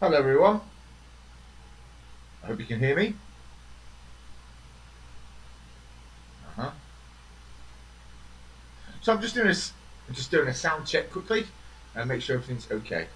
Hello, everyone. I hope you can hear me. Uh-huh. So just doing a sound check quickly and make sure everything's okay.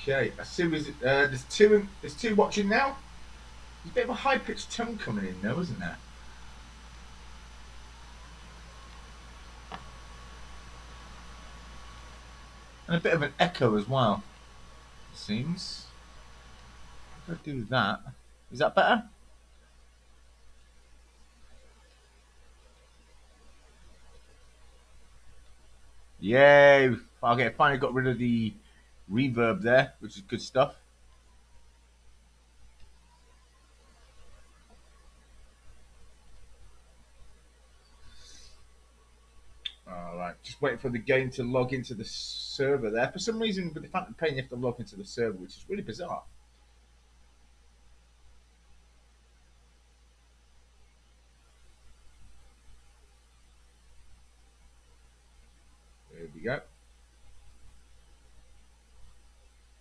Okay. I see. There's two watching now. There's a bit of a high pitched tone coming in, though, isn't there? And a bit of an echo as well. It seems. If I do that, is that better? Yay! Okay, finally got rid of the reverb there, which is good stuff. All right, just waiting for the game to log into the server there. For some reason, with the Phantom Pain, you have to log into the server, which is really bizarre. There we go.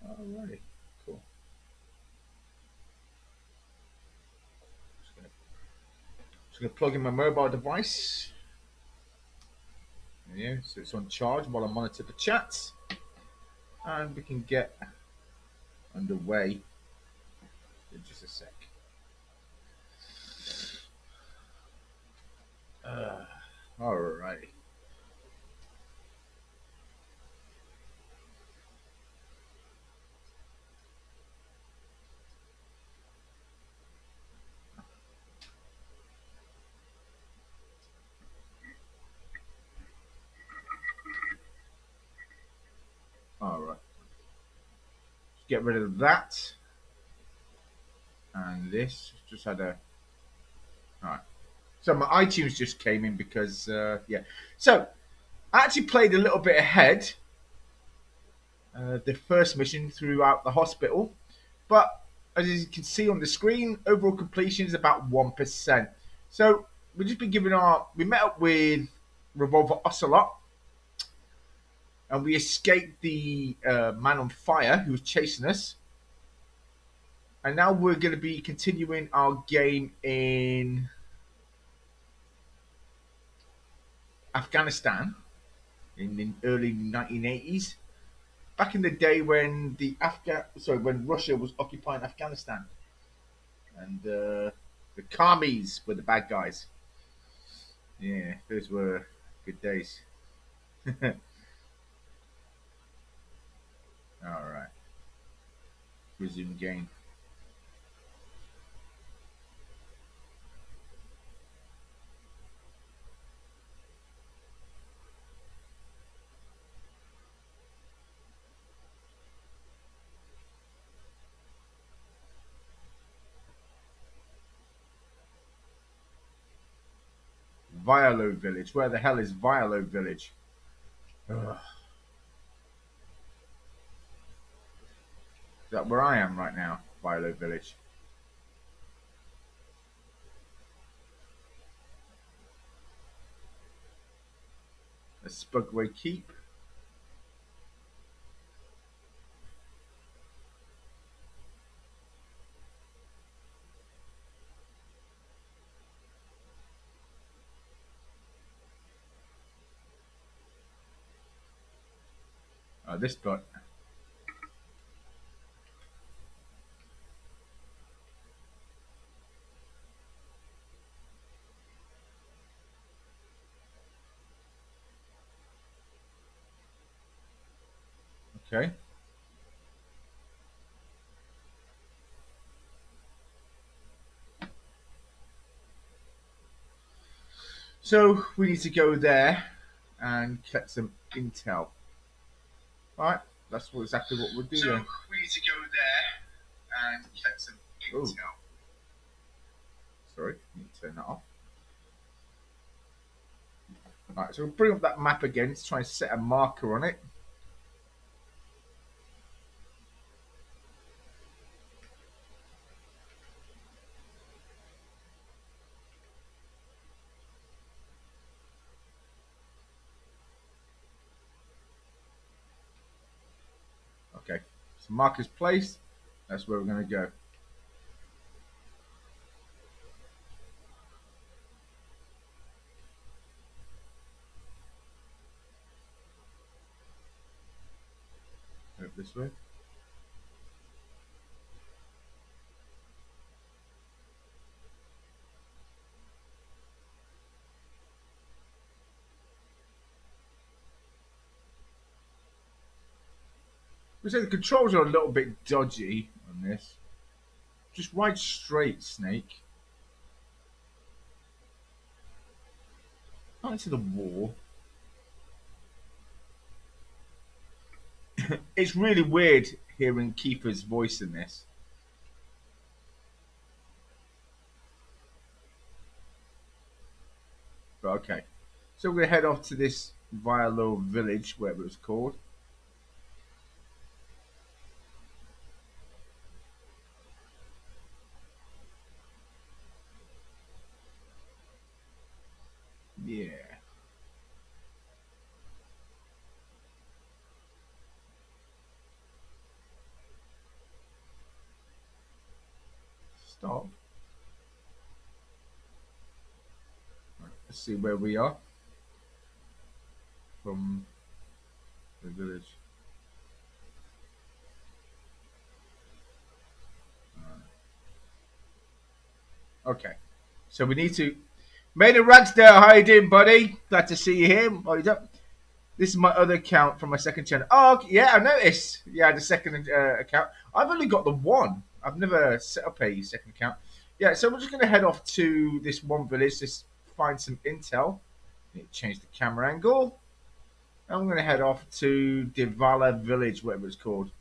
Alrighty, cool. Just gonna plug in my mobile device. Yeah, so it's on charge while I monitor the chat, and we can get underway in just a sec. Uh, Alrighty. Alright. Get rid of that and this. Just had a. Alright. So my iTunes just came in because yeah. So I actually played a little bit ahead. The first mission throughout the hospital, but as you can see on the screen, overall completion is about 1%. So we've just been given we met up with Revolver Ocelot, and we escaped the man on fire who was chasing us. And now we're going to be continuing our game in Afghanistan in the early 1980s, back in the day when when Russia was occupying Afghanistan, and the commies were the bad guys. Yeah, those were good days. All right, resume game. Violo Village. Where the hell is Violo Village? Ugh. Is that where I am right now? Violo Village. A Spugway Keep. This spot. Okay. So we need to go there and collect some intel. Right, that's exactly what we'll do then. So we need to go there and collect some intel. Sorry, need to turn that off. Right, so we'll bring up that map again to try and set a marker on it. Okay, so marker's placed. That's where we're going to go. Go this way. We say the controls are a little bit dodgy on this. Just ride straight, Snake. Not into the wall. It's really weird hearing Kiefer's voice in this. But okay. So we're going to head off to this Viola village, whatever it's called. Yeah. Stop. Right, let's see where we are from the village. Okay. So we need to. Made of Ragsdale, how you doing, buddy? Glad to see you here. Oh, you don't. This is my other account from my second channel. Oh, yeah, I noticed. Yeah, the second account. I've only got the one. I've never set up a second account. Yeah, so we're just going to head off to this one village, just find some intel. Need to change the camera angle. And I'm going to head off to Devala village, whatever it's called.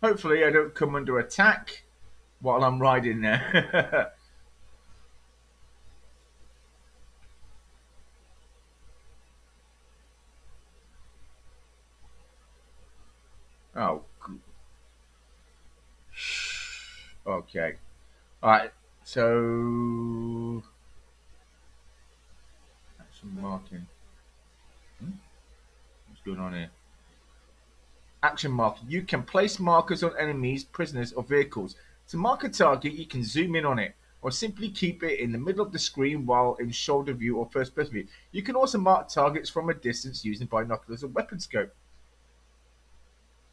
Hopefully, I don't come under attack while I'm riding there. Oh, okay. All right. So, action marking. What's going on here? Action marking. You can place markers on enemies, prisoners, or vehicles. To mark a target, you can zoom in on it, or simply keep it in the middle of the screen while in shoulder view or first person view. You can also mark targets from a distance using binoculars or weapon scope.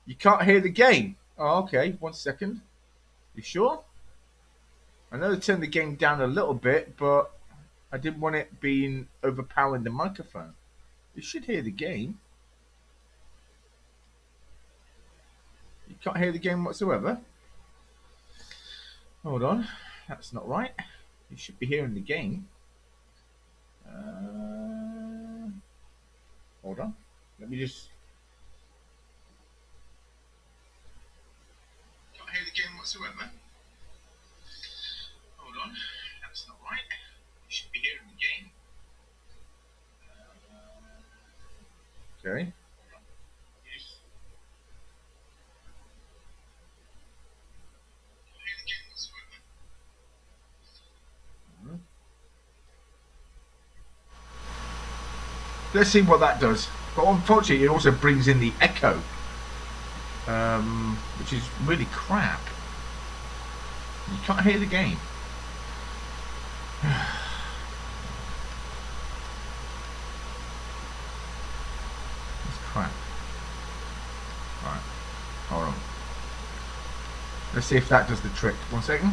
You can't hear the game. Oh, okay. 1 second. You sure? I know they turned the game down a little bit, but I didn't want it being overpowering the microphone. You should hear the game. You can't hear the game whatsoever. Hold on. That's not right. You should be hearing the game. Hold on. Let me just. Can't hear the game whatsoever. Hold on. That's not right. You should be hearing the game. Okay. Let's see what that does. But unfortunately, it also brings in the echo, which is really crap. You can't hear the game. It's crap. Alright. Hold on. Let's see if that does the trick. 1 second.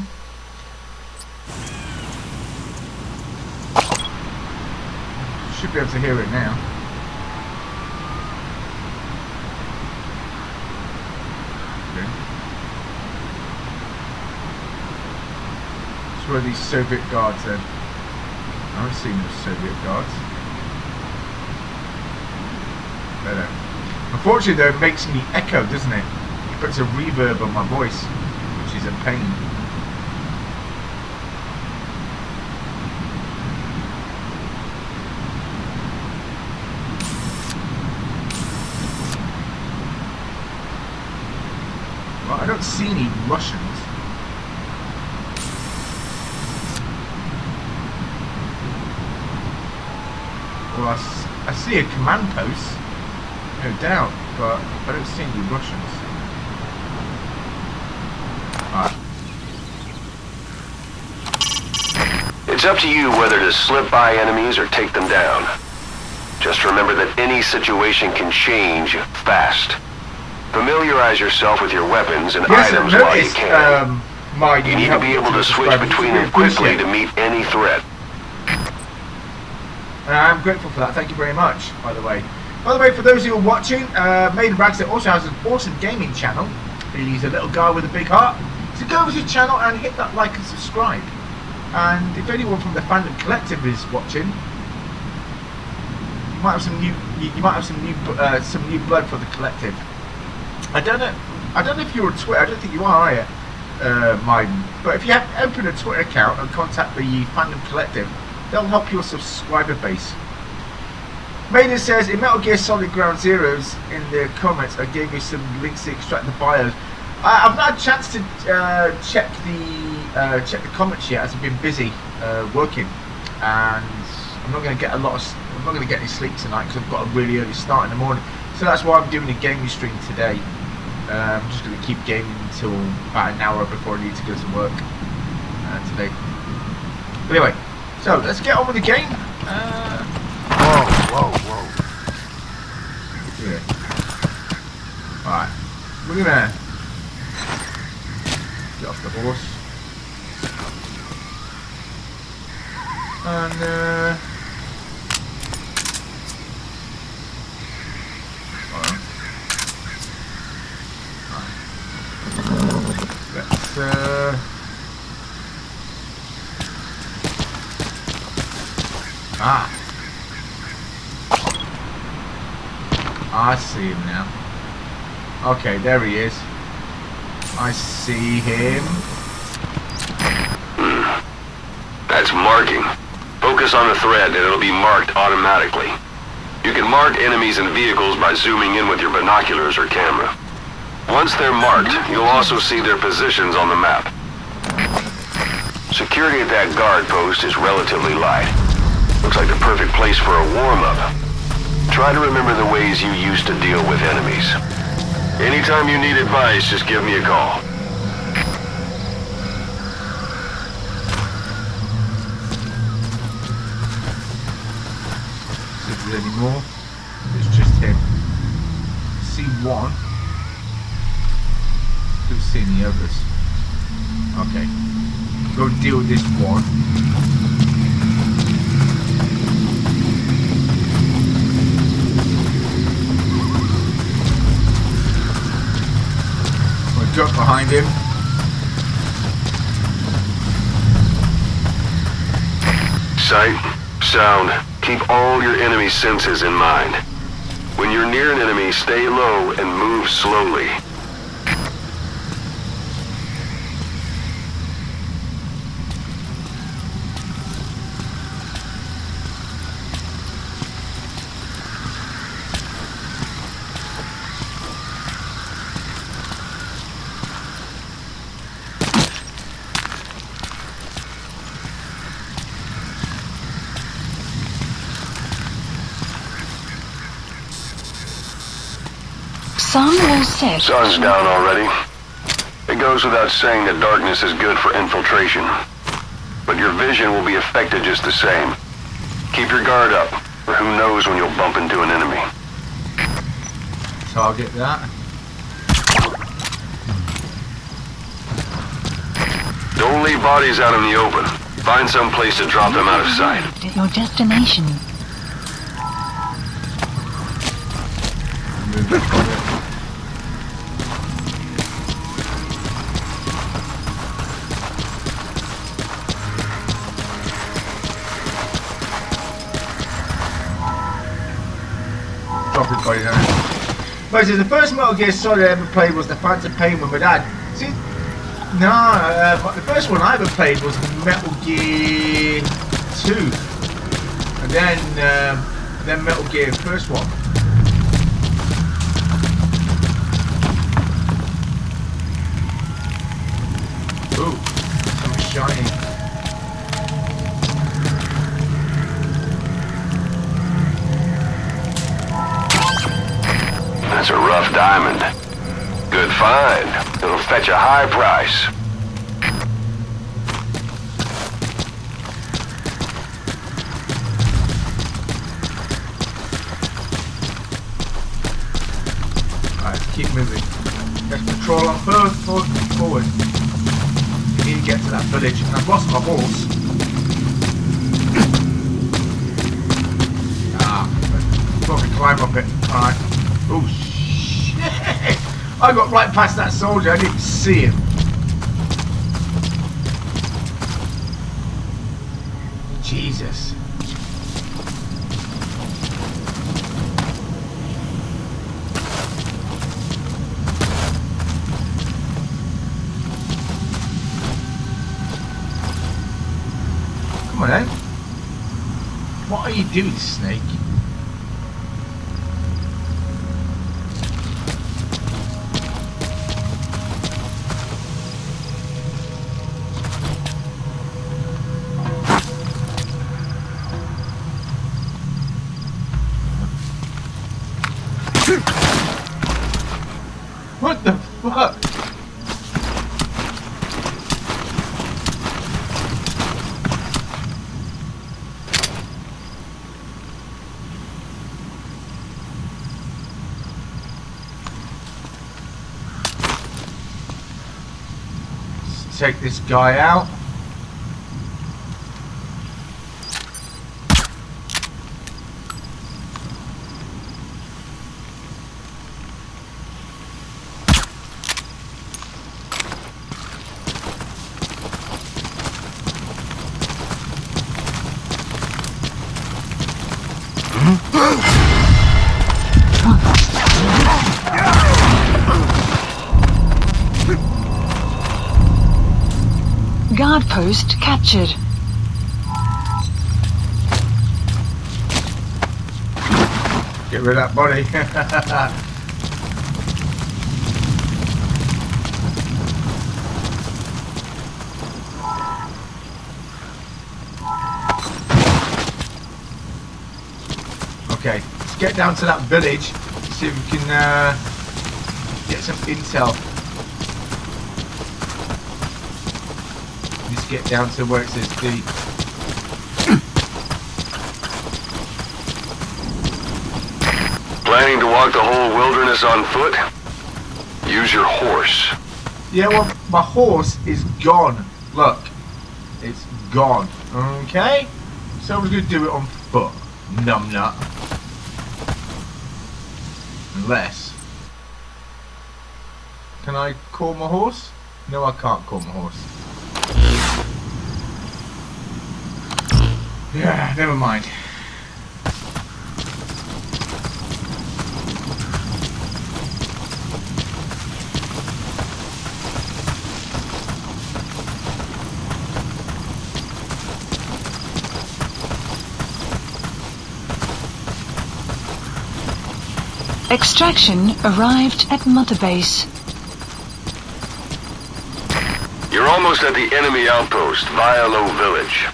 Should be able to hear it now. Okay. It's where these Soviet guards then. I haven't seen those Soviet guards. Better. Unfortunately, though, it makes me echo, doesn't it? It puts a reverb on my voice, which is a pain. Well, I don't see any Russians. Well, I see a command post, no doubt, but I don't see any Russians. Alright. It's up to you whether to slip by enemies or take them down. Just remember that any situation can change fast. Familiarize yourself with your weapons and items while you can. You need to be able to switch between them quickly to meet any threat. I'm grateful for that. Thank you very much, by the way. By the way, for those who are watching, Maiden Bragster also has an awesome gaming channel. He's a little guy with a big heart. So go over to his channel and hit that like and subscribe. And if anyone from the Fandom Collective is watching, you might have some new blood for the collective. I don't know if you're on Twitter. I don't think you are you, Maiden? But if you open a Twitter account and contact the Fandom Collective, they'll help your subscriber base. Maiden says, in Metal Gear Solid Ground Zeroes, in the comments, I gave you some links to extract the bios. I've not had a chance to check the comments yet, as I've been busy working, and I'm not going to get any sleep tonight because I've got a really early start in the morning. So that's why I'm doing a gaming stream today. I'm just going to keep gaming until about an hour before I need to go to work today. But anyway. So, let's get on with the game. Whoa. Yeah. Alright. We're gonna get off the horse. And, let's, I see him now. Okay, there he is. I see him. That's marking. Focus on the thread and it'll be marked automatically. You can mark enemies and vehicles by zooming in with your binoculars or camera. Once they're marked, you'll also see their positions on the map. Security at that guard post is relatively light. Looks like the perfect place for a warm-up. Try to remember the ways you used to deal with enemies. Anytime you need advice, just give me a call. If there's any more, it's just him. See one. Don't see any others. Okay. Go deal with this one. Jump behind him. Sight, sound, keep all your enemy senses in mind. When you're near an enemy, stay low and move slowly. Sun's down already. It goes without saying that darkness is good for infiltration. But your vision will be affected just the same. Keep your guard up, or who knows when you'll bump into an enemy. Target that. Don't leave bodies out in the open. Find some place to drop them out of sight. At your destination. drop his body down. But the first Metal Gear Solid I ever played was the Phantom Pain with my dad. See, but the first one I ever played was Metal Gear 2, and then Metal Gear first one. Ooh, something shiny. That's a rough diamond. Good find. It'll fetch a high price. Alright, keep moving. Let's patrol on forward. We need to get to that village. And I've lost my horse. Fucking climb up it. Alright. Oh shit! I got right past that soldier, I didn't see him. Jesus. Come on then. What are you doing, Snake? What the fuck? Let's take this guy out. Guard post captured. Get rid of that body. Okay, let's get down to that village. See if we can get some intel. Just get down to where it says D. Planning to walk the whole wilderness on foot? Use your horse. Yeah, well, my horse is gone. Look, it's gone. Okay, so we're gonna do it on foot. Numbnut. Unless, can I call my horse? No, I can't call my horse. Yeah, never mind. Extraction arrived at Mother Base. You're almost at the enemy outpost, Vialo Village.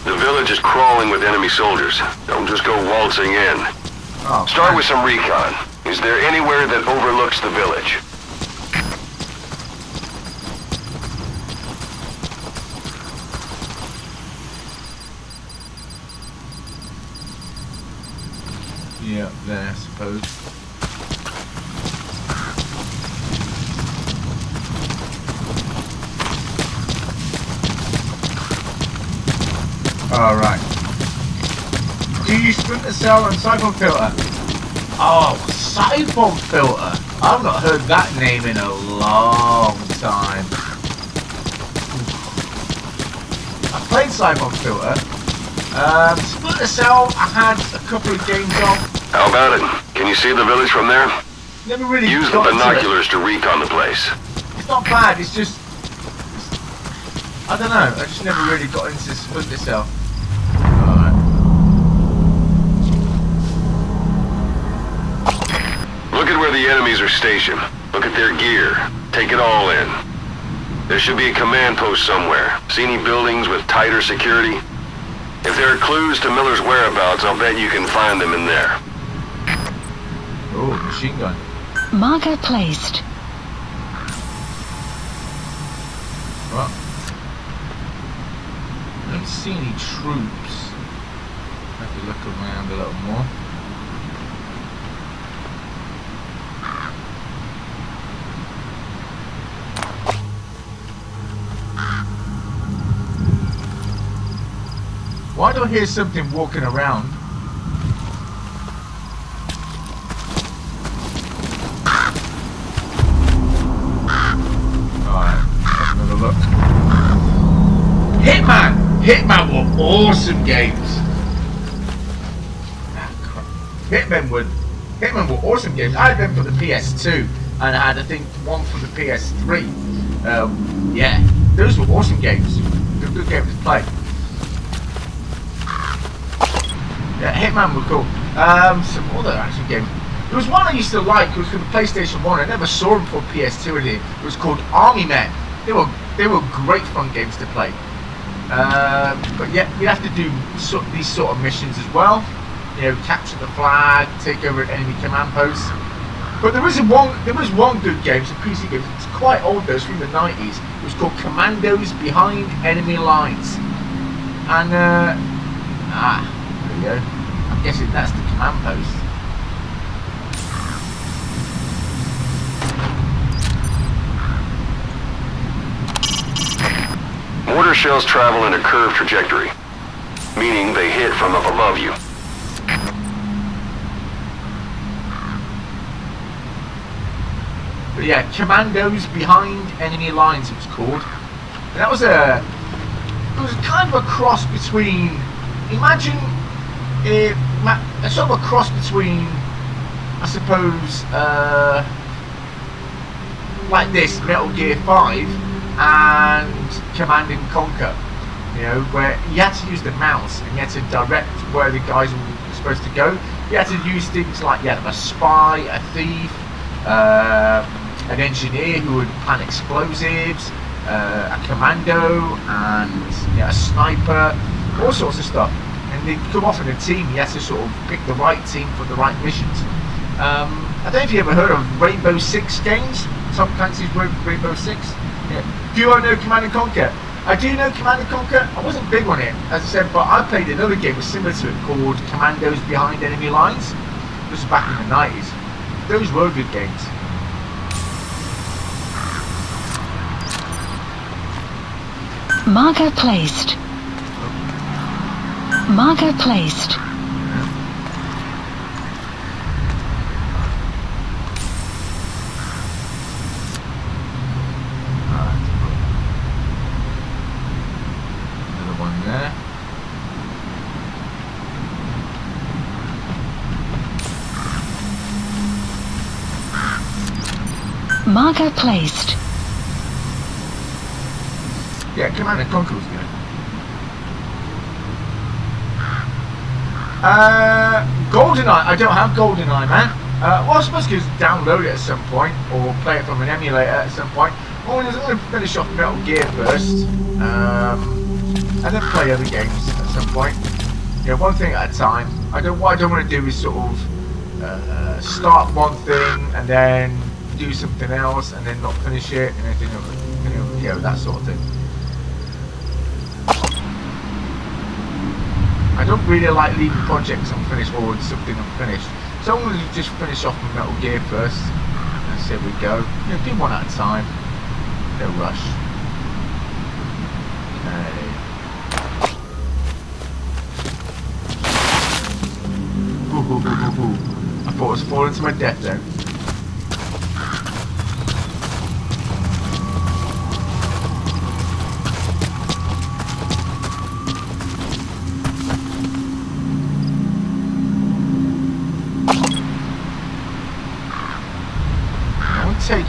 The village is crawling with enemy soldiers. Don't just go waltzing in. Oh, Start with some recon. Is there anywhere that overlooks the village? yeah, there, I suppose. Alright. Do you splinter cell and siphon filter? Oh, siphon filter! I've not heard that name in a long time. I played siphon filter. Splinter cell I had a couple of games of. How about it? Can you see the village from there? Never really Use the got to it. binoculars to recon the place. It's not bad, it's just... I don't know, I just never really got into Splinter Cell. Alright. Look at where the enemies are stationed. Look at their gear. Take it all in. There should be a command post somewhere. See any buildings with tighter security? If there are clues to Miller's whereabouts, I'll bet you can find them in there. Oh, machine gun. Marker placed. What? I don't see any troops. Have to look around a little more. Why do I hear something walking around? Alright, have another look. Hitman! Hitman were awesome games. Ah, crap. Hitman were awesome games. I had them for the PS2 and I had I think one for the PS3. Yeah, those were awesome games. They were good games to play. Yeah, Hitman were cool. Some other action games. There was one I used to like. It was for the PlayStation 1. I never saw them for PS2 in it. It was called Army Men. They were great fun games to play. But yeah, you have to do these sort of missions as well. You know, capture the flag, take over an enemy command post. But there was one good game, some PC game. It's quite old though. It's from the 90s. It was called Commandos Behind Enemy Lines. And there we go. I'm guessing that's the command post. Mortar shells travel in a curved trajectory, meaning they hit from up above you. But yeah, Commandos Behind Enemy Lines it was called. And that was it was kind of a cross between, imagine a sort of a cross between, I suppose, like this, Metal Gear 5 and Command and Conquer. You know, where you had to use the mouse and you had to direct where the guys were supposed to go. You had to use things like, you had a spy, a thief, an engineer who would plant explosives, a commando, and a sniper, all sorts of stuff. And they'd come off in a team. You had to sort of pick the right team for the right missions. I don't know if you ever heard of Rainbow Six games. Tom Clancy's Rainbow Six. Yeah. Do you know Command and Conquer? I do know Command and Conquer. I wasn't big on it, as I said, but I played another game similar to it called Commandos Behind Enemy Lines. This was back in the 90s. Those were good games. Marker placed. Marker placed. Another one there. Marker placed. Yeah, Command and Conquer was good. GoldenEye, I don't have GoldenEye, man. Well, I suppose I could download it at some point, or play it from an emulator at some point. Well, I'm going to finish off Metal Gear first, and then play other games at some point. You know, one thing at a time. What I don't want to do is sort of start one thing and then do something else and then not finish it, and then you know, that sort of thing. I don't really like leaving projects unfinished or something unfinished. So I'm going to just finish off with Metal Gear first. And see how we go. You know, do one at a time. No rush. Okay. I thought I was falling to my death then.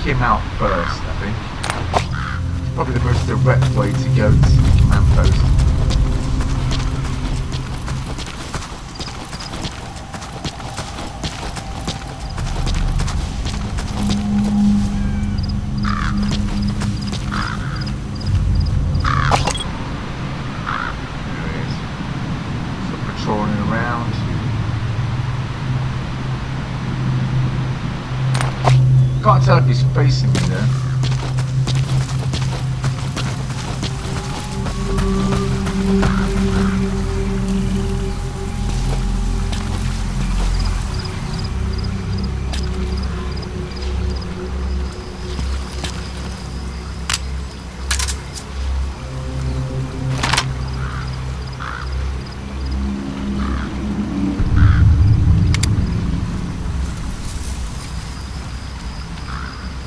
him out first, I think. Probably the most direct way to go to the command post. There he is. So patrolling around. Can't tell if he's facing me there.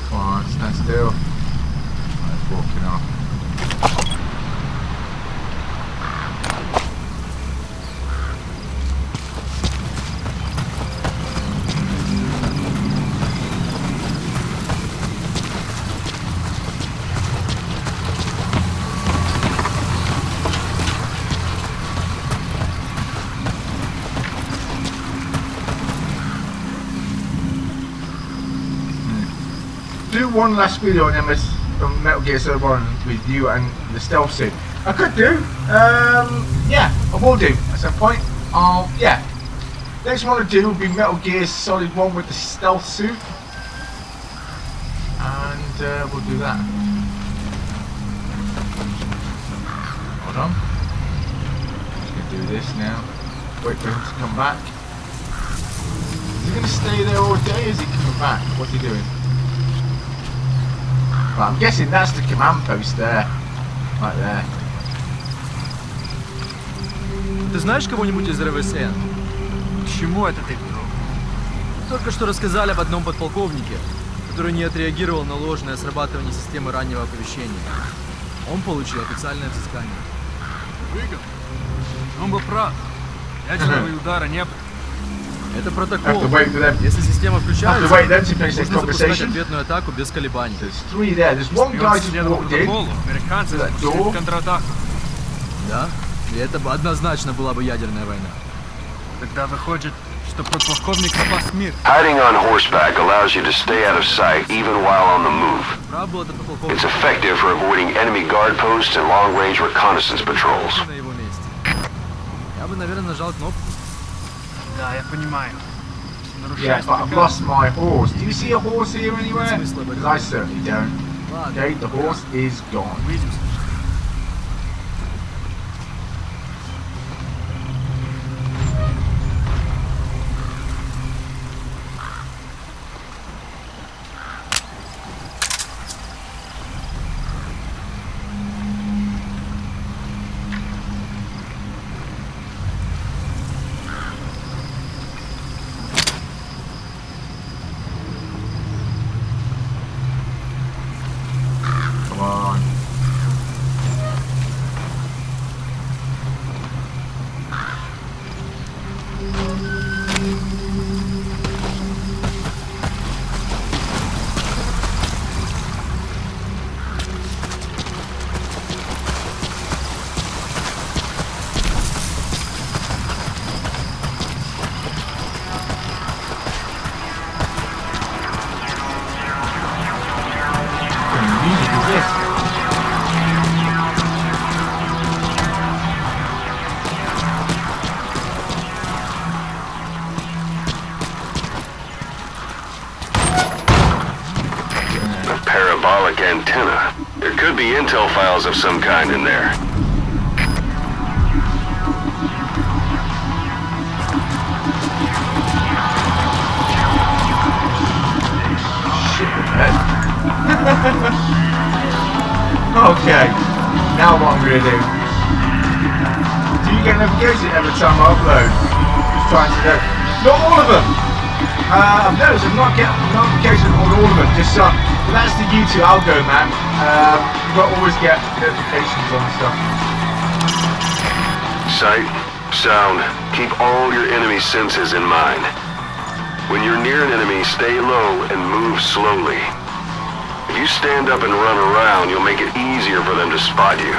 Come on, stand still. Right, walking off. Do one last video on on Metal Gear Solid 1 with you and the stealth suit. I could do. Yeah, I will do at some point. Yeah. Next one to do will be Metal Gear Solid 1 with the stealth suit. And we'll do that. Hold on. Just gonna do this now. Wait for him to come back. Is he gonna stay there all day? Is he coming back? What's he doing? Well, I'm guessing that's the command post there. Right there. Ты знаешь кого-нибудь из РВСН? К чему это ты? Только что рассказали об одном подполковнике, который не отреагировал на ложное срабатывание системы раннего оповещения. Он получил официальное взыскание. Выгодно. Он был прав. Ядерного удара не было. Это I протокол. have to wait for them. Если система I have включается, to wait them to finish this можно запускать conversation. ответную атаку без колебаний. There's three there. There's one И guy он just следовал walked in. протоколу. Американцы that запустили door. контратаку. Да? И это бы однозначно была бы ядерная война. Тогда выходит, что подполковник спас мир. Hiding on horseback allows you to stay out of sight even while on the move. Прав был этот подполковник. It's effective for avoiding enemy guard posts and long-range reconnaissance patrols. На его месте. Я бы, наверное, нажал кнопку. Да, я понимаю. Yeah, but I've lost my horse. Do you see a horse here anywhere? смысла об этом? Because I certainly don't. Ладно. Okay, the horse is gone. Увидимся. Come on. What kind of music is this? A parabolic antenna. There could be intel files of some kind in there. Okay, now what I'm gonna do? Do you get notification every time I upload? Just trying to know. Not all of them! I've noticed I'm not getting notification on all of them, just some. But that's the YouTube algo, man. You don't always get notifications on stuff. Sight, sound, keep all your enemy senses in mind. When you're near an enemy, stay low and move slowly. If you stand up and run around, you'll make it easier for them to spot you.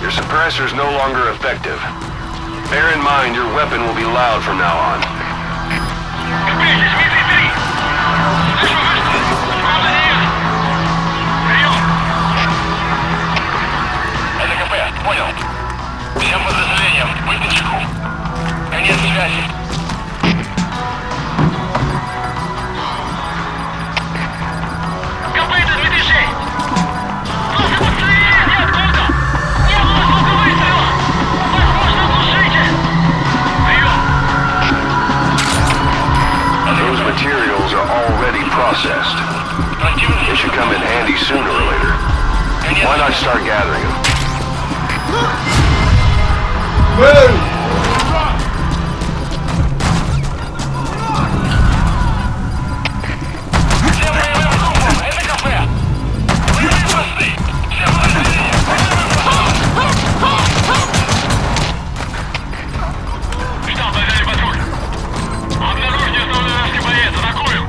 Your suppressor's no longer effective. Bear in mind, your weapon will be loud from now on. Это КП, понял. Всем подразделениям, быть начеку. Конец связи. КП, это 2006. Просто подсоединение оттуда. Не было звука выстрела. Возможно, глушите. Прием. Those materials are already processed. They should come in handy sooner or later. Why not start gathering them? Move! Всем боевым группам, это КП. Боевые посты. Всем подразделениям. Штаб, взяли патруль. Обнаружили основной боец. Атакуем.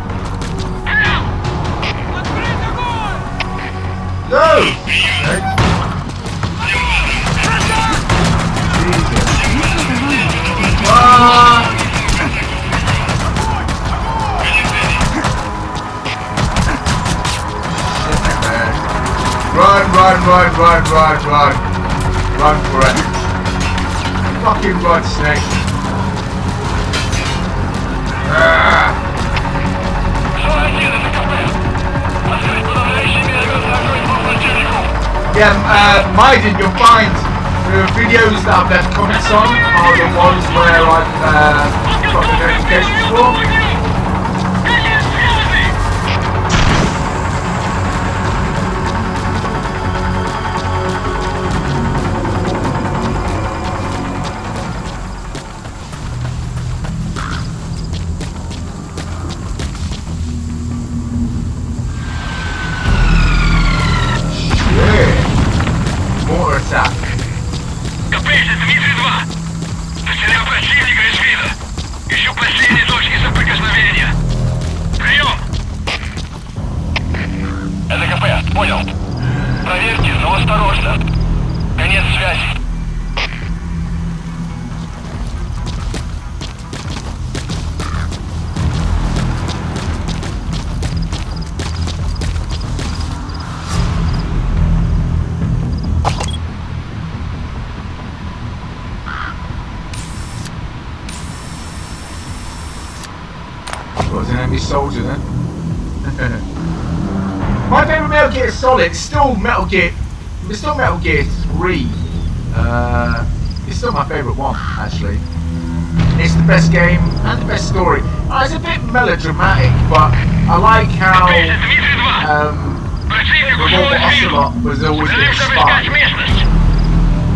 No! Ah! Run. Run for it. Fucking run, Snake. Ah! 41, это КП. Открыть подавляющий минометный огонь по противнику. Yeah, Maiden, you'll find the videos that I've left comments on are the ones where I've got the notifications for. Конец связи. Yeah. More attack. КП, это Дмитрий-2. Потерял противника из вида. Ищу последние точки соприкосновения. Прием! Это КП, понял. Проверьте, но осторожно. Конец связи. Was an enemy soldier then? My favourite Metal Gear Solid is still Metal Gear. It's still Metal Gear 3. It's still my favourite one, actually. It's the best game and the best story. It's a bit melodramatic, but I like how КП, это Дмитрий-2. Противник ушел Revolver из виду. Ocelot was always a Залез обыскать spy. местность.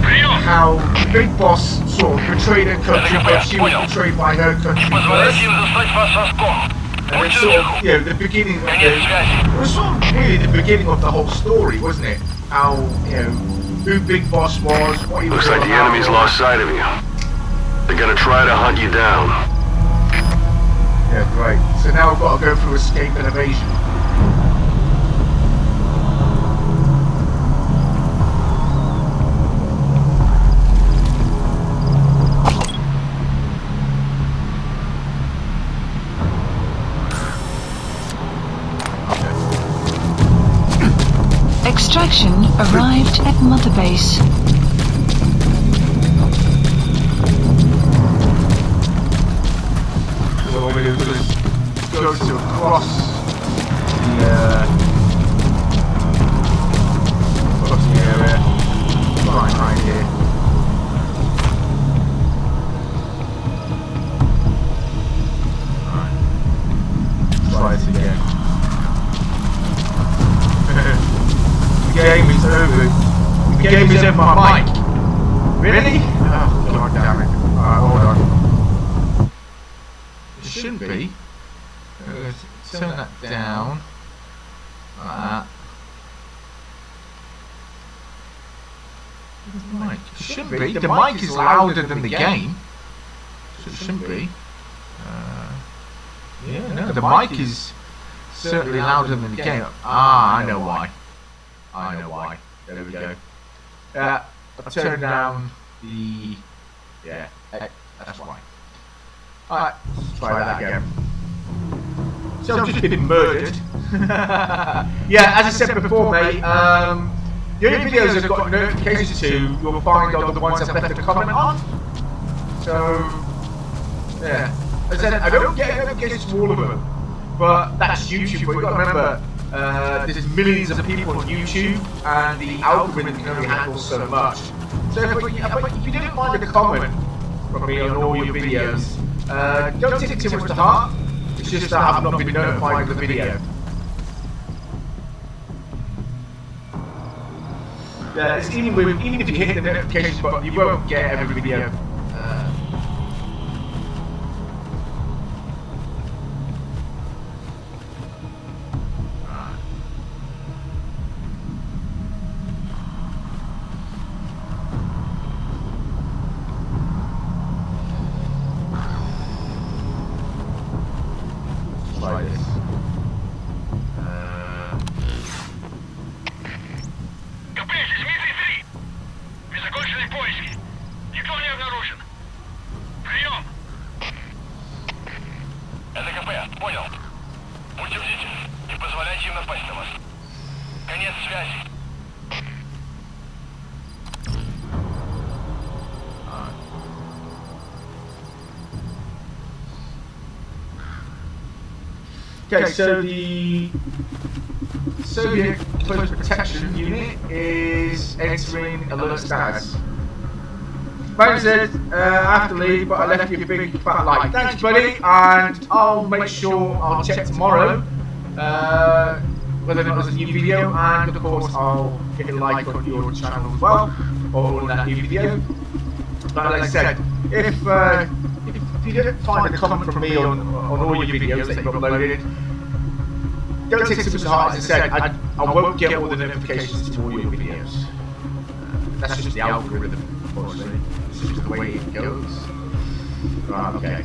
Прием! How the Big Boss sort of betrayed her country, but she was betrayed by her country Не позволяйте first. им застать вас соском. And Будьте it's sort начеку. of, you know, the beginning of Конец связи. it was sort of really the beginning of the whole story, wasn't it? How, you know, who Big Boss was, what he was Looks all like the about. enemy's lost sight of you. They're gonna try to hunt you down. Yeah, great. So now I've got to go through escape and evasion. Extraction arrived at Mother Base. So what we do is go to across the area, right here. Alright. Try it again. of my mic. Really? Oh, God damn it. Alright, hold on. It shouldn't be. Turn that down. Like that. The mic. It shouldn't be. The mic is louder than the game. So it shouldn't be. Yeah, no, the mic is certainly louder than the game. Ah, I know why. I know why. There we go. I've turned down the... Yeah, that's why. Alright, let's try that again. So I've just been murdered. Yeah, as I said before, mate, the only videos I've got notifications to, you'll find are the ones I've left a comment on. So, yeah. As I said, I don't get notifications to all of them, but that's YouTube. But you've got to remember, there's millions of people on YouTube, and the algorithm can only handle so much. So if you don't find a comment from me on all your videos, don't take it too much to heart. It's just that I've not been notified of the video. Yeah, it's even if you hit the notifications button, you won't get every video. Try this. КП, здесь Дмитрий-3. Незаконченные поиски. Никто не обнаружен. Прием. Это КП, понял. Будьте бдительны. Не позволяйте им напасть на вас. Конец связи. Okay, so the Soviet Close Protection Unit is entering alert status. Like I said, I have to leave, but I left you a big fat like. Thanks, buddy, and I'll make sure I'll check tomorrow whether or not there's a new video, and of course I'll hit a like on your channel as well, or on that new video. But like I said, if you don't find a comment from me on all your videos that you've uploaded, don't take it too much to heart. As I said, I won't get all the notifications to all your videos. That's just the algorithm, unfortunately. It's just the way it goes. Right, okay.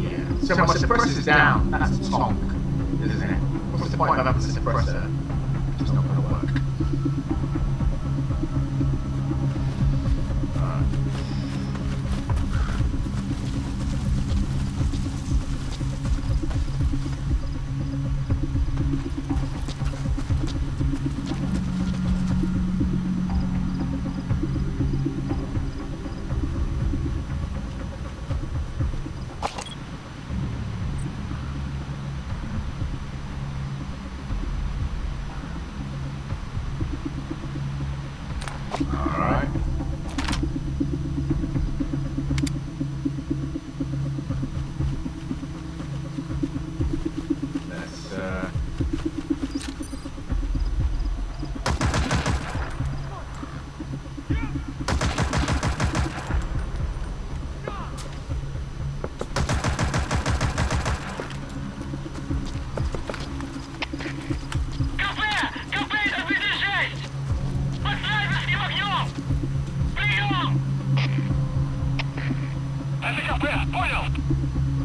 Yeah. So my suppressor's down. That's tonk, isn't it? What's the point of having a suppressor? It's not going to work. Alright. Let's КП! КП, это Дмитрий-6! Под снайперским огнем! Прием! Это КП, понял?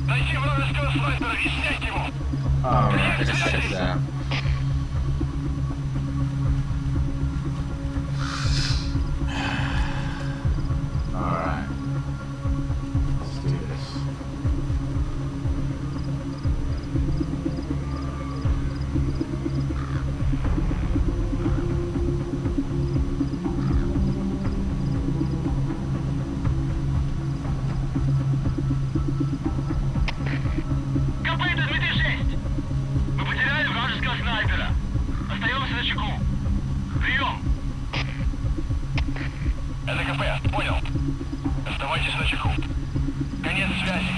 Найти вражеского снайпера и снять его! Alright, let's check this out. Alright. Let's do this. КП, это Дмитрий-6! Мы потеряли вражеского снайпера. Остаемся на чеку. Прием! Это КП, понял. Оставайтесь на чеку. Конец связи.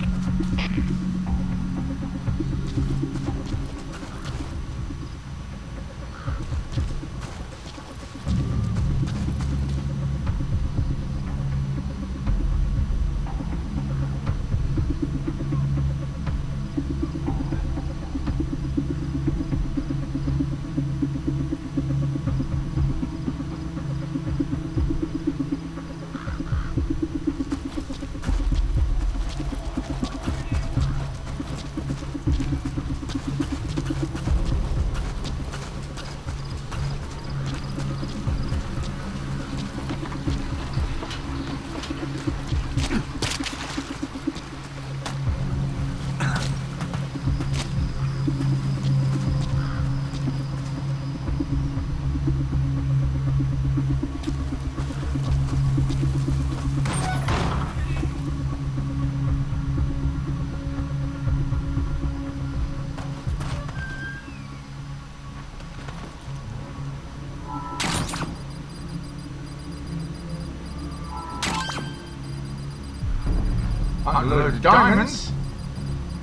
Unload the diamonds.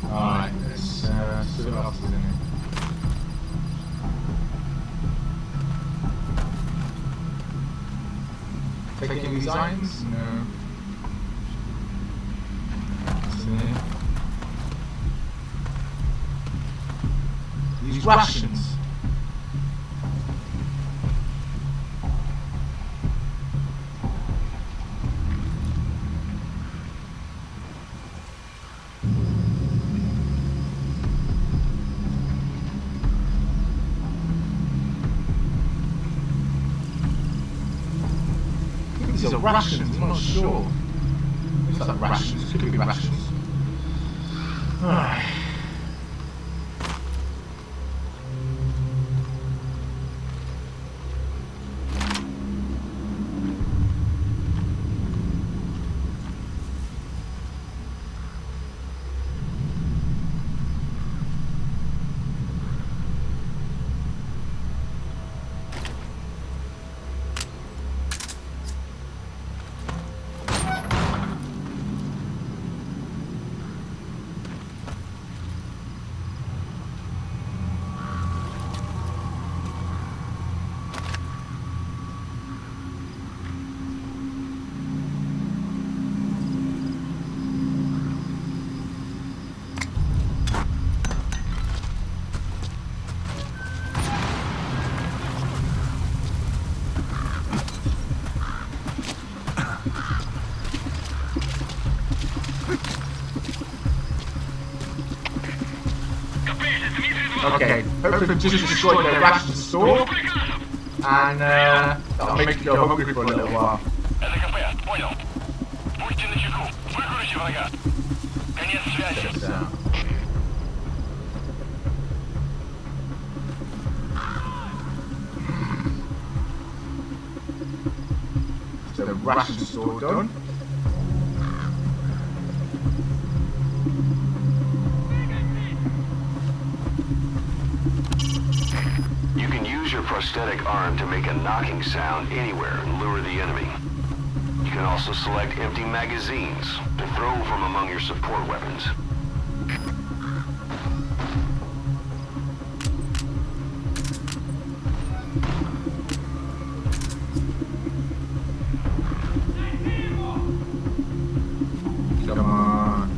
Alright, let's see what else is in here. Taking these items? No. What's in here? These rations. These are rations, I'm not sure. Looks like rations, could be rations. Alright. Okay, hopefully we've just destroyed their ration store, and that'll make you go hungry for a little while. Это КП, понял. Будьте начеку, выгрузите врага. Конец связи. So, the ration store done. You can use your prosthetic arm to make a knocking sound anywhere and lure the enemy. You can also select empty magazines to throw from among your support weapons. Come on.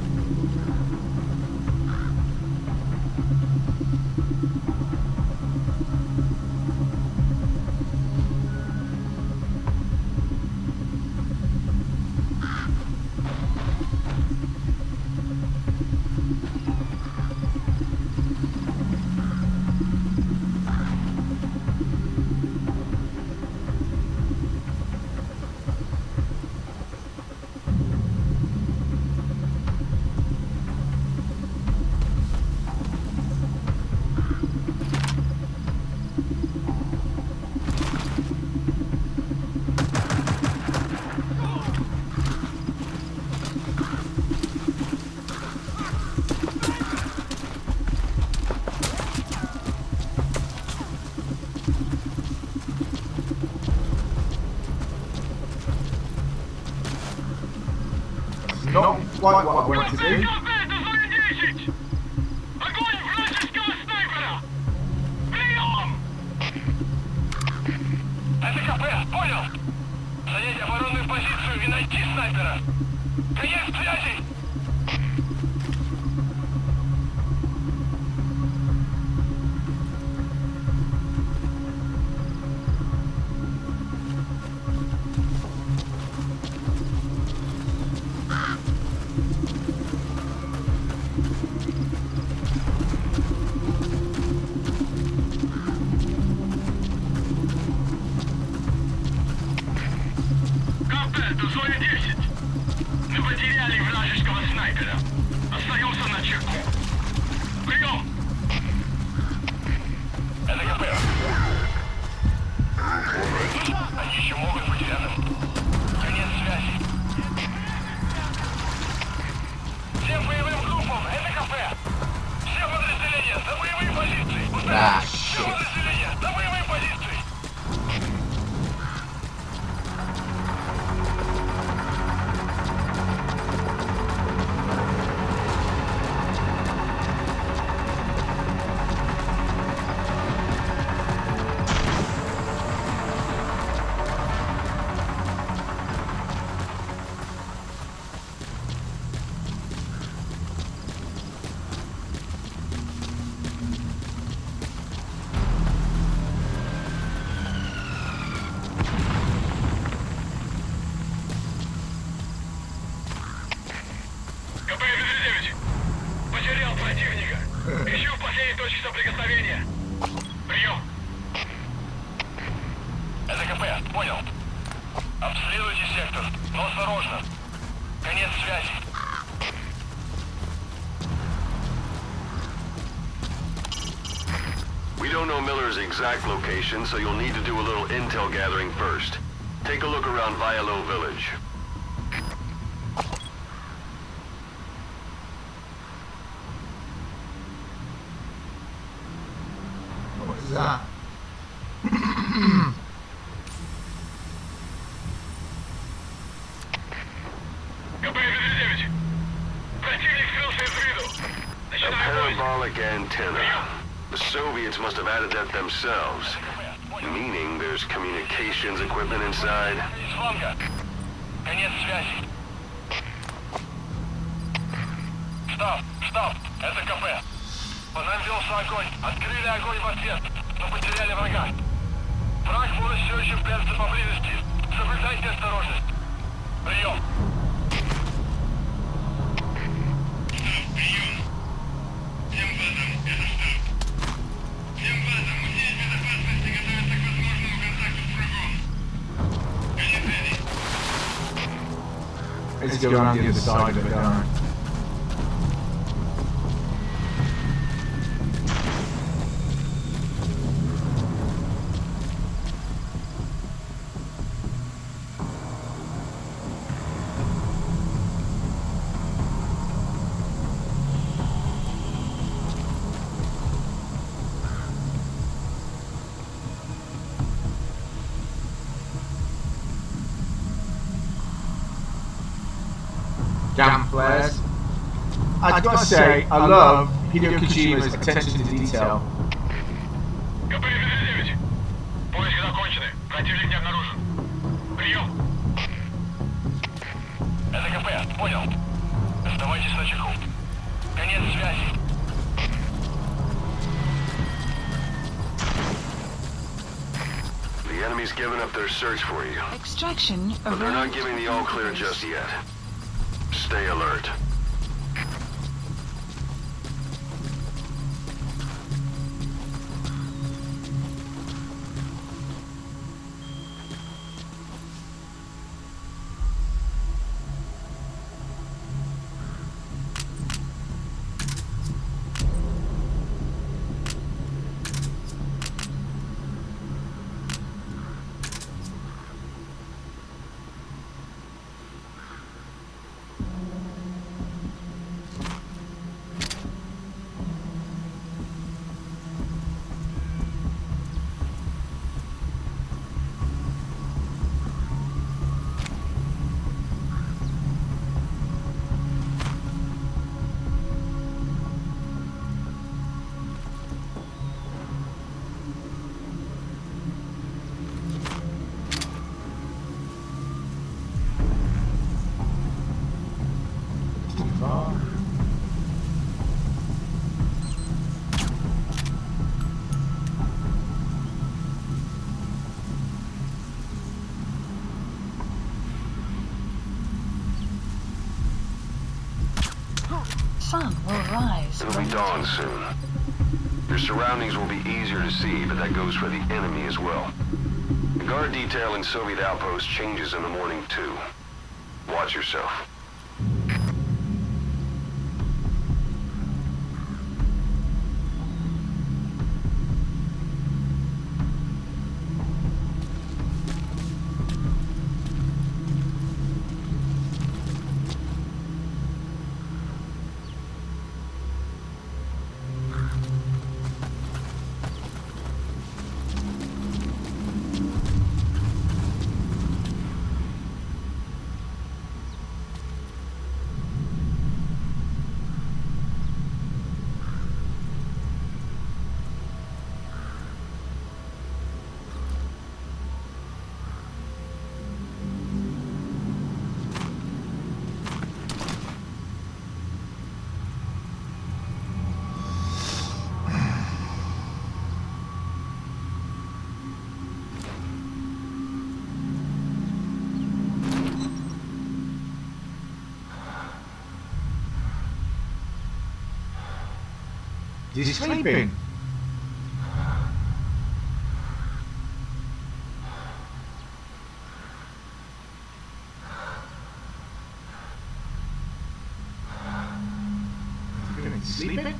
Not quite what I wanted to do. КП, это зона 10! Огонь вражеского снайпера! Прием! Это КП, понял? Занять оборонную позицию и найти снайпера! Конец связи! КП, это зона 10! Мы потеряли вражеского снайпера! Остаемся на чеку! Прием! Это КП! Они еще могут быть рядом! Конец связи! Всем боевым группам, это КП! Все подразделения, за боевые позиции! Ah, Все shit. подразделения, за боевые позиции! соприкосновения. Прием. Это КП, понял. Обследуйте сектор, но осторожно. Конец связи. We don't know Miller's exact location, so you'll need to do a little intel gathering first. Take a look around Vialo Village. What is that? КП-59. Противник скрылся из виду. A Начинаю бой. parabolic antenna. The Soviets must have added that themselves. Meaning there's communications equipment inside. Конец связи. Стоп! Это КП. По нам велся огонь. Открыли огонь в ответ, но потеряли врага. Враг может все еще прятаться поблизости. Соблюдайте осторожность. Прием. Let's go around the other side of it, don't I? Damn flares. I gotta say, I love Hideo Kojima's attention to detail. КП-59. Поиски закончены. Противник не обнаружен. Прием. Это КП, понял. Оставайтесь на чеку. Конец связи. The enemy's given up their search for you, Extraction but they're not arrived giving the at all Mother clear Base. just yet. Stay alert. Sun will rise. It'll be dawn soon. Your surroundings will be easier to see, but that goes for the enemy as well. The guard detail in Soviet outposts changes in the morning too. Watch yourself. Is he sleeping? sleeping.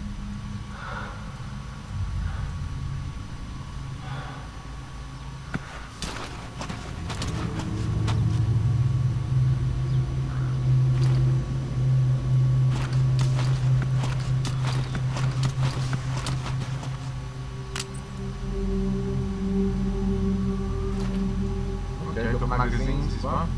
Okay, got magazines as well.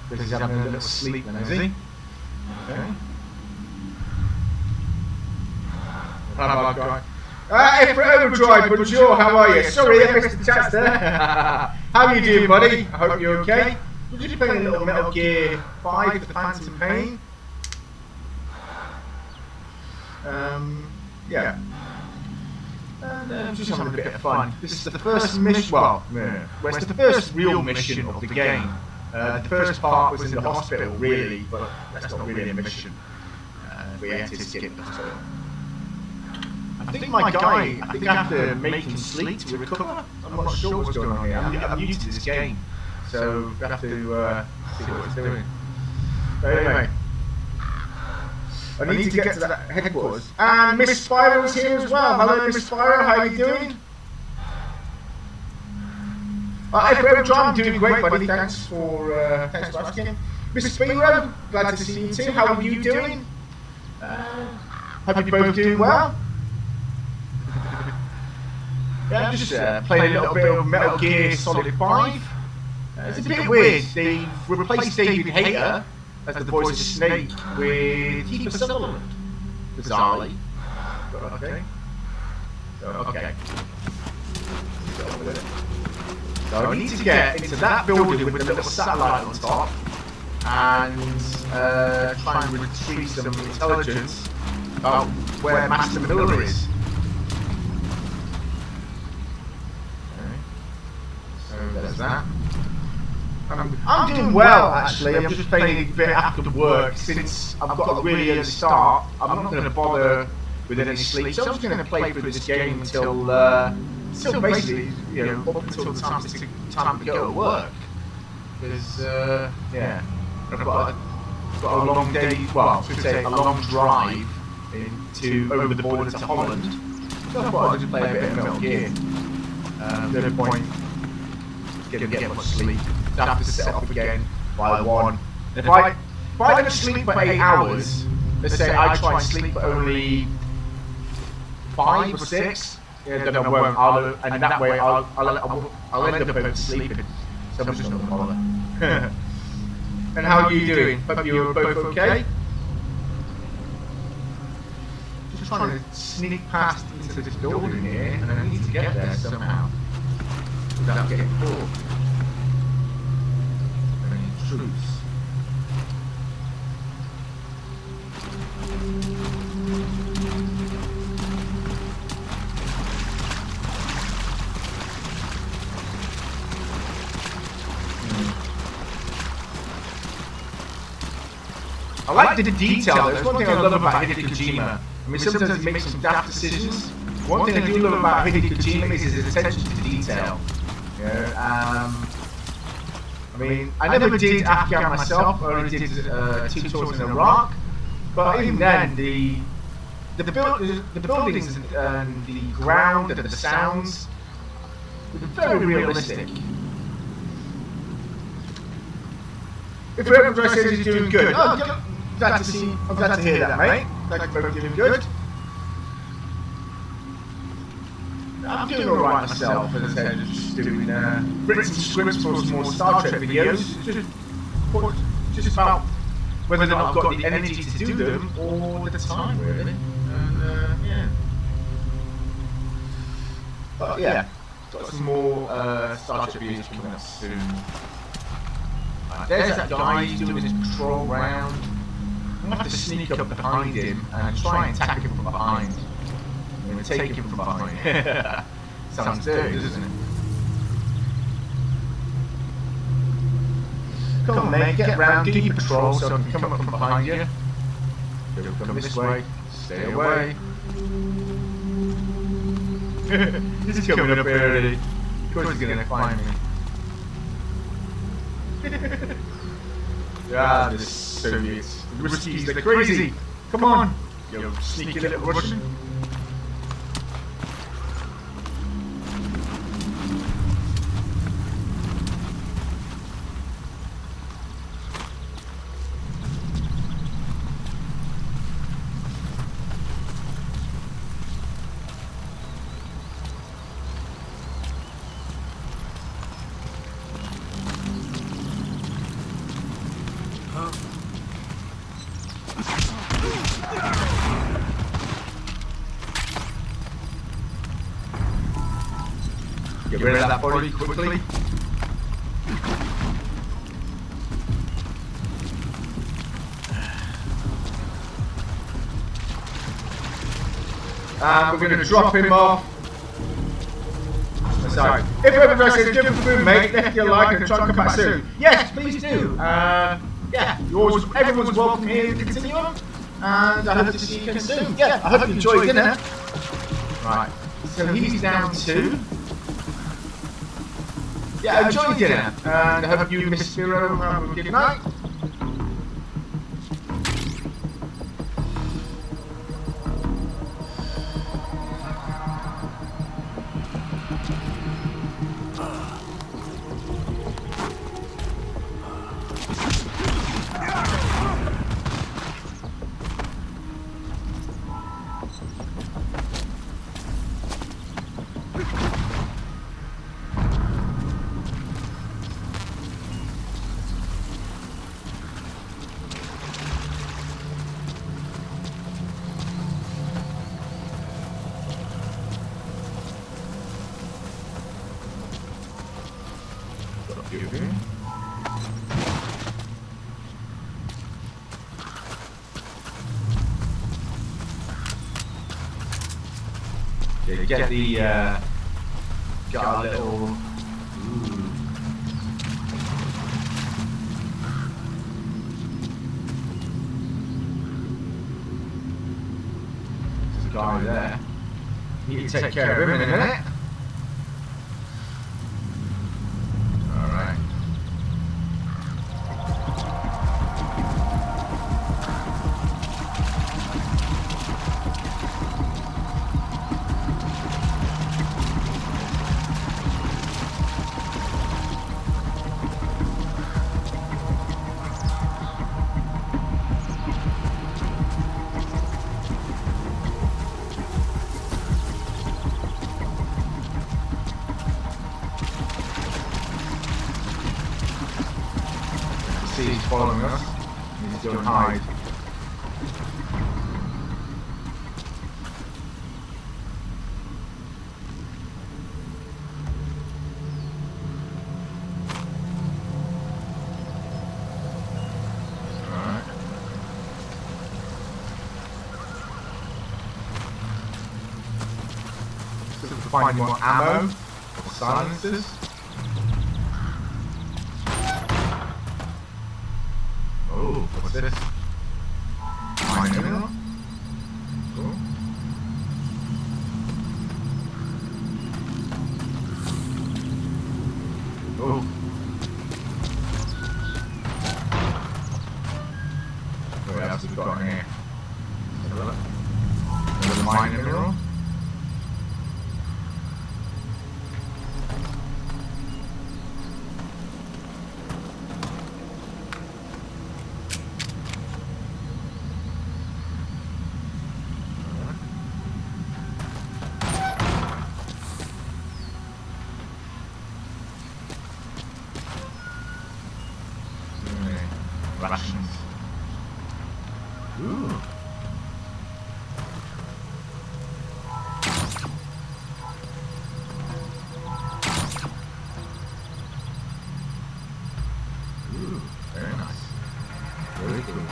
Because he's having a little sleep then, is he? Okay. How about guy? For Overdrive, bonjour, how are you? Sorry, I missed the chat there. How are you doing, buddy? I hope you're okay. We're just playing a little Metal Gear 5, The Phantom Pain. Yeah. And just having a bit of fun. This is the first mission, well, it's the first real mission of the game. The first part was in the hospital, really, but that's not really a mission. We had to skip the hospital. I think my guy, I have to make him sleep to recover. I'm not sure what's going on here. I'm new to this game, so we have to see what it's doing. But anyway, I need to get to that headquarters. And Miss Spyro's here as well. Hello, Miss Spyro, how are you doing? I'm doing great, buddy. Thanks for asking. Mr. Spyro, glad to see you too. How are you doing? Hope you're both doing well. Yeah, I'm just playing a little bit of Metal Gear Solid 5. It's a bit weird. They've replaced David Hayter as the voice of Snake with Kiefer Sutherland. Bizarrely. Okay. Okay. So I need to get into that building with the little satellite on top and try and retrieve some intelligence about where Master Miller is. Okay. So there's that. I'm doing well, actually. I'm just playing a bit after work since I've got a really early start. I'm not going to bother with any sleep, so I'm just going to play through this game until basically, up until the time to go to work. Because, yeah, I've got a long day, well, I should say a long drive over the border to Holland. So I thought I'd just play a bit of Metal Gear. No point getting much sleep. I have to set off again by 1. If I don't sleep for 8 hours, let's say I try and sleep for only 5 or 6, then I won't. And that way I'll end up oversleeping. So I'm just not gonna bother. And how are you doing? Hope you're both okay. Just trying to sneak past into this building here, and I need to get there somehow without getting caught. Troops. I like the detail. There's one thing I love about Hideo Kojima. I mean, sometimes he makes some daft decisions. One thing I do love about Hideo Kojima is his attention to detail. I mean, I never did Afghan myself. I only did 2 tours in Iraq. But even then, the buildings and the ground and the sounds were very realistic. If Overdrive says he's doing good, I'm glad to hear that, mate. Glad you're both doing good. I'm doing alright myself, as I said, just doing written some scripts for some more Star Trek videos. Just about whether or not I've got the energy to do them or the time, really. And yeah. But yeah, got some more Star Trek videos coming up soon. There's that guy, he's doing his patrol round. I'm gonna have to sneak up behind him and try and attack him from behind. I'm gonna take him from behind. Sounds dirty, doesn't it? Come on, mate, get round, do your patrol so I can come up from behind you. Don't come this way. Stay away. He's coming up early. Of course he's gonna find me. Ah, the Soviets. The Ruskies, they're crazy. Come on, you sneaky little Russian. Get rid of that body quickly. And we're going to drop him off. Sorry. If everybody says jump for food, mate, left your like and try and come back soon. Yes, please do. Yeah, everyone's welcome here to Continuum. And I hope to see you again soon. Yeah, I hope you enjoyed dinner. Right. So he's down to. Yeah, enjoy dinner. And I hope you, Miss Spiro, have a good night. Okay, get the got a little. There's a guy there. You can take care of him in a minute. He's following us. He's doing hide. Alright. So we're finding more ammo or silencers. Oh, what's this? Mine mineral? Cool. Oh. What else have we got in here? Have a look. Another mine mineral. Rations. Ooh. Ooh, very nice. Very cool.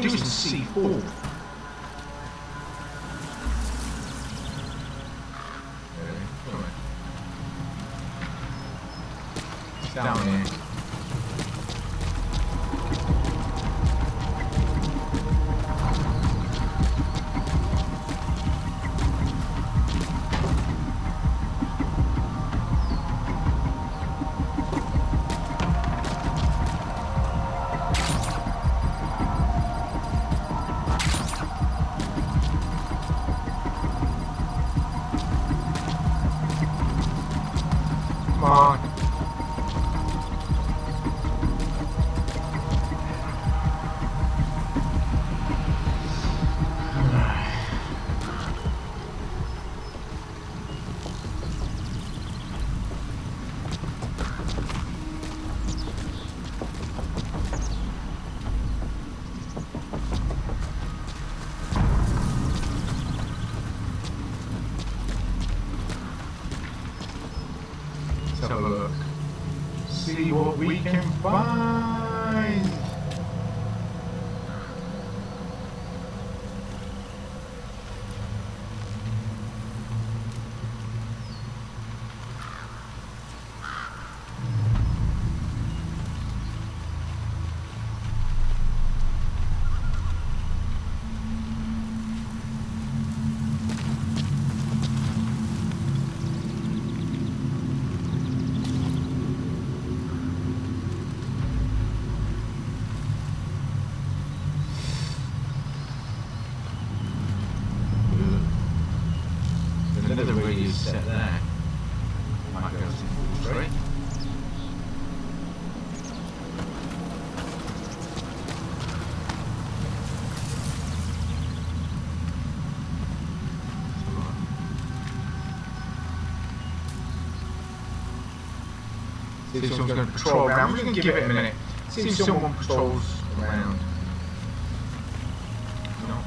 producing C4. Down here. Come on. Let's have a look. See what we can find. Another radio set there. Might go to straight. See if someone's going to patrol around. We're going to give it a minute. See if someone patrols around. No.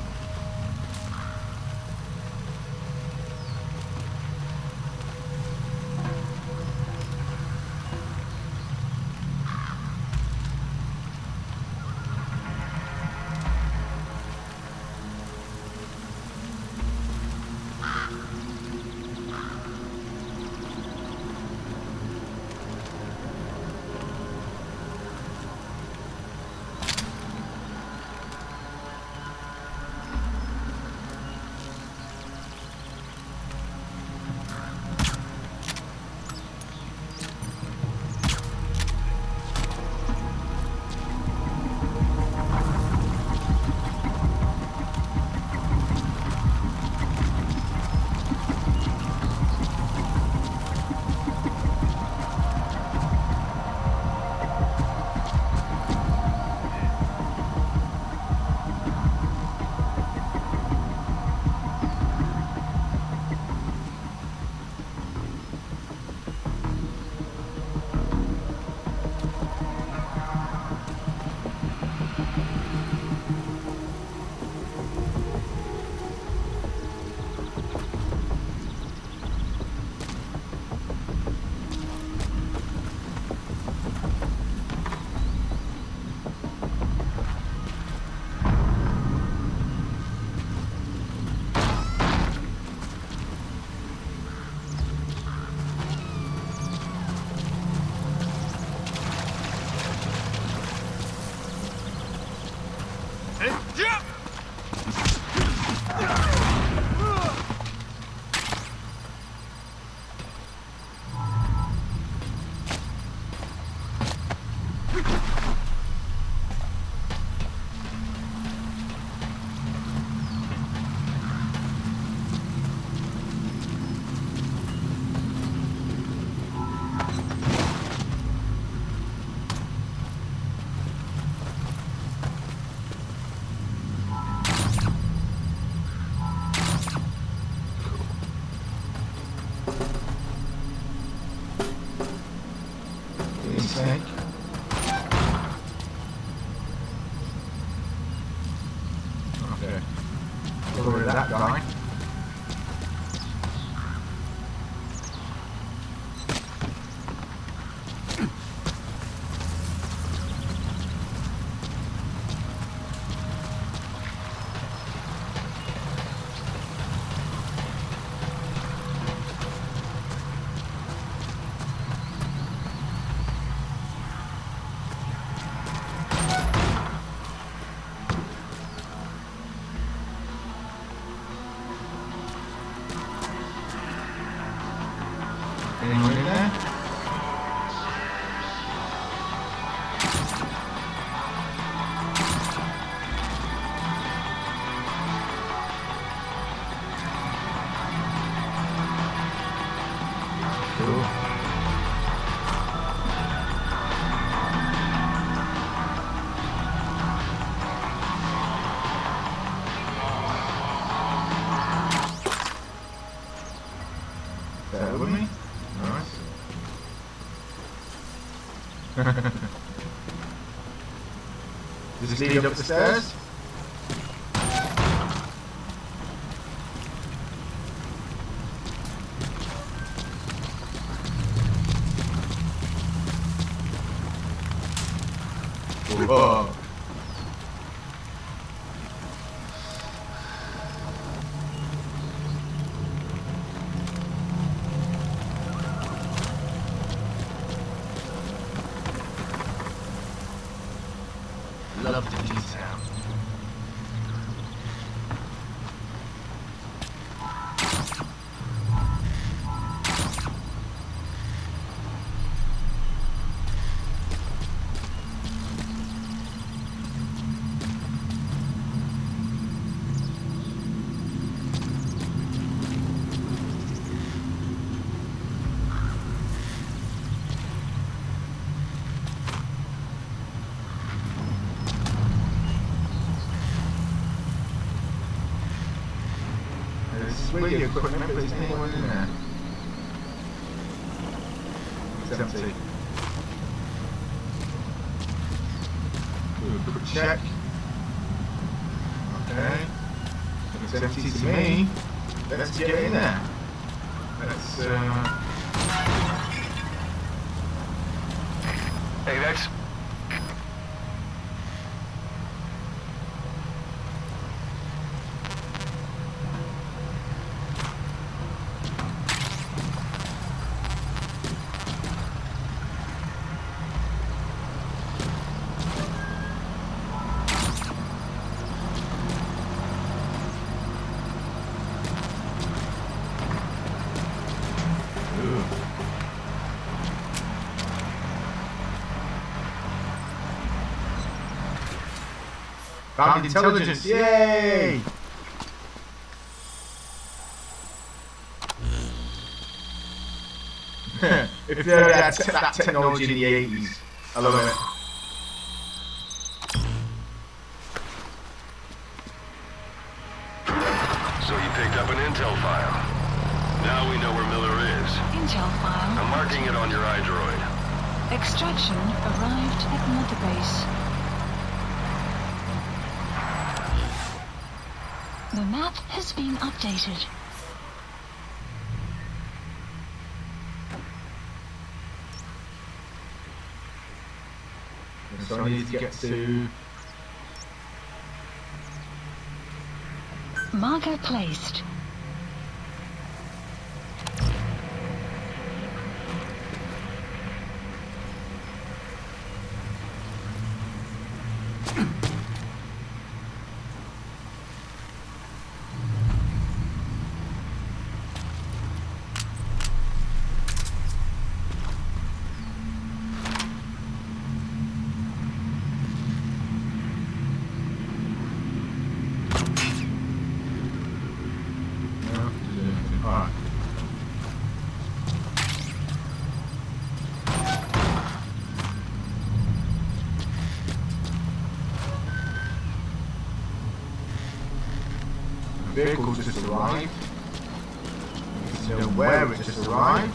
Snake. Okay. Get rid of that guy. Just lead up the stairs. Whoa. Love the detail. There's radio equipment, but there's anyone in there. It's empty. Do a quick check. Okay. Looks empty to me. Let's get in there. Let's Hey, that's... found intelligence. Yay! If they had that technology in the 80s, I love it. So you picked up an intel file. Now we know where Miller is. Intel I'm file. marking it on your iDroid. Extraction arrived at Mother Base. The map has been updated. So I need to get to... Marker placed. Alright. Vehicle just arrived. Need to know where it just arrived.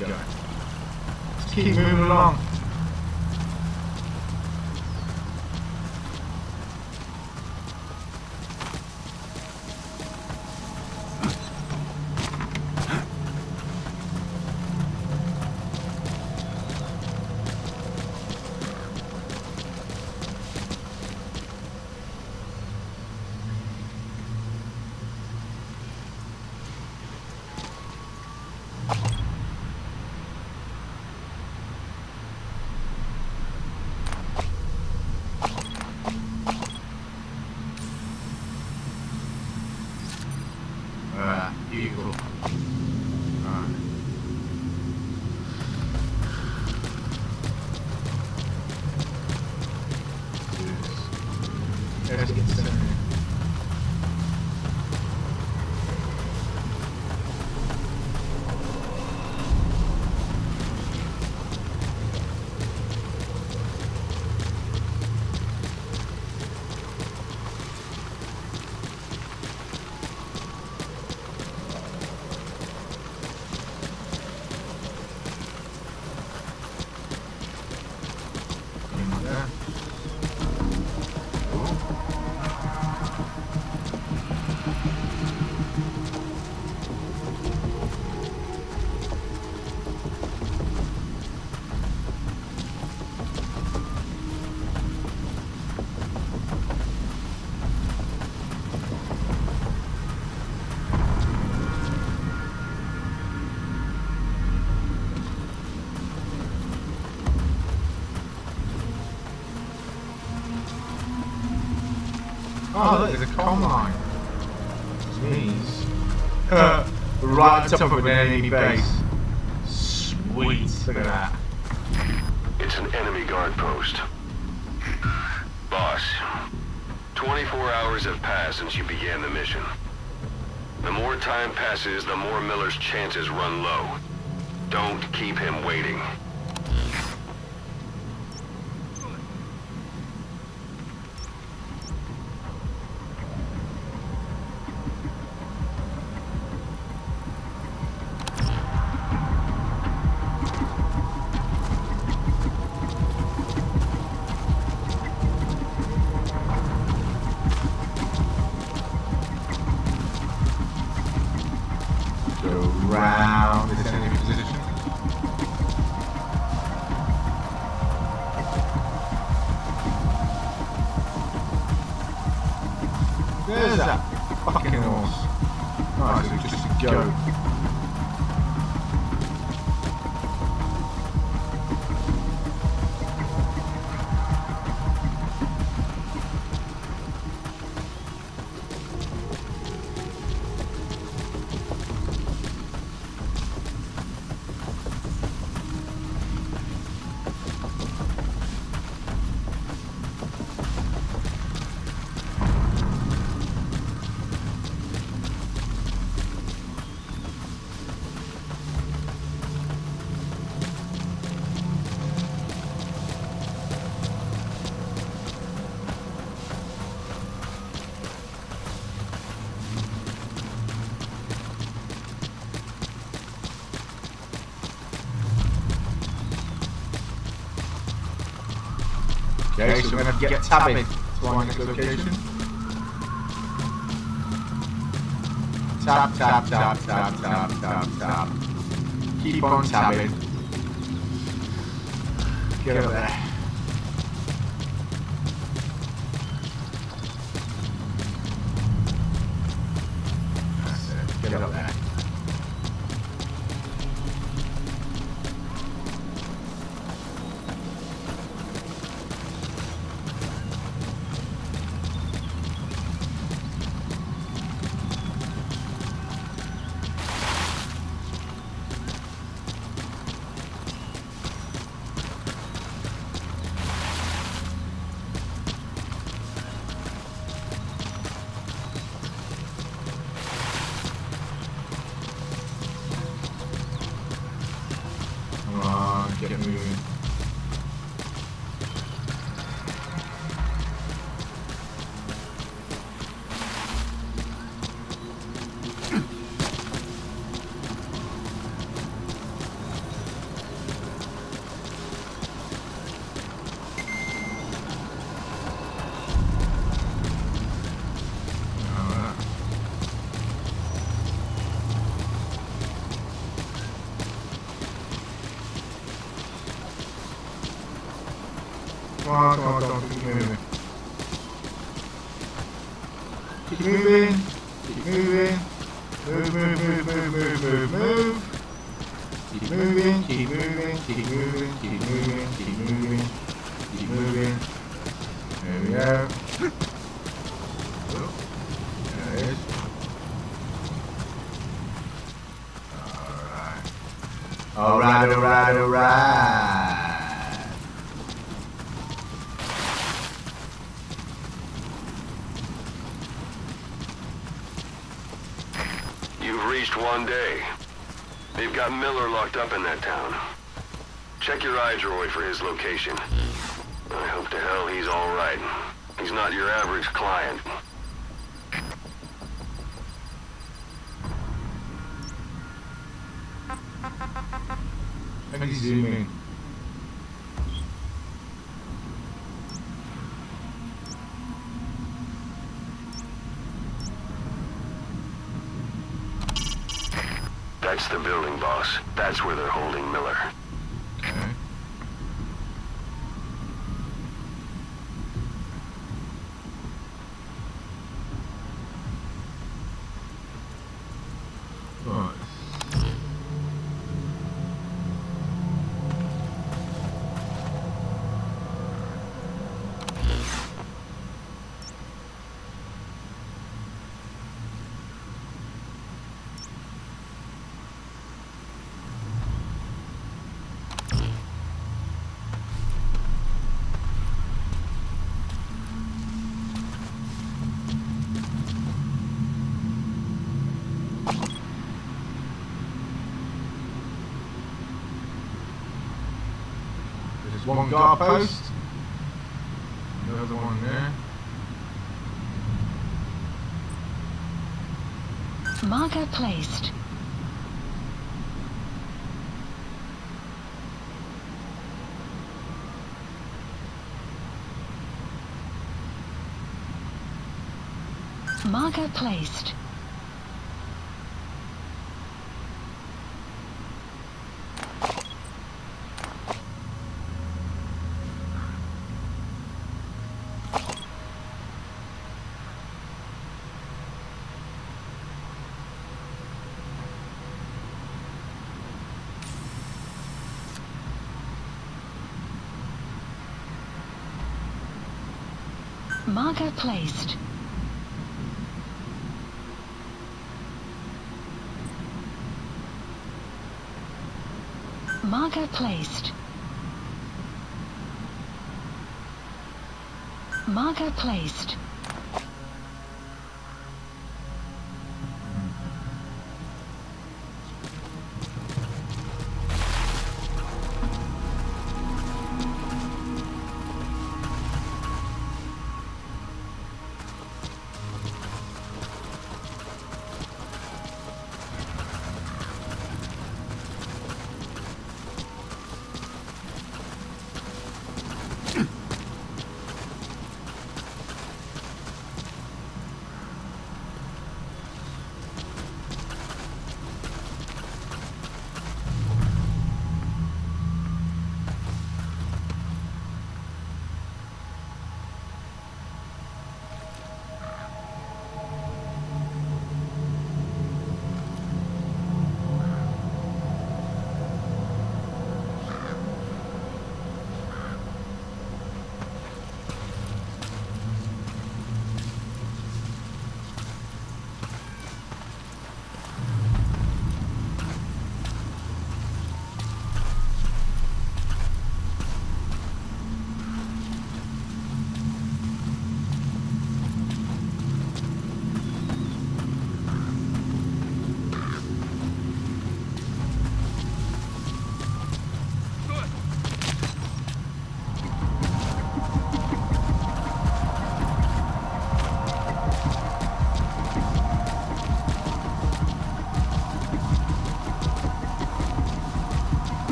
go. Let's keep moving along. Beautiful. Alright. Let's get some. Oh, look, there's a comm line. Jeez. We're right on top of an enemy base. Sweet. Look at that. It's an enemy guard post. Boss, 24 hours have passed since you began the mission. The more time passes, the more Miller's chances run low. Don't keep him waiting. Around this enemy position. There's that fucking horse. Nice, just a go. Okay, so we're going to get tabbing to our next location. Tab, tab, tab, tab, tab, tab, tab. Keep on tabbing. Get up there. That's it. Get up there. Come on, keep moving. Keep moving. Keep moving. Move. Keep moving. Keep moving. There we go. There it is. Alright. You've reached one day. They've got Miller locked up in that town. Check your iDroid for his location. I hope to hell he's all right. He's not your average client. Let me zoom in. That's the building, boss. That's where they're holding Miller. Okay. Right. There's one guard post. Another one there. Marker placed. Marker placed. Marker placed. Marker placed. Marker placed.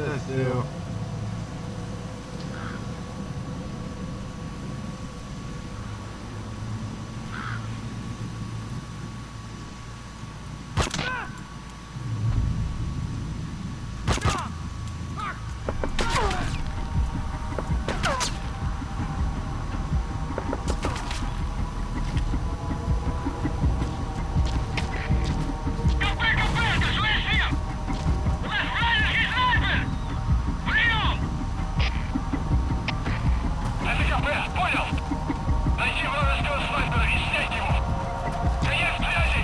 Cecil. КП, ты слышишь? У нас вражеский снайпер! Прием! Это КП, понял? Найти вражеского снайпера и снять его! Конец связи!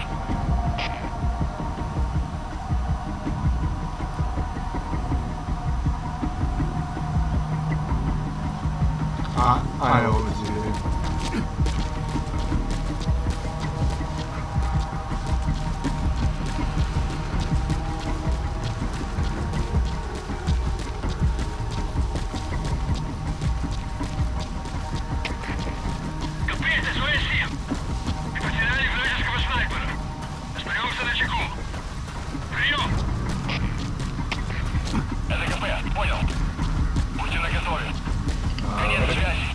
I always do. КП, это СОС-7! Мы потеряли вражеского снайпера! Остаемся на чеку! Прием! Это КП, понял? Будьте наготове! Конец связи!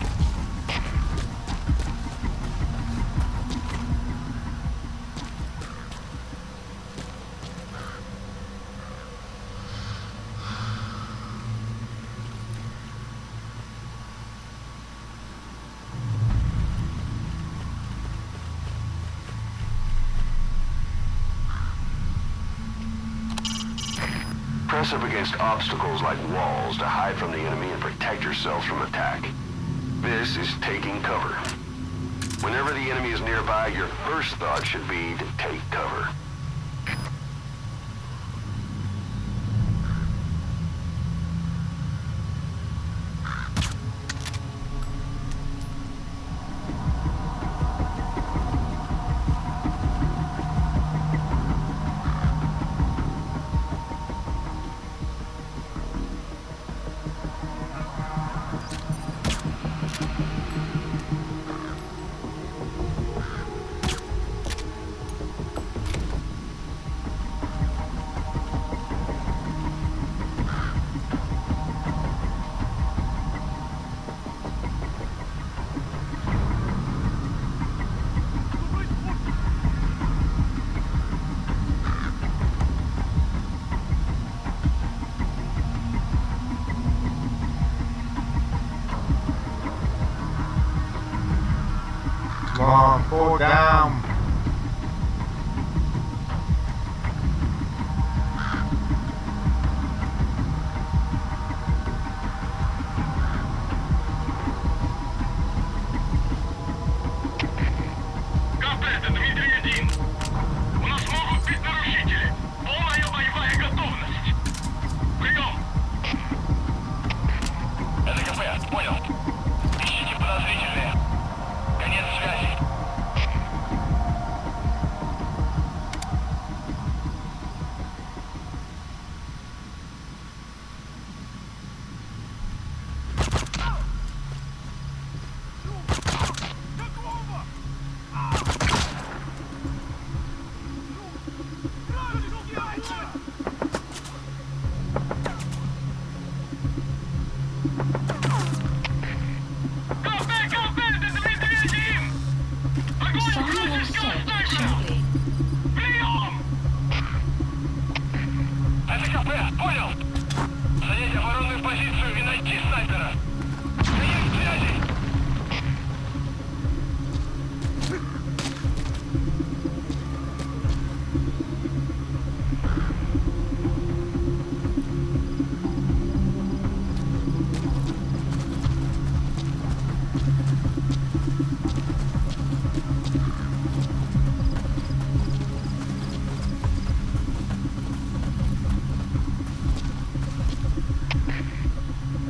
Press up against obstacles like walls to hide from the enemy and protect yourselves from attack. This is taking cover. Whenever the enemy is nearby, your first thought should be to take cover. Come on, fall down. КП, это Дмитрий-1! У нас могут быть нарушители! Полная боевая готовность! Прием! Это КП, понял? Ищите подозрительные! Конец связи! КП, это Дмитрий-1! Огонь Some will вражеского set снайпера! shortly. Прием! Это КП, понял? Занять оборонную позицию и найти снайпера! Конец связи!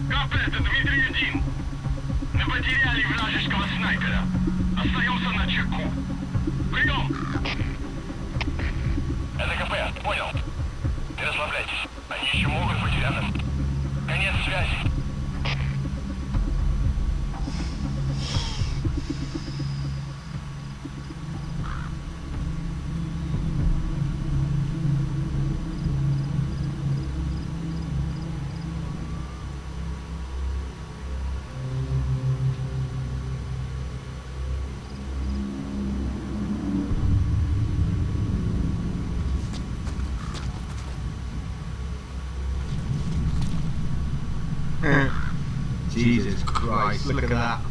КП, это Дмитрий-1! Мы потеряли вражеского снайпера! Остаемся на чеку! Прием! Это КП, понял? Не расслабляйтесь, они еще могут быть рядом. Конец связи! Jesus Christ, look at that.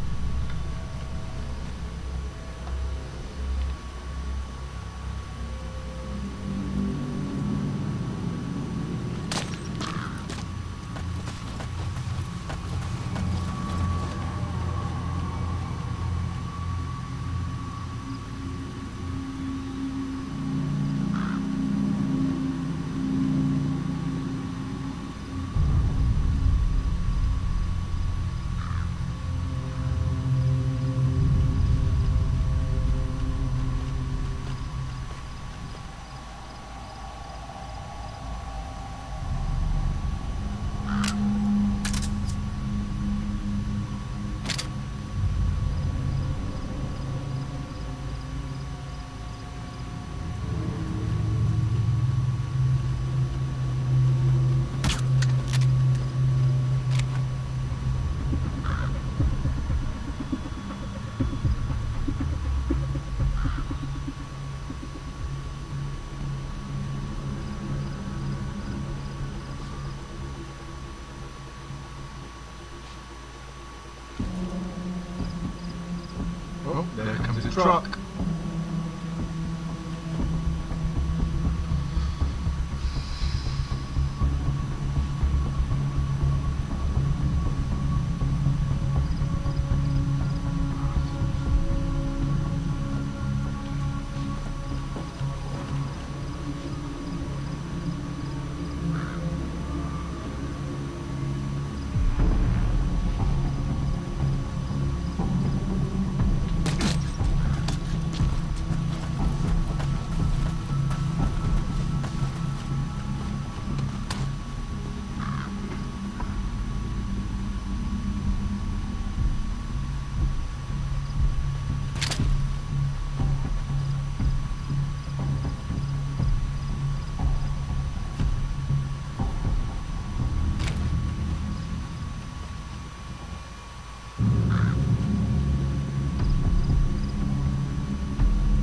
Oh, there comes the truck.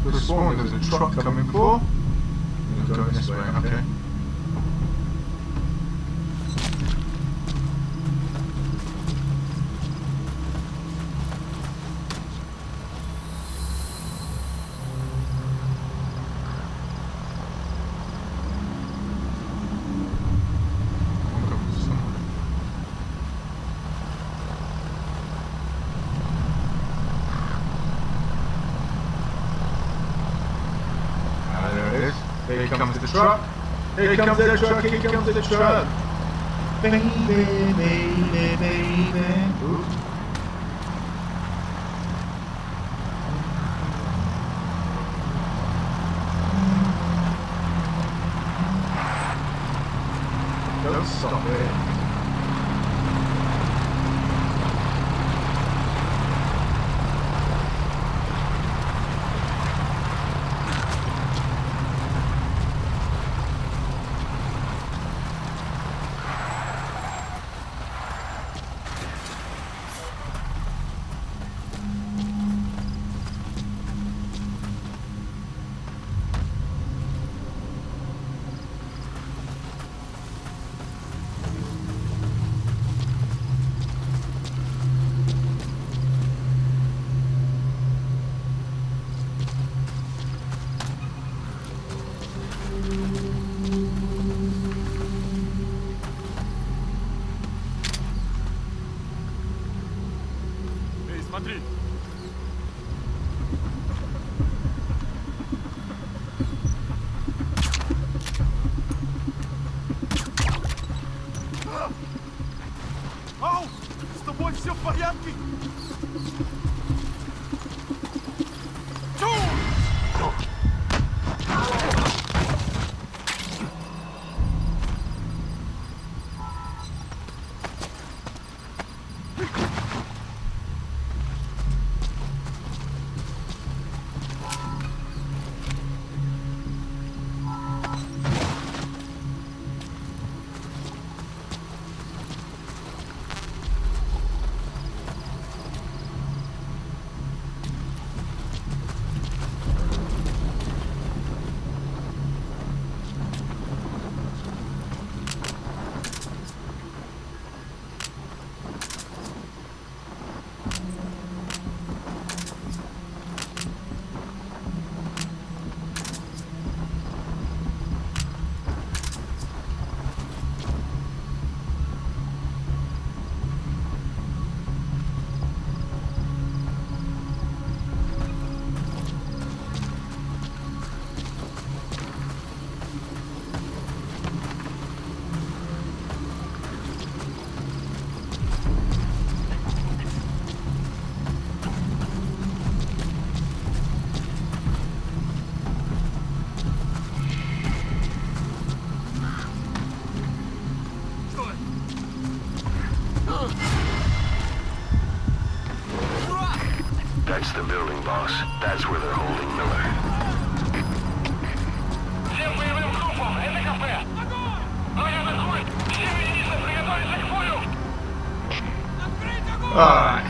There's sworn there's a truck coming for. It's going this way, okay. Here comes the truck. Here comes the truck. Here comes the truck. Baby, baby, baby. Ooh. Don't stop it. Смотри. Ау! С тобой все в порядке? That's the building, boss. That's where they're holding Miller. Всем боевым группам, это кафе. Военный хуй, все единицы приготовиться к бою. Alright.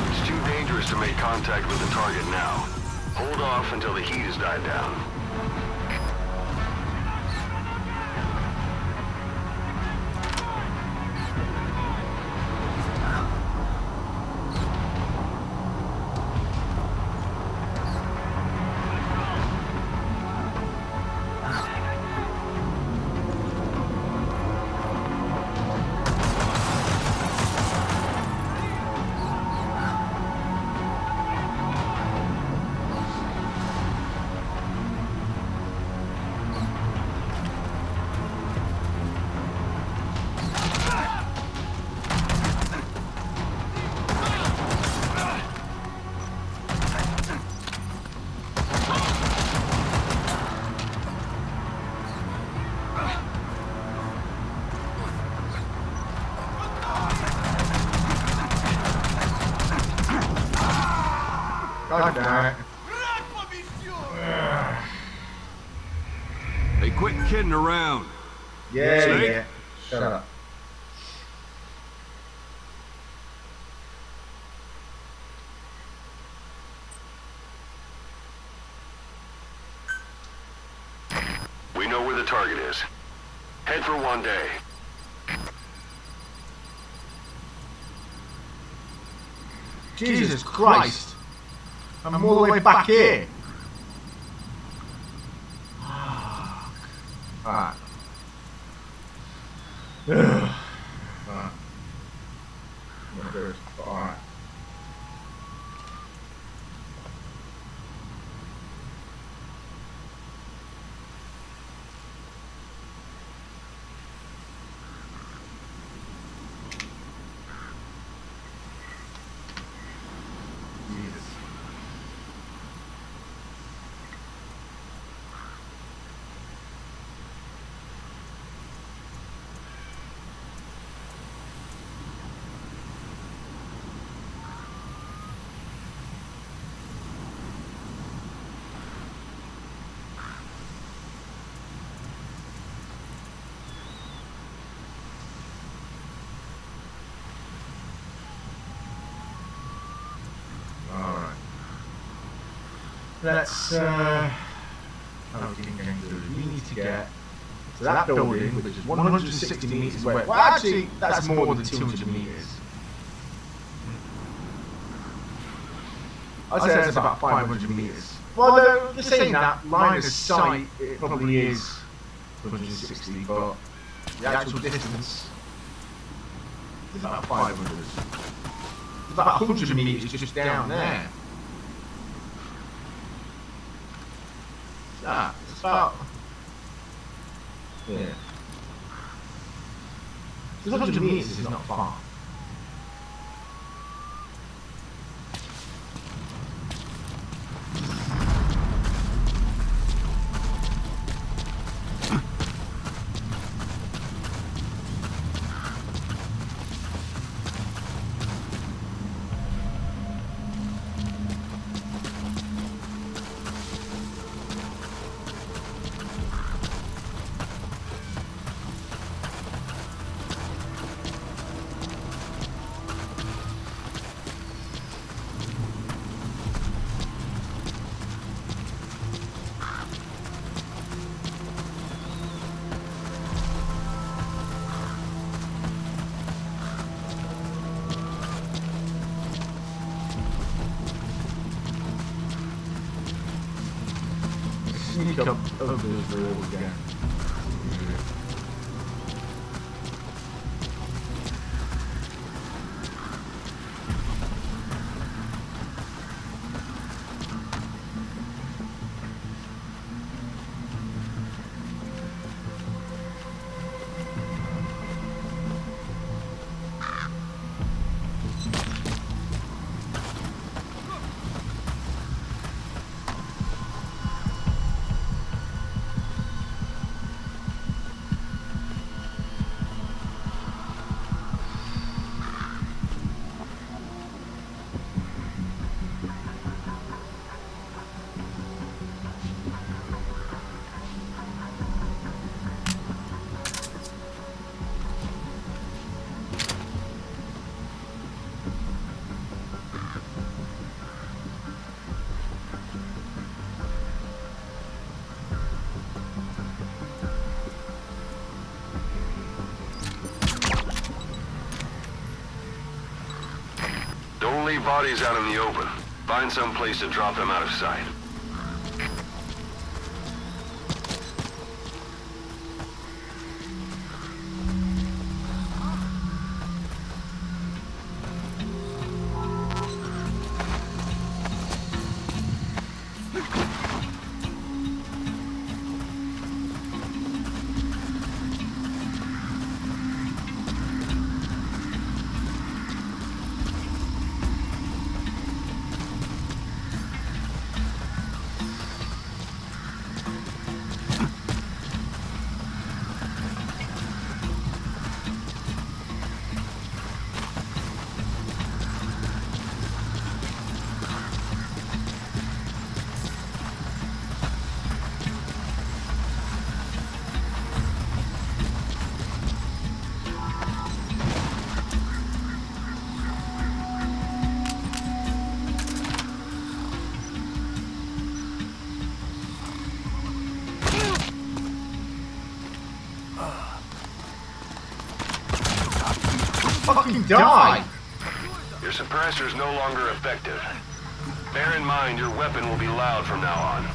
It's too dangerous to make contact with the target now. Hold off until the heat has died down. God damn it. Hey, quit kidding around. Yeah, Snake? yeah. Shut up. We know where the target is. Head for one day. Jesus Christ. I'm all the way back here. Alright. Alright. Alright. Jesus. Alright. Let's, we need to get to that building, which is 160 meters away. Well, actually, that's more than 200 meters. I'd say that's about 500 meters. Well, they're saying that line of sight, it probably is 160, but the actual distance is about 500. It's about 100 meters just down there. It's about... Yeah. 100 meters is not far. teacup of Israel again. Don't leave bodies out in the open. Find some place to drop them out of sight. Fucking die! Your suppressor is no longer effective. Bear in mind your weapon will be loud from now on.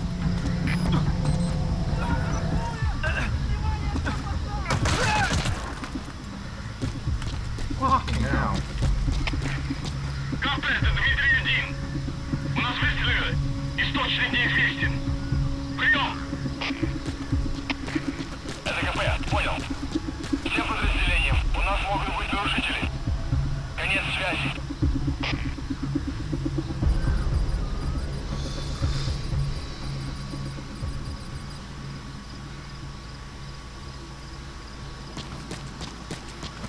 Fucking hell. КП, это Дмитрий-1. У нас выстрелы. Источник неизвестен. Прием! Это КП, понял. Всем подразделениям, у нас могут быть нарушители. Конец связи.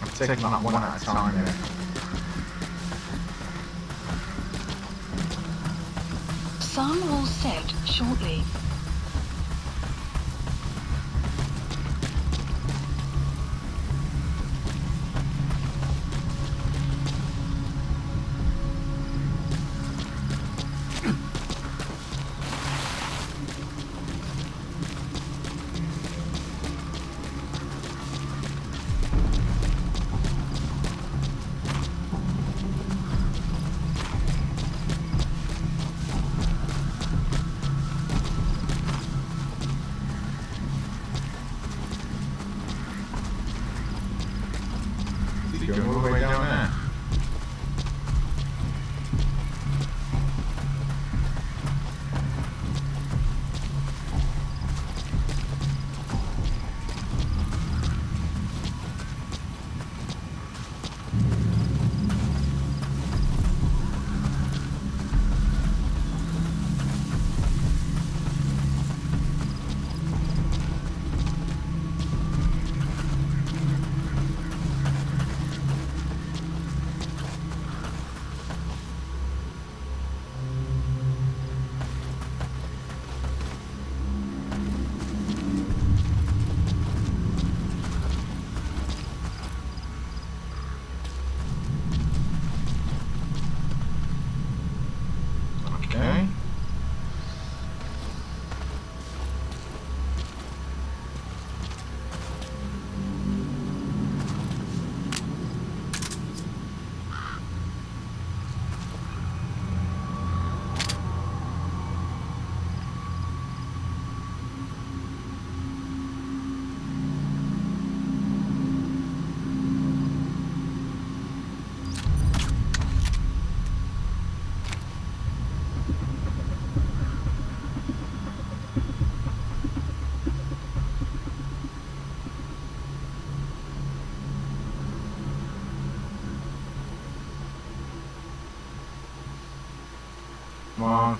I'm taking that one at a time there. Sun will set shortly. Going all the way down there.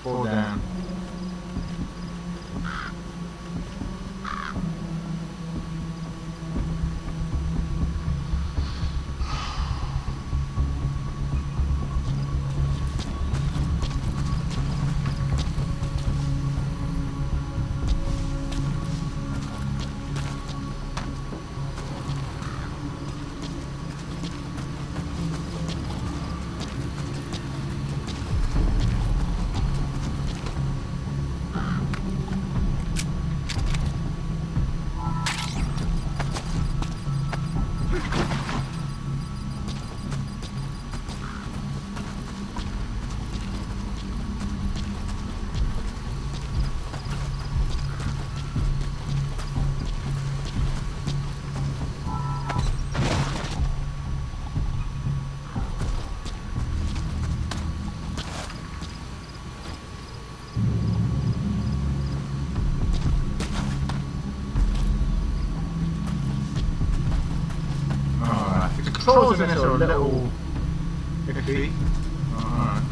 gonna fall down. Alright, the controls in this are a little iffy. Alright.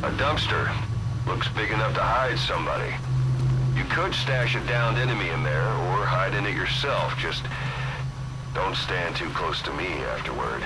A dumpster. Looks big enough to hide somebody. You could stash a downed enemy in there, or hide in it yourself. Just don't stand too close to me afterward.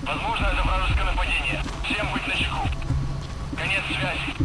Возможно, это вражеское нападение. Всем быть начеку. Конец связи.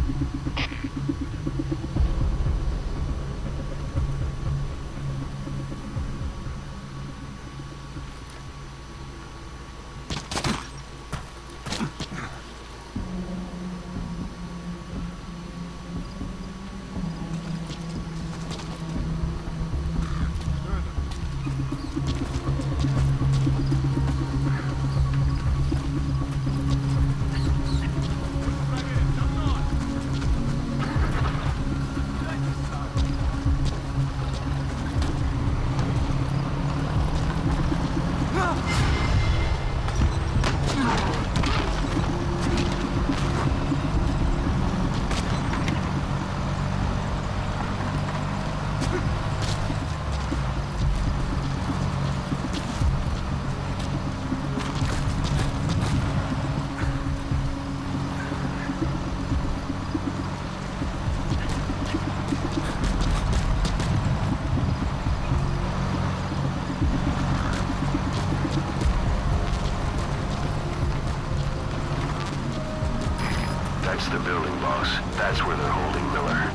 That's the building, boss. That's where they're holding Miller.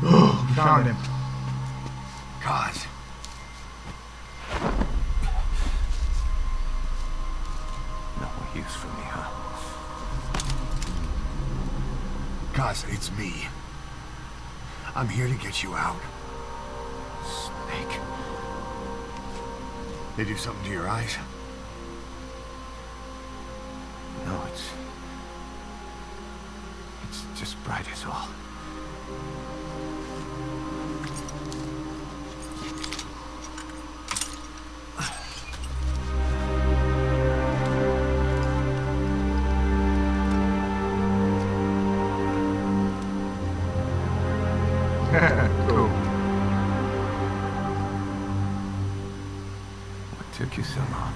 We found him. God. No more use for me, huh? Cause it's me. I'm here to get you out. Snake. They do something to your eyes? No, it's just bright is all. Cool. What took you so long?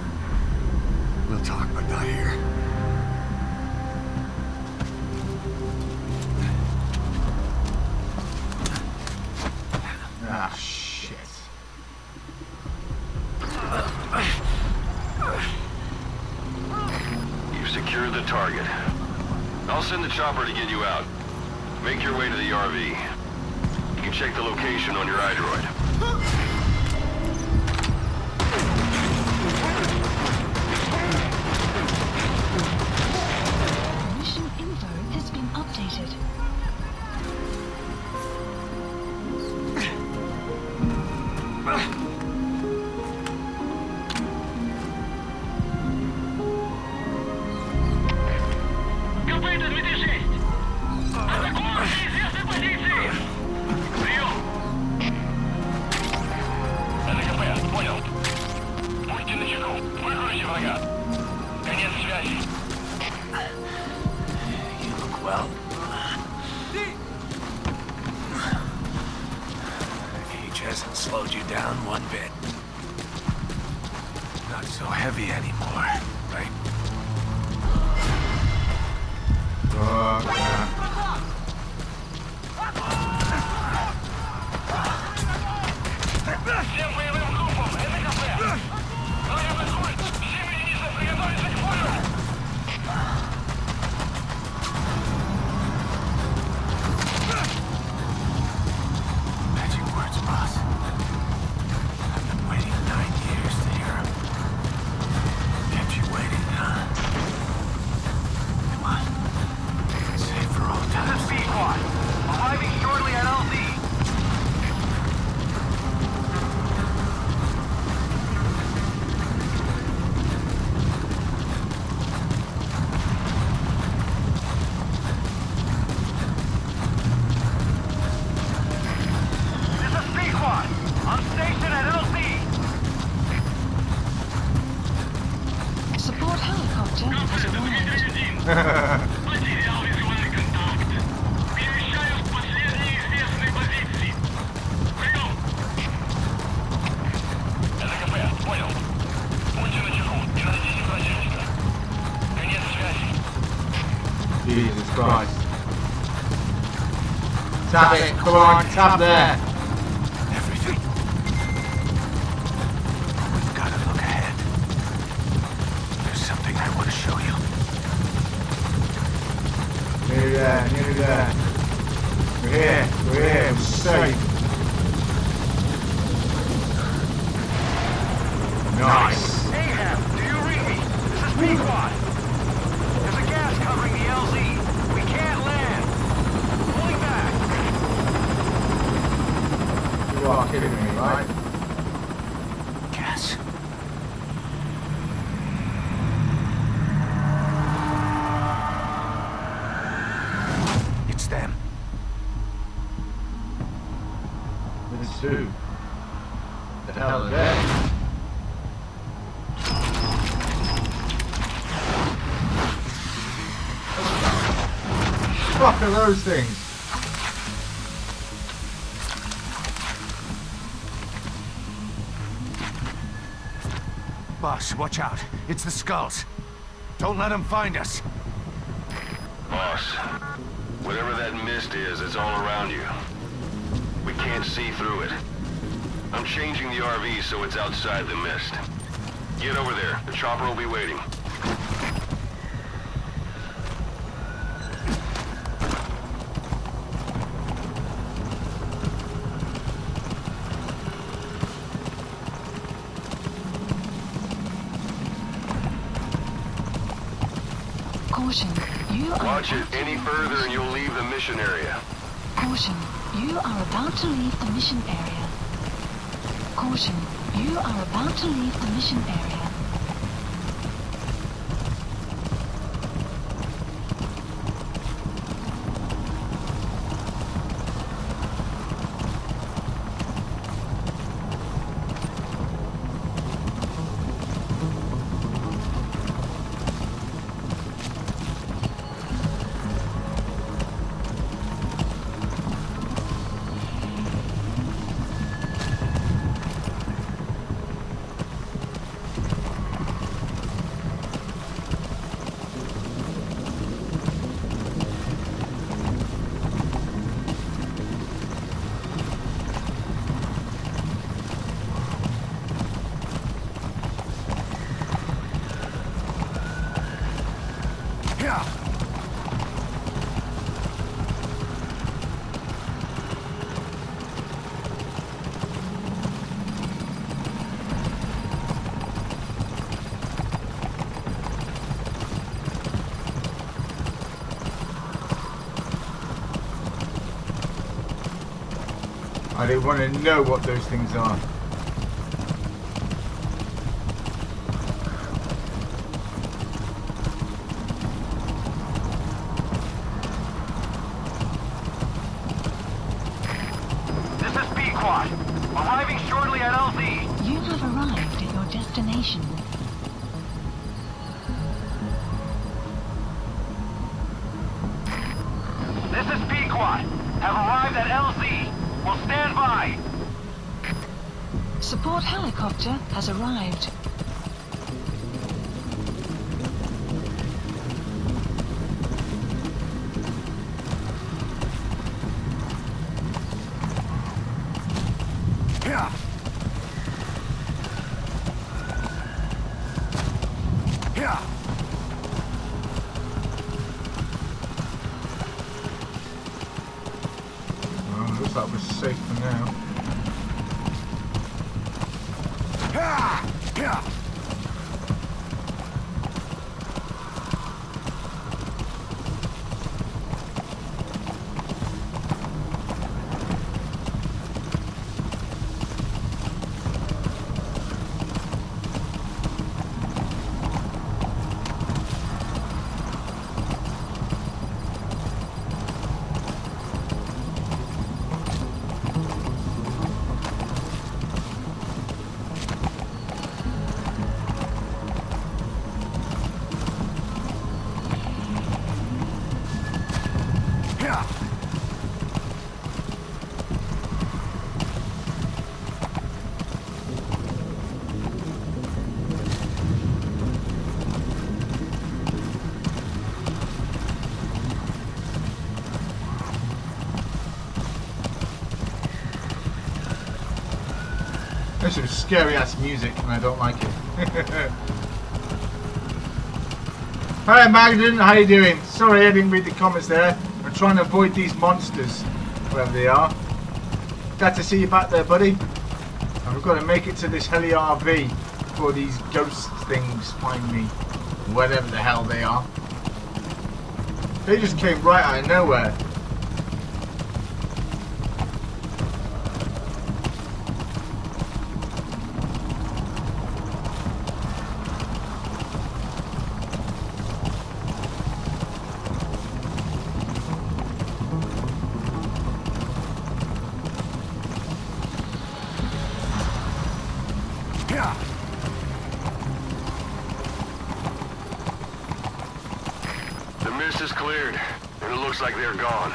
We'll talk, but not here. Ah, shit. You've secured the target. I'll send the chopper to get you out. Make your way to the RV. You can check the location on your iDroid. Mission info has been updated. Копыта 2006. Атакуем с неизвестной позиции. Прием. ЛКП, понял. Будьте начеку. Выкройте врага. Конец связи. You look well. Age hasn't slowed you down one bit. Not so heavy anymore, right? Всем боевым группам. ЛКП. Военный культ. Все единицы приготовиться к бою. Magic words, boss. I've been waiting 9 years to hear 'em. Kept you waiting, huh? Jesus Christ. Tap it. Come on, tap there. Everything. We've got to look ahead. There's something I want to show you. Nearly there, nearly there. We're here, we're safe. Nice. Ahab, do you read me? This is Pequod. There's a gas covering the LZ. We can't land. Pulling back. You are kidding me, right? Gas. It's them. There's two. The hell are they? Fuck are those things? Boss, watch out. It's the skulls. Don't let them find us. Boss, whatever that mist is, it's all around you. We can't see through it. I'm changing the RV so it's outside the mist. Get over there. The chopper will be waiting. Caution, you are Watch it about to any leave further the and you'll leave the mission area. Caution, you are about to leave the mission area. Caution, you are about to leave the mission area. I don't want to know what those things are. This is Pequod. Arriving shortly at LZ. You have arrived at your destination. This is Pequod. Have arrived at LZ. Will stand by. Support helicopter has arrived. Yeah. Yeah. Oh, looks like we're safe for now. Yeah. Yeah. Yeah. There's some scary ass music and I don't like it. Hi Magdalene, how you doing? Sorry I didn't read the comments there. I'm trying to avoid these monsters, wherever they are. Glad to see you back there, buddy. And we've got to make it to this heli RV before these ghost things find me. Whatever the hell they are. They just came right out of nowhere. The mist is cleared, and it looks like they're gone.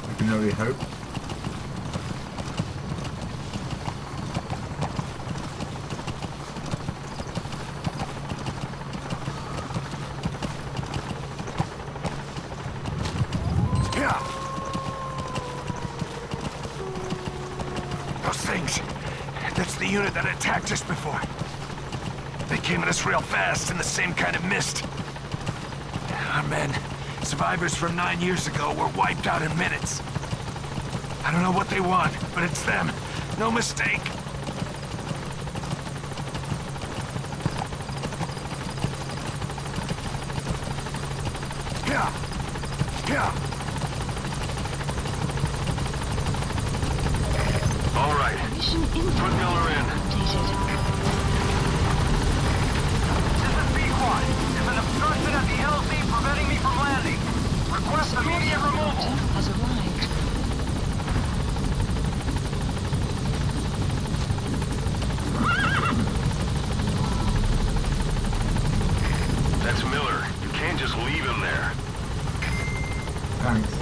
I can only hope. Those things. That's the unit that attacked us before. They came at us real fast in the same kind of mist. Our men, survivors from 9 years ago, were wiped out in minutes. I don't know what they want, but it's them. No mistake. Yeah. All right, Mission info put Miller in. updated. This is Pequod. There's an obstruction at the LZ preventing me from landing. Request immediate removal. Has arrived. That's Miller. You can't just leave him there. Thanks.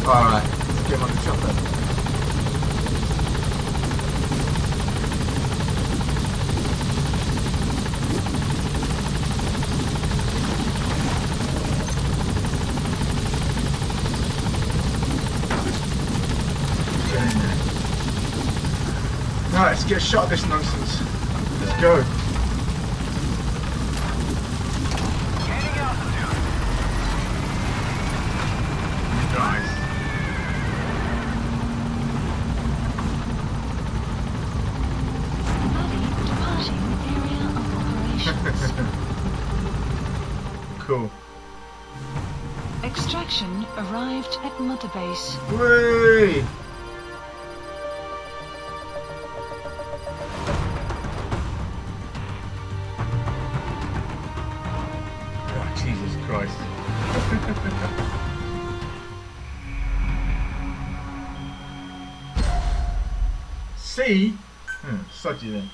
Alright, let's get on the chopper. Right, let's get a shot at this nonsense. Let's go. Gaining altitude. Nice. Buddy departing area of operations. Cool. Extraction arrived at Mother Base. Whee! Oh, Jesus Christ. See? Sod you then.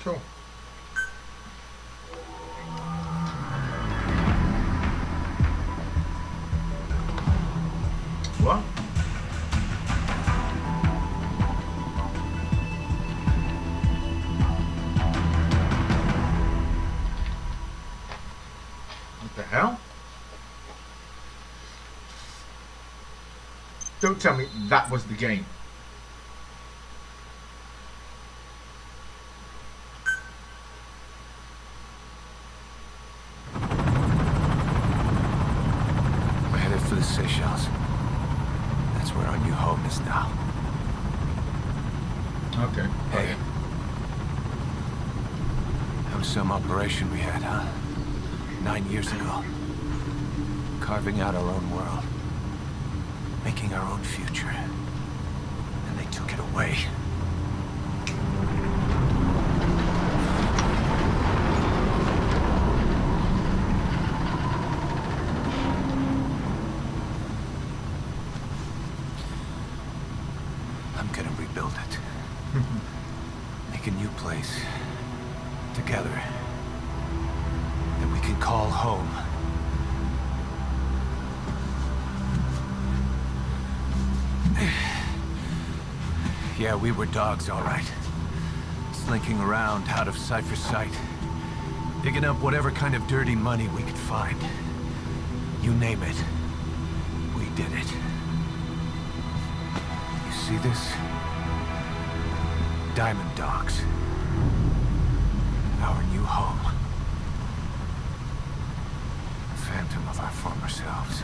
Cool. What? What the hell? Don't tell me that was the game. We're headed for the Seychelles. That's where our new home is now. Okay. Hey. That was some operation we had, huh? 9 years ago. Carving out our own world. Making our own future. And they took it away. I'm gonna rebuild build it. Make a new place. Together. That we can call home. Yeah, we were dogs, all right. Slinking around out of Cypher's sight. Digging up whatever kind of dirty money we could find. You name it. We did it. You see this? Diamond Dogs. Our new home. A phantom of our former selves.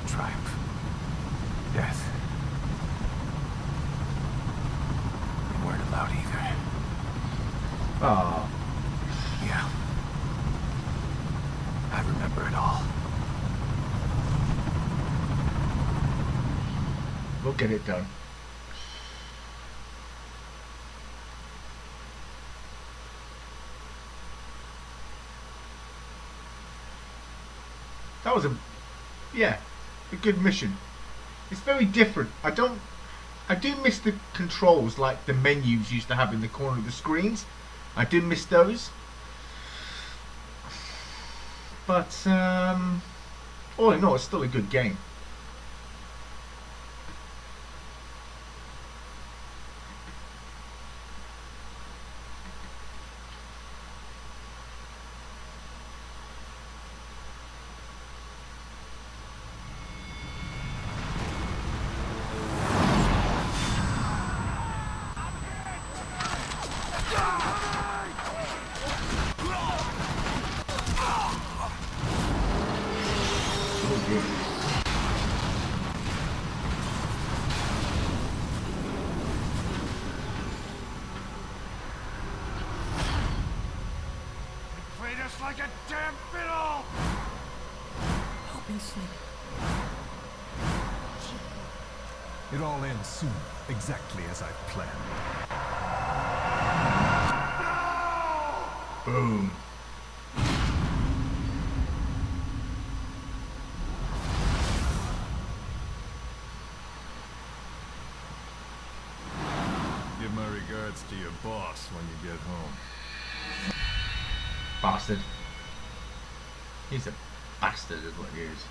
Triumph. Death. We weren't allowed either. Oh, Yeah. I remember it all. we'll get it done. That was a good mission. It's very different. I do miss the controls like the menus used to have in the corner of the screens. I do miss those. But all in all, it's still a good game. Played us like a damn fiddle! Help me, Snake. It all ends soon, exactly as I planned. Boom. Give my regards to your boss when you get home. Bastard. He's a bastard is what he is.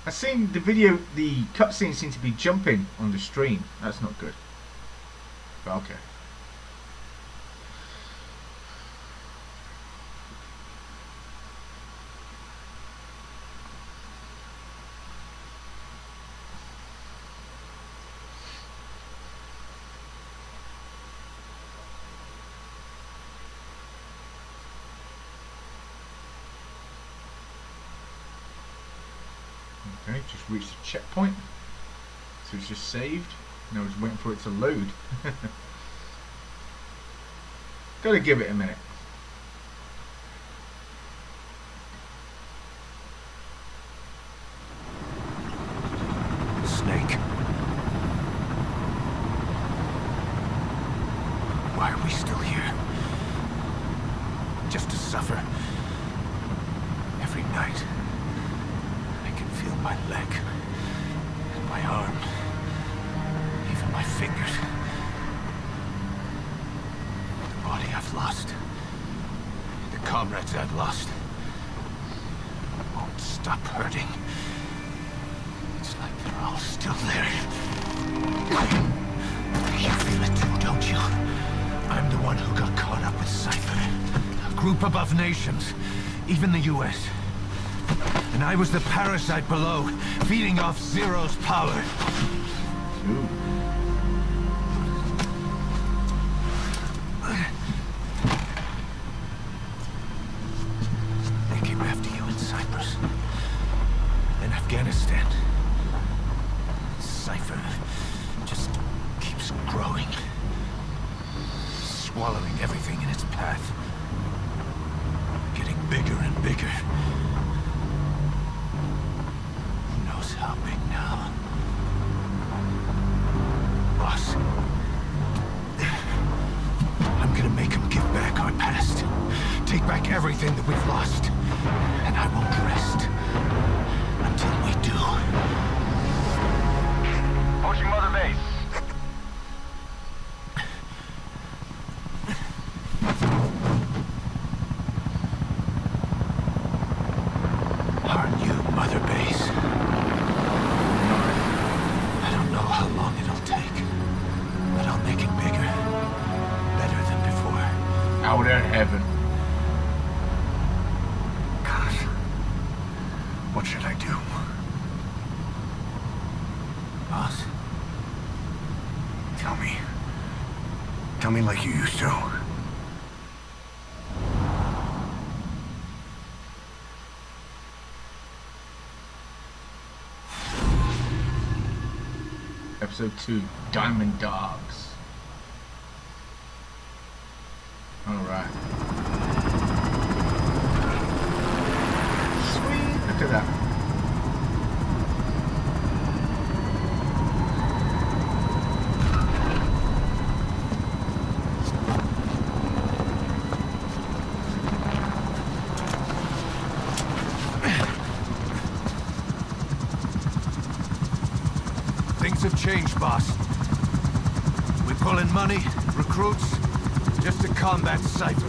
I've seen the video, the cutscene seems to be jumping on the stream. That's not good. But okay. Okay, just reached the checkpoint. So it's just saved. Now it's waiting for it to load. Gotta give it a minute. Snake. Why are we still here? Just to suffer. Every night. I can feel my leg. And my arm. Even my fingers. The body I've lost. The comrades I've lost. Won't stop hurting. It's like they're all still there. You feel it too, don't you? I'm the one who got caught up with Cypher. A group above nations. Even the US. And I was the parasite below, feeding off Zero's power. Ooh. They came after you in Cyprus. In Afghanistan. Cypher just keeps growing. Swallowing everything in its path. Getting bigger and bigger. take back everything that we've lost. And I won't rest until we do. Approaching Mother Base. Our new Mother Base. I don't know how long it'll take, but I'll make it bigger. Better than before. Out in heaven. God. What should I do? Boss? Tell me. Tell me like you used to. Episode 2, Diamond Dogs. Alright. Sweet! Look at that. Things have changed, boss. We pull in money, recruits, just to combat Cypher.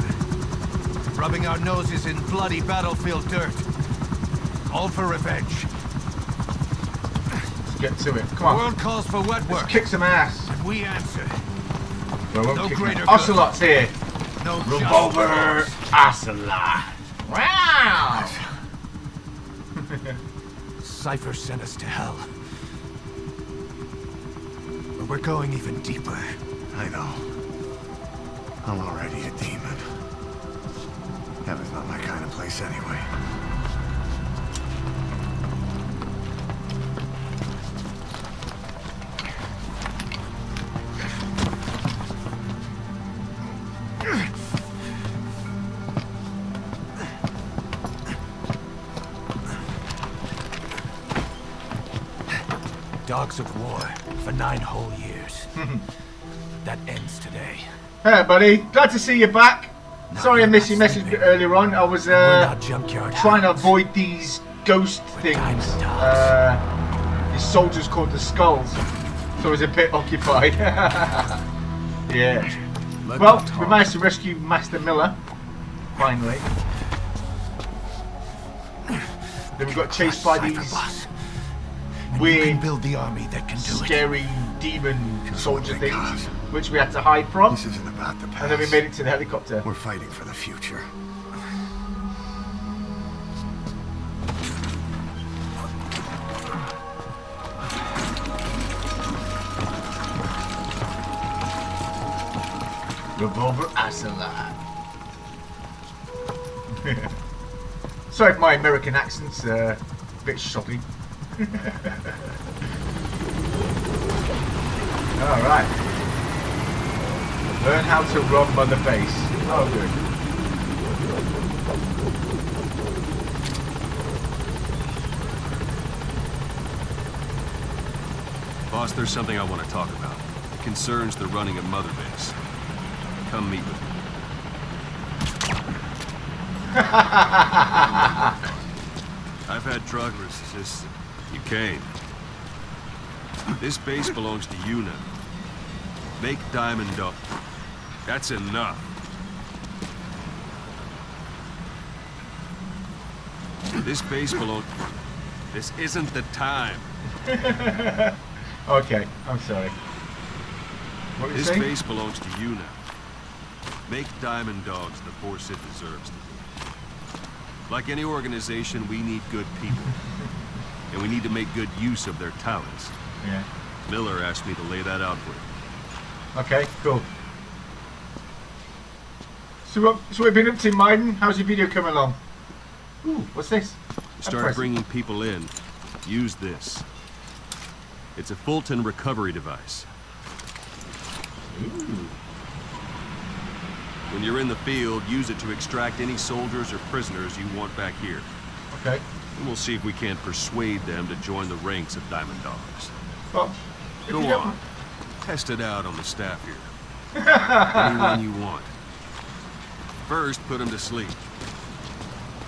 Rubbing our noses in bloody battlefield dirt. All for revenge. Let's get to it. Come The on. world calls for wet Let's work, kick some ass. and we answer. Well, we'll No kick greater some- good. Ocelot's here. No Revolver Ocelot. Wow! Cypher sent us to hell. But we're going even deeper. I know. I'm already a demon. Heaven's not my kind of place anyway. Dogs of war for 9 whole years. That ends today. Hey, buddy. Glad to see you back. No, Sorry I you're missed your not message sleeping. earlier on. I was We're not junkyard trying to hounds. avoid these ghost things. diamond dogs. These soldiers called the Skulls. So I was a bit occupied. Yeah. Well, we managed to rescue Master Miller. Finally. Then we got chased by Cypher, these boss. And you weird, can build the army that can do it. scary demon soldier thank things, God. which we had to hide from. This isn't about the past. And then we made it to the helicopter. We're fighting for the future. Revolver Ocelot. Sorry if my American accent's a bit shocking. Alright. Learn how to rob Mother Base. Oh, good. Boss, there's something I want to talk about. It concerns the running of Mother Base. Come meet with me. I've had drug resistance. You came. This base belongs to you now. Make Diamond Dog. That's enough. This base belongs... This isn't the time. Okay, I'm sorry. What were you This saying? base belongs to you now. Make Diamond Dogs the force it deserves to be. Like any organization, we need good people. And we need to make good use of their talents. Yeah. Miller asked me to lay that out for you. Okay, cool. So what have you been up to, Maiden? How's your video coming along? Ooh, what's this? Start present. bringing people in. Use this. It's a Fulton recovery device. Ooh. When you're in the field, use it to extract any soldiers or prisoners you want back here. Okay. And we'll see if we can't persuade them to join the ranks of Diamond Dogs. Well, if Go you don't- on. Test it out on the staff here. Anyone you want. First, put him to sleep.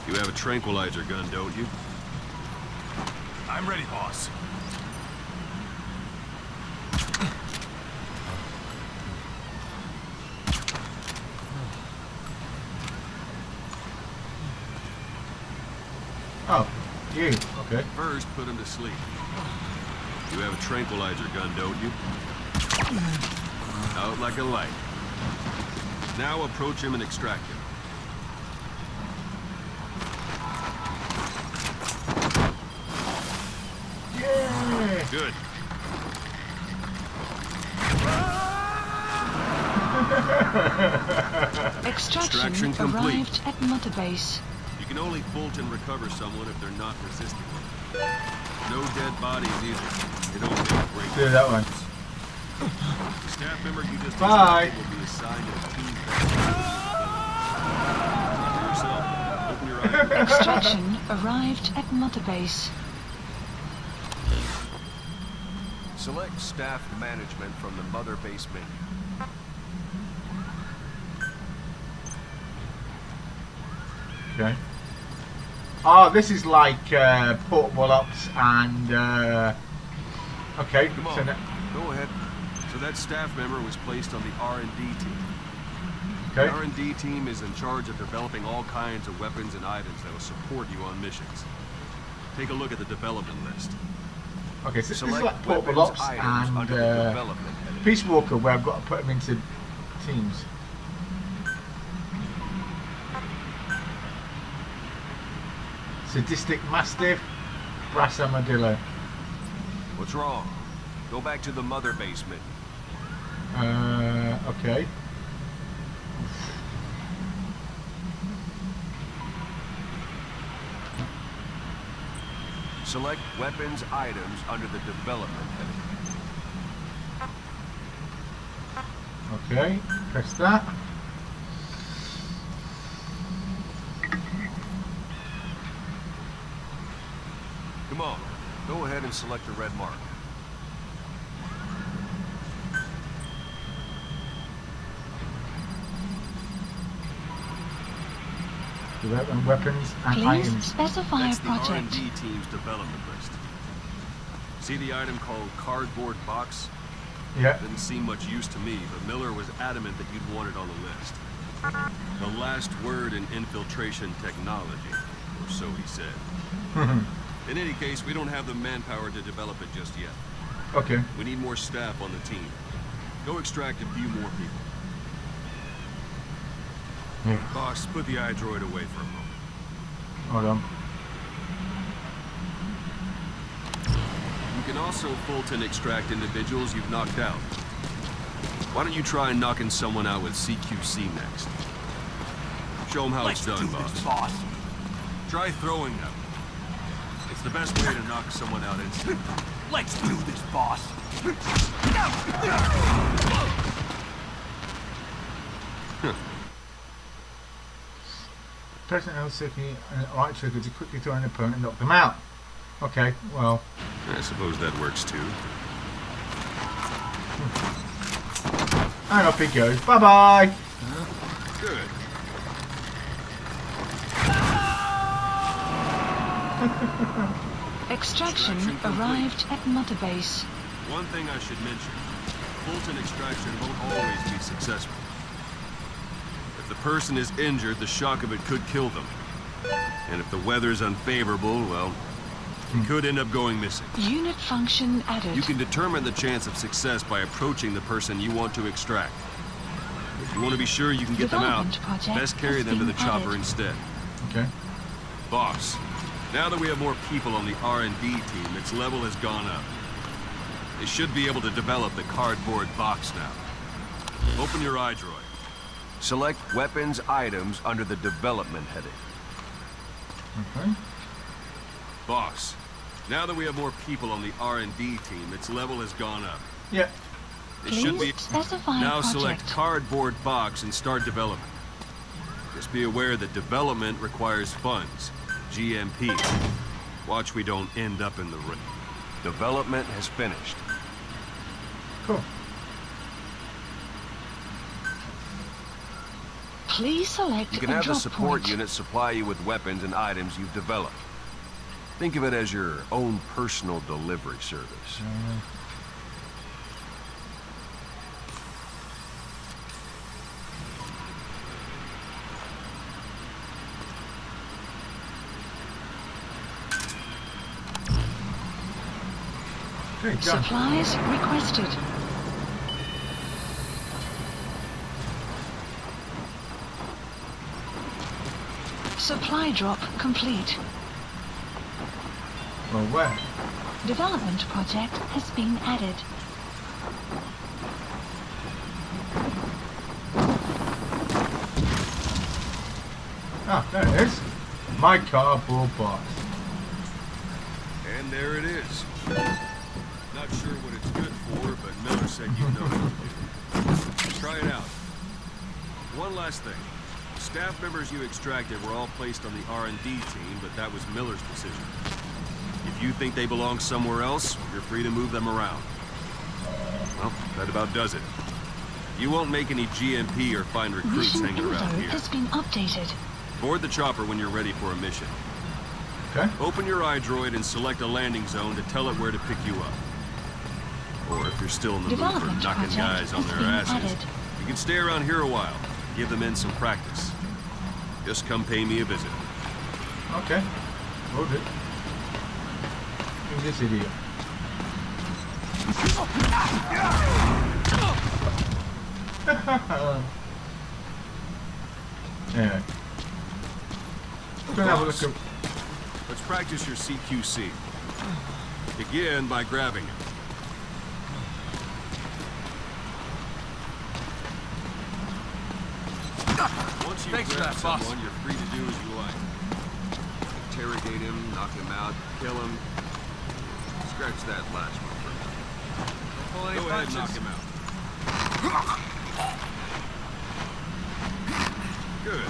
You have a tranquilizer gun, don't you? I'm ready, boss. Oh, you. Okay. First, put him to sleep. You have a tranquilizer gun, don't you? Out like a light. Now approach him and extract him. Yeah. Good. Extraction complete. arrived at Mother Base. You can only bolt and recover someone if they're not resisting. No dead bodies either. It don't make a break. Do that one. The staff member you just Bye. extracted will be assigned to a team for yourself. Open your eyes. Extraction arrived at Mother Base. Select staff management from the Mother Base menu. Okay. Oh, this is like portable ops and okay. Come So on, now- go ahead. So that staff member was placed on the R&D team. okay. The R&D team is in charge of developing all kinds of weapons and items that will support you on missions. Take a look at the development list. Okay, so this is Select like portable weapons ops items and under the development heading. Peace Walker, where I've got to put them into teams. Sadistic Mastiff, Brass Armadillo. What's wrong? Go back to the Mother Base menu. Okay. Select weapons items under the development heading. Okay, press that. Come on, go ahead and select the red mark. Development weapons and Please items. specify That's a the project. R&D team's development list. See the item called cardboard box? Yeah. Didn't seem much use to me, but Miller was adamant that you'd want it on the list. The last word in infiltration technology, or so he said. In any case, we don't have the manpower to develop it just yet. Okay. We need more staff on the team. Go extract a few more people. Yeah. Boss, put the iDroid away for a moment. Hold on. You can also Fulton extract individuals you've knocked out. Why don't you try knocking someone out with CQC next? Show them how it's done, boss. Try throwing them. It's the best way to knock someone out instantly. Let's do this, boss. Pressing L circuit and right trigger to quickly throw an opponent and knock them out. Okay, well. I suppose that works too. And off he goes. Bye bye. Good. Extraction Extraction complete. arrived at Mother Base. One thing I should mention. Fulton extraction won't always be successful. If the person is injured, the shock of it could kill them. And if the weather's unfavorable, well, it could end up going missing. Unit function added. You can determine the chance of success by approaching the person you want to extract. If you want to be sure you can get them out, Development project best carry has them to been the chopper added. instead. Okay. Boss, now that we have more people on the R&D team, its level has gone up. They should be able to develop the cardboard box now. Open your iDroid. Select weapons items under the development heading. Okay. Boss, now that we have more people on the R&D team, its level has gone up. Yeah. It should be Please specify a now project. select cardboard box and start development. Just be aware that development requires funds, GMP. Watch we don't end up in the ring. Development has finished. Cool. Please select You can a have the drop support point. unit supply you with weapons and items you've developed. Think of it as your own personal delivery service. Okay, done. Supplies requested. Supply drop complete. Well, where? Development project has been added. Ah, there it is. My cardboard box. And there it is. Not sure what it's good for, but Miller said you know what to do. Try it out. One last thing. Staff members you extracted were all placed on the R&D team, but that was Miller's decision. If you think they belong somewhere else, you're free to move them around. Well, that about does it. You won't make any GMP or find recruits Mission hanging around info here. has been updated. Board the chopper when you're ready for a mission. Okay. Open your iDroid and select a landing zone to tell it where to pick you up. Or if you're still in the mood for Development knocking project guys on has their been asses, added. you can stay around here a while. Give the men some practice. Just come pay me a visit. Okay. Will do. Who's this idiot? Anyway. Gonna have a look at. Let's practice your CQC. Begin by grabbing it. Once you Thanks for grab that, boss. someone, you're free to do as you like. Interrogate him, knock him out, kill him. Scratch that last one for me. Pull any Go ahead and punches. knock him out. Good.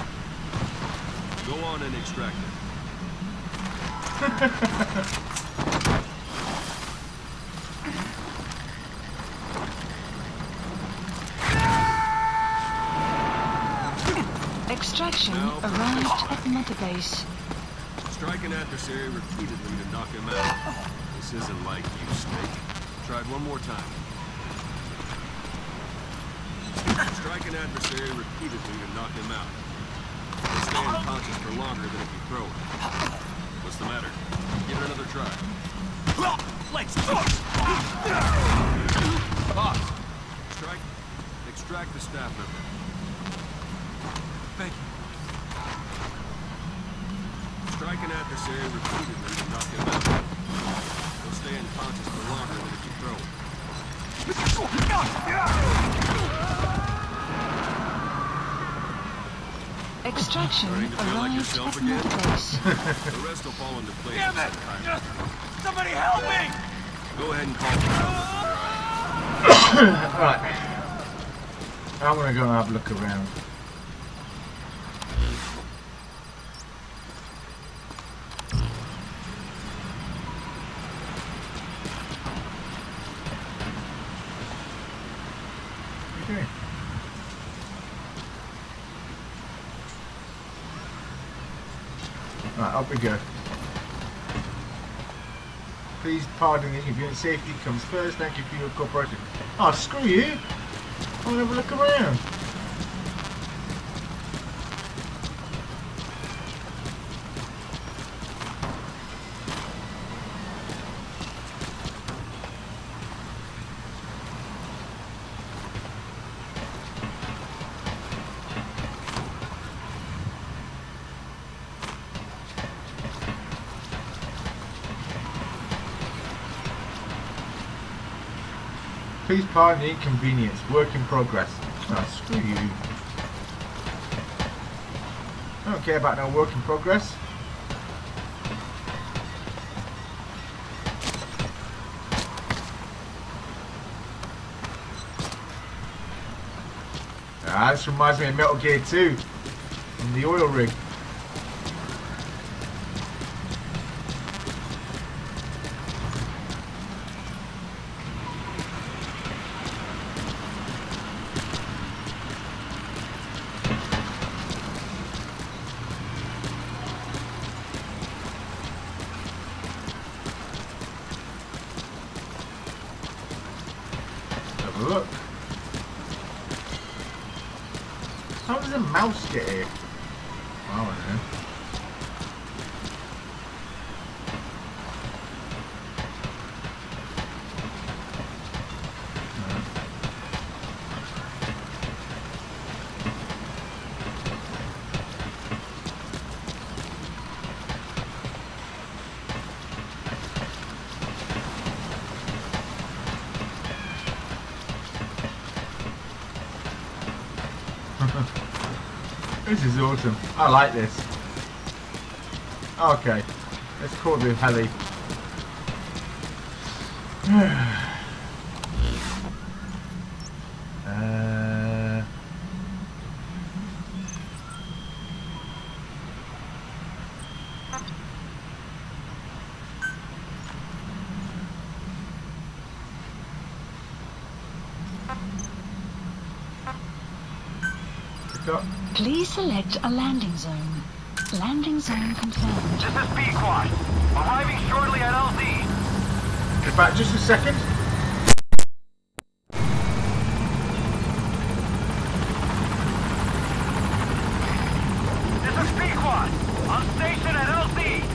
Go on and extract it. Extraction No. arrived at Mother Base. Strike an adversary repeatedly to knock him out. This isn't like you, Snake. Try it one more time. Strike an adversary repeatedly to knock him out. He'll stay unconscious for longer than if you throw it. What's the matter? Give it another try. Let's Boss! Extract the staff member. Thank you. Strike an adversary repeatedly to knock him out. He'll stay unconscious for longer than if you throw it. Extraction Starting to feel like arrived yourself at again? Mother Base. The rest will fall into place. Damn in it! some time. Somebody help me! Go ahead and call for help. Right. I'm gonna go and have a look around. Okay. Right, up we go. Please pardon me if your safety comes first. Thank you for your cooperation. Oh, screw you! I want to have a look around. Please pardon the inconvenience. Work in progress. Oh, screw you. I don't care about no work in progress. Ah, this reminds me of Metal Gear 2. In the oil rig. have a look. How does a mouse get here? I don't know. This is awesome. I like this. Okay, let's call the heli. Please select a landing zone. Landing zone confirmed. This is Pequod. Arriving shortly at LZ. In fact, just a second. This is Pequod. On station at LZ.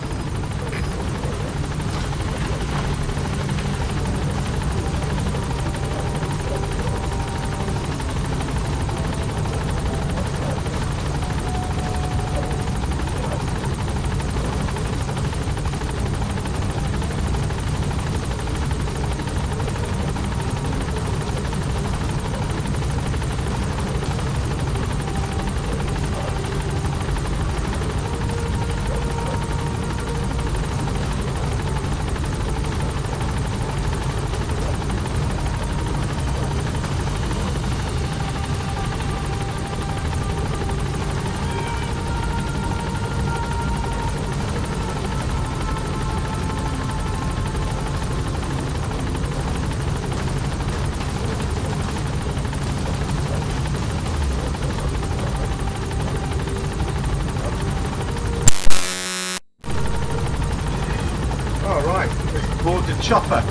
Board the chopper.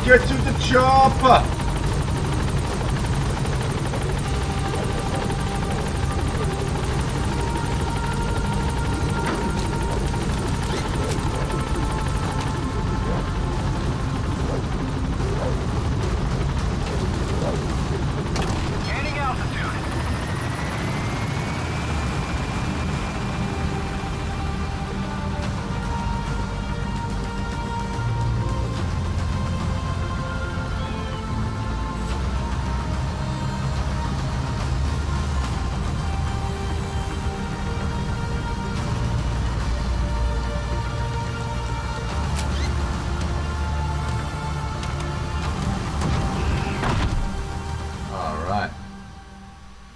Get to the chopper. Gaining altitude.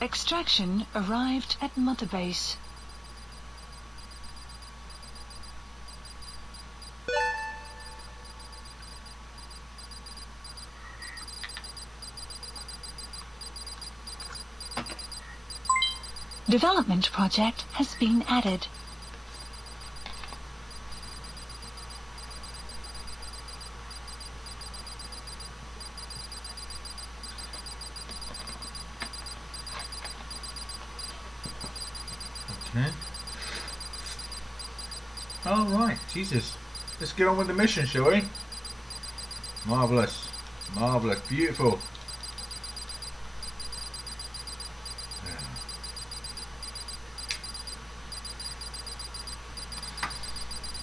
Extraction arrived at Mother Base. Development project has been added. Okay. All right, Jesus. Let's get on with the mission, shall we? Marvelous, marvelous, beautiful.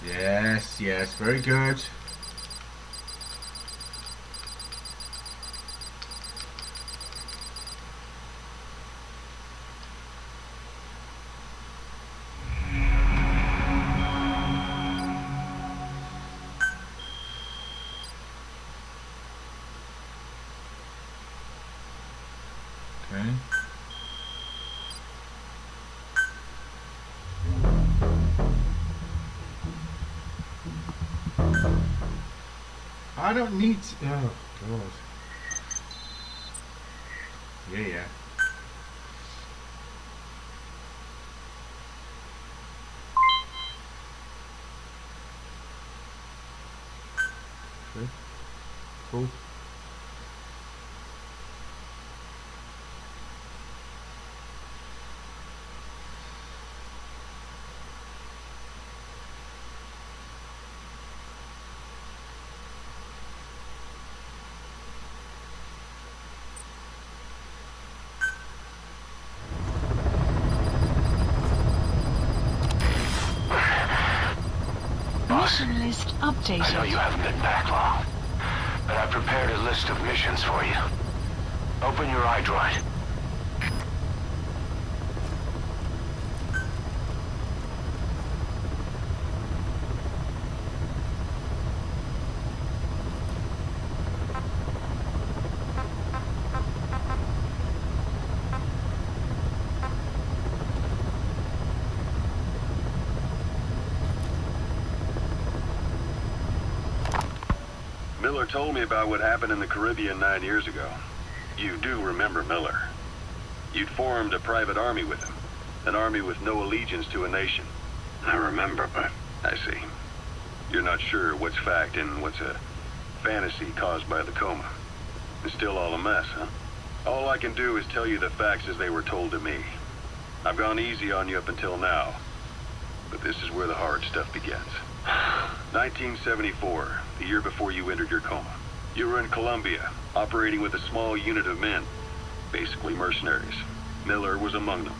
Yes, yes, very good. Okay. I don't need to, oh god. Yeah. Okay. Cool. Mission list updated. I know you haven't been back long, but I prepared a list of missions for you. Open your iDroid. Miller told me about what happened in the Caribbean 9 years ago. You do remember Miller. You'd formed a private army with him. An army with no allegiance to a nation. I remember, but I see. You're not sure what's fact and what's a fantasy caused by the coma. It's still all a mess, huh? All I can do is tell you the facts as they were told to me. I've gone easy on you up until now. But this is where the hard stuff begins. 1974, the year before you entered your coma. You were in Colombia, operating with a small unit of men, basically mercenaries. Miller was among them.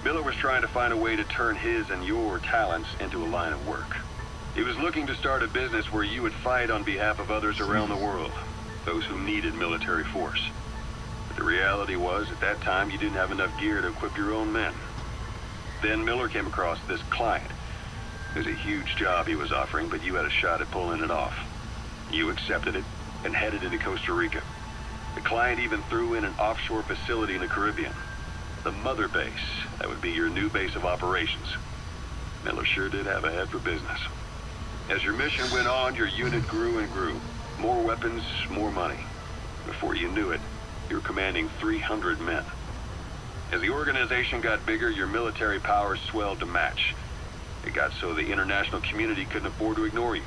Miller was trying to find a way to turn his and your talents into a line of work. He was looking to start a business where you would fight on behalf of others around the world, those who needed military force. But the reality was, at that time, you didn't have enough gear to equip your own men. Then Miller came across this client. It was a huge job he was offering, but you had a shot at pulling it off. You accepted it and headed into Costa Rica. The client even threw in an offshore facility in the Caribbean. The mother base, that would be your new base of operations. Miller sure did have a head for business. As your mission went on, your unit grew and grew. More weapons, more money. Before you knew it, you were commanding 300 men. As the organization got bigger, your military powers swelled to match. It got so the international community couldn't afford to ignore you.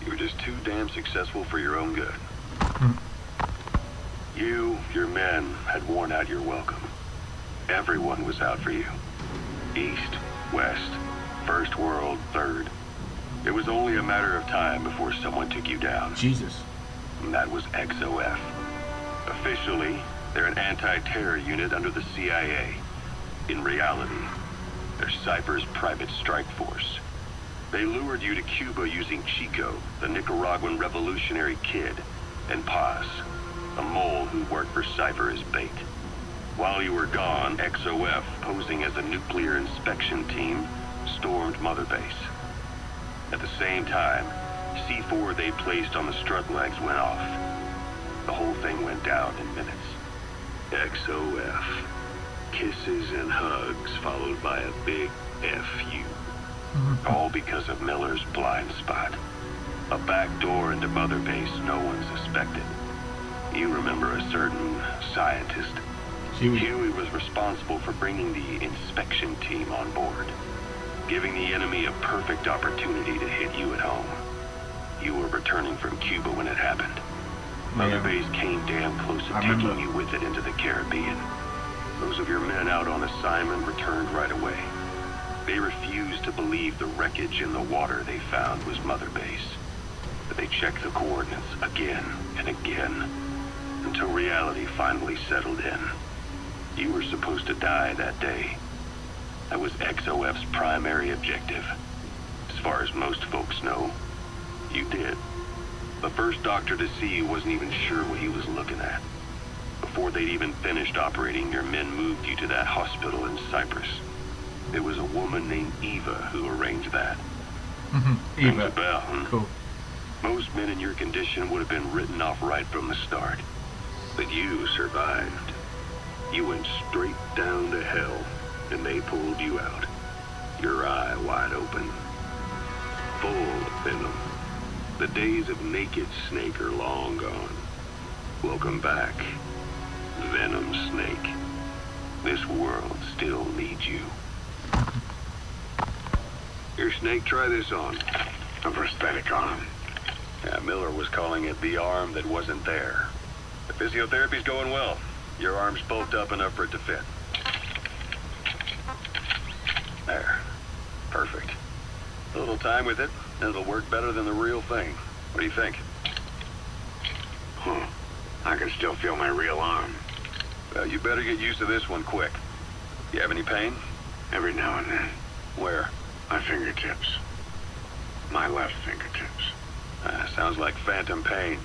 You were just too damn successful for your own good. You, your men, had worn out your welcome. Everyone was out for you. East, West, First World, Third. It was only a matter of time before someone took you down. Jesus. And that was XOF. Officially, they're an anti-terror unit under the CIA. In reality, they're Cypher's private strike force. They lured you to Cuba using Chico, the Nicaraguan revolutionary kid, and Paz, a mole who worked for Cypher as bait. While you were gone, XOF, posing as a nuclear inspection team, stormed Mother Base. At the same time, C4 they placed on the strut legs went off. The whole thing went down in minutes. XOF. Kisses and hugs followed by a big F.U. All because of Miller's blind spot. A back door into Mother Base no one suspected. You remember a certain scientist? Huey was responsible for bringing the inspection team on board, giving the enemy a perfect opportunity to hit you at home. You were returning from Cuba when it happened. Mother Base came damn close to taking you with it into the Caribbean. Those of your men out on assignment returned right away. They refused to believe the wreckage in the water they found was Mother Base. But they checked the coordinates again and again, until reality finally settled in. You were supposed to die that day. That was XOF's primary objective. As far as most folks know, you did. The first doctor to see you wasn't even sure what he was looking at. Before they'd even finished operating, your men moved you to that hospital in Cyprus. There was a woman named Eva who arranged that. Rings a bell, huh? Cool. Most men in your condition would have been written off right from the start. But you survived. You went straight down to hell, and they pulled you out. Your eye wide open. Full of venom. The days of Naked Snake are long gone. Welcome back, Venom Snake. This world still needs you. Here, Snake, try this on. A prosthetic arm. Yeah, Miller was calling it the arm that wasn't there. The physiotherapy's going well. Your arm's bulked up enough for it to fit. There. Perfect. A little time with it, and it'll work better than the real thing. What do you think? I can still feel my real arm. Well, you better get used to this one quick. You have any pain? Every now and then. Where? My fingertips. My left fingertips. Sounds like phantom pain.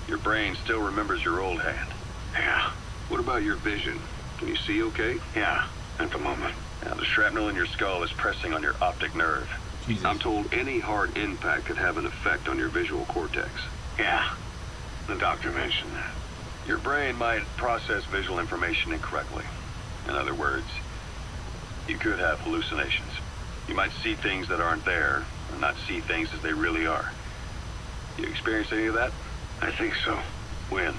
Your brain still remembers your old hand. Yeah. What about your vision? Can you see okay? Yeah, at the moment. Now, the shrapnel in your skull is pressing on your optic nerve. Jesus. I'm told any hard impact could have an effect on your visual cortex. Yeah. The doctor mentioned that. Your brain might process visual information incorrectly. In other words, you could have hallucinations. You might see things that aren't there, or not see things as they really are. You experience any of that? I think so. When?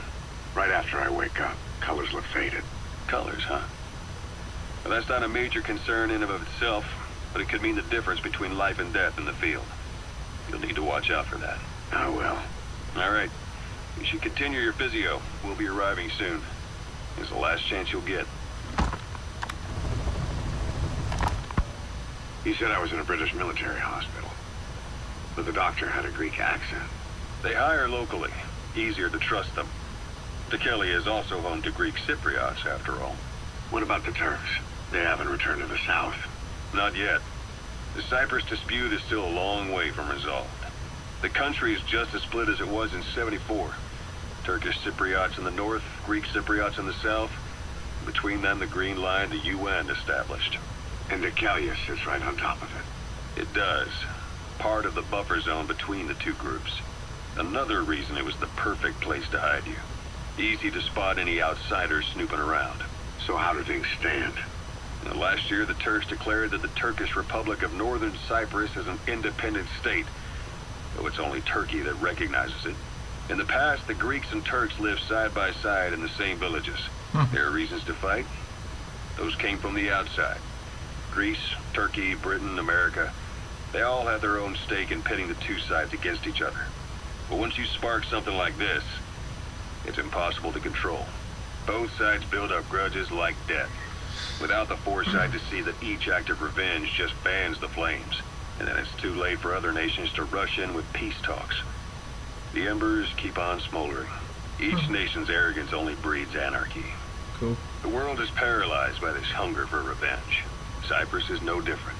Right after I wake up. Colors look faded. Colors, huh? Well, that's not a major concern in and of itself, but it could mean the difference between life and death in the field. You'll need to watch out for that. I will. All right. You should continue your physio. We'll be arriving soon. It's the last chance you'll get. He said I was in a British military hospital. But the doctor had a Greek accent. They hire locally. Easier to trust them. Tekeli is also home to Greek Cypriots, after all. What about the Turks? They haven't returned to the south. Not yet. The Cyprus dispute is still a long way from resolved. The country is just as split as it was in '74. Turkish Cypriots in the north, Greek Cypriots in the south. Between them, the Green Line, the UN established. And Deucalion sits right on top of it. It does. Part of the buffer zone between the two groups. Another reason it was the perfect place to hide you. Easy to spot any outsiders snooping around. So how do things stand? Last year, the Turks declared that the Turkish Republic of Northern Cyprus is an independent state, though it's only Turkey that recognizes it. In the past, the Greeks and Turks lived side by side in the same villages. There are reasons to fight. Those came from the outside. Greece, Turkey, Britain, America, they all have their own stake in pitting the two sides against each other. But once you spark something like this, it's impossible to control. Both sides build up grudges like death, without the foresight to see that each act of revenge just fans the flames, and then it's too late for other nations to rush in with peace talks. The embers keep on smoldering. Each nation's arrogance only breeds anarchy. Cool. The world is paralyzed by this hunger for revenge. Cyprus is no different.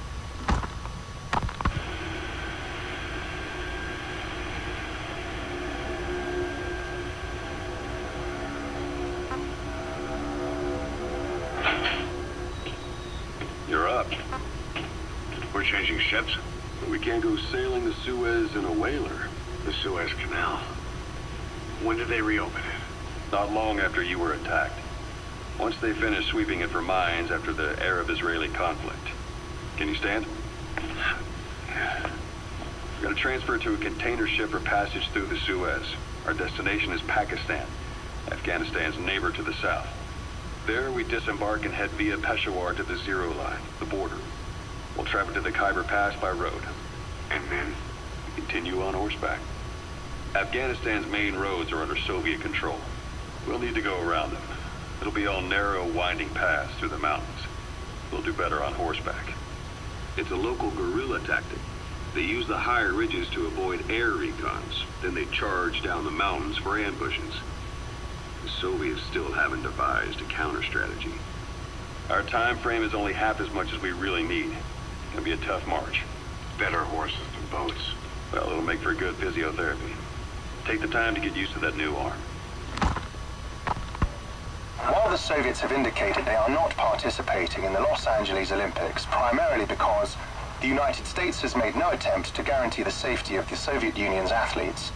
You're up. We're changing ships? We can't go sailing the Suez in a whaler. The Suez Canal. When did they reopen it? Not long after you were attacked. Once they finished sweeping it for mines after the Arab-Israeli conflict. Can you stand? We're gonna transfer to a container ship for passage through the Suez. Our destination is Pakistan, Afghanistan's neighbor to the south. There, we disembark and head via Peshawar to the Zero Line, the border. We'll travel to the Khyber Pass by road. And then? We continue on horseback. Afghanistan's main roads are under Soviet control. We'll need to go around them. It'll be all narrow, winding paths through the mountains. We'll do better on horseback. It's a local guerrilla tactic. They use the higher ridges to avoid air recons. Then they charge down the mountains for ambushes. The Soviets still haven't devised a counter-strategy. Our time frame is only half as much as we really need. It's gonna be a tough march. Better horses than boats. Well, it'll make for good physiotherapy. Take the time to get used to that new arm. While the Soviets have indicated they are not participating in the Los Angeles Olympics, primarily because the United States has made no attempt to guarantee the safety of the Soviet Union's athletes,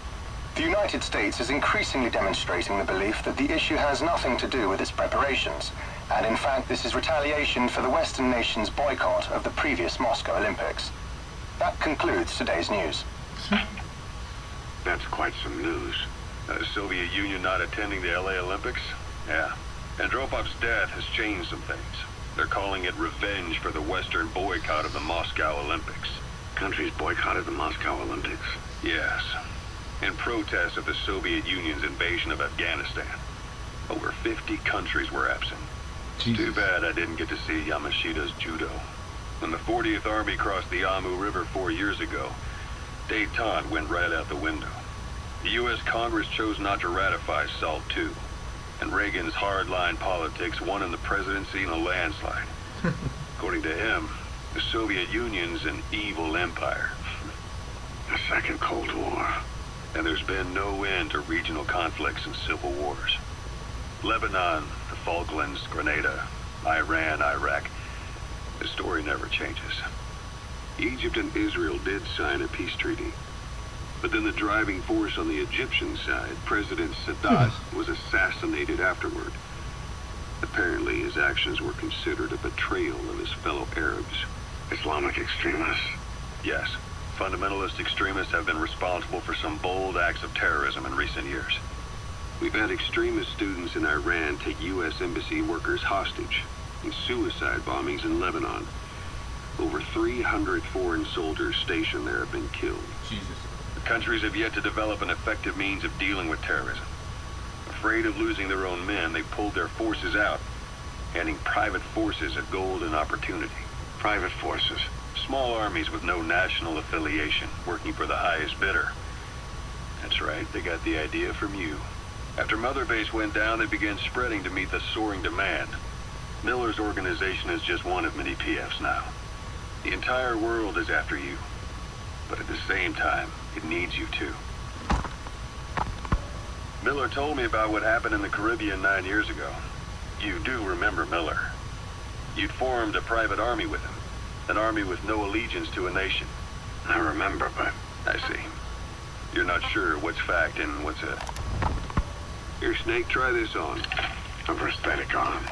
the United States is increasingly demonstrating the belief that the issue has nothing to do with its preparations, and in fact this is retaliation for the Western nations' boycott of the previous Moscow Olympics. That concludes today's news. That's quite some news. The Soviet Union not attending the LA Olympics? Yeah. Andropov's death has changed some things. They're calling it revenge for the Western boycott of the Moscow Olympics. Countries boycotted the Moscow Olympics? Yes. In protest of the Soviet Union's invasion of Afghanistan. Over 50 countries were absent. Jesus. Too bad I didn't get to see Yamashita's judo. When the 40th Army crossed the Amu River 4 years ago, détente went right out the window. The U.S. Congress chose not to ratify SALT II, and Reagan's hardline politics won in the presidency in a landslide. According to him, the Soviet Union's an evil empire. A second Cold War. And there's been no end to regional conflicts and civil wars. Lebanon, the Falklands, Grenada, Iran, Iraq. The story never changes. Egypt and Israel did sign a peace treaty. But then the driving force on the Egyptian side, President Sadat, was assassinated afterward. Apparently, his actions were considered a betrayal of his fellow Arabs. Islamic extremists? Yes. Fundamentalist extremists have been responsible for some bold acts of terrorism in recent years. We've had extremist students in Iran take U.S. embassy workers hostage, and suicide bombings in Lebanon. Over 300 foreign soldiers stationed there have been killed. Jesus. The countries have yet to develop an effective means of dealing with terrorism. Afraid of losing their own men, they pulled their forces out, handing private forces a golden opportunity. Private forces? Small armies with no national affiliation, working for the highest bidder. That's right, they got the idea from you. After Mother Base went down, they began spreading to meet the soaring demand. Miller's organization is just one of many PFs now. The entire world is after you. But at the same time, it needs you too. Miller told me about what happened in the Caribbean 9 years ago. You do remember Miller. You'd formed a private army with him. An army with no allegiance to a nation. I remember, but... I see. You're not sure what's fact and what's a... Here, Snake, try this on. A prosthetic arm.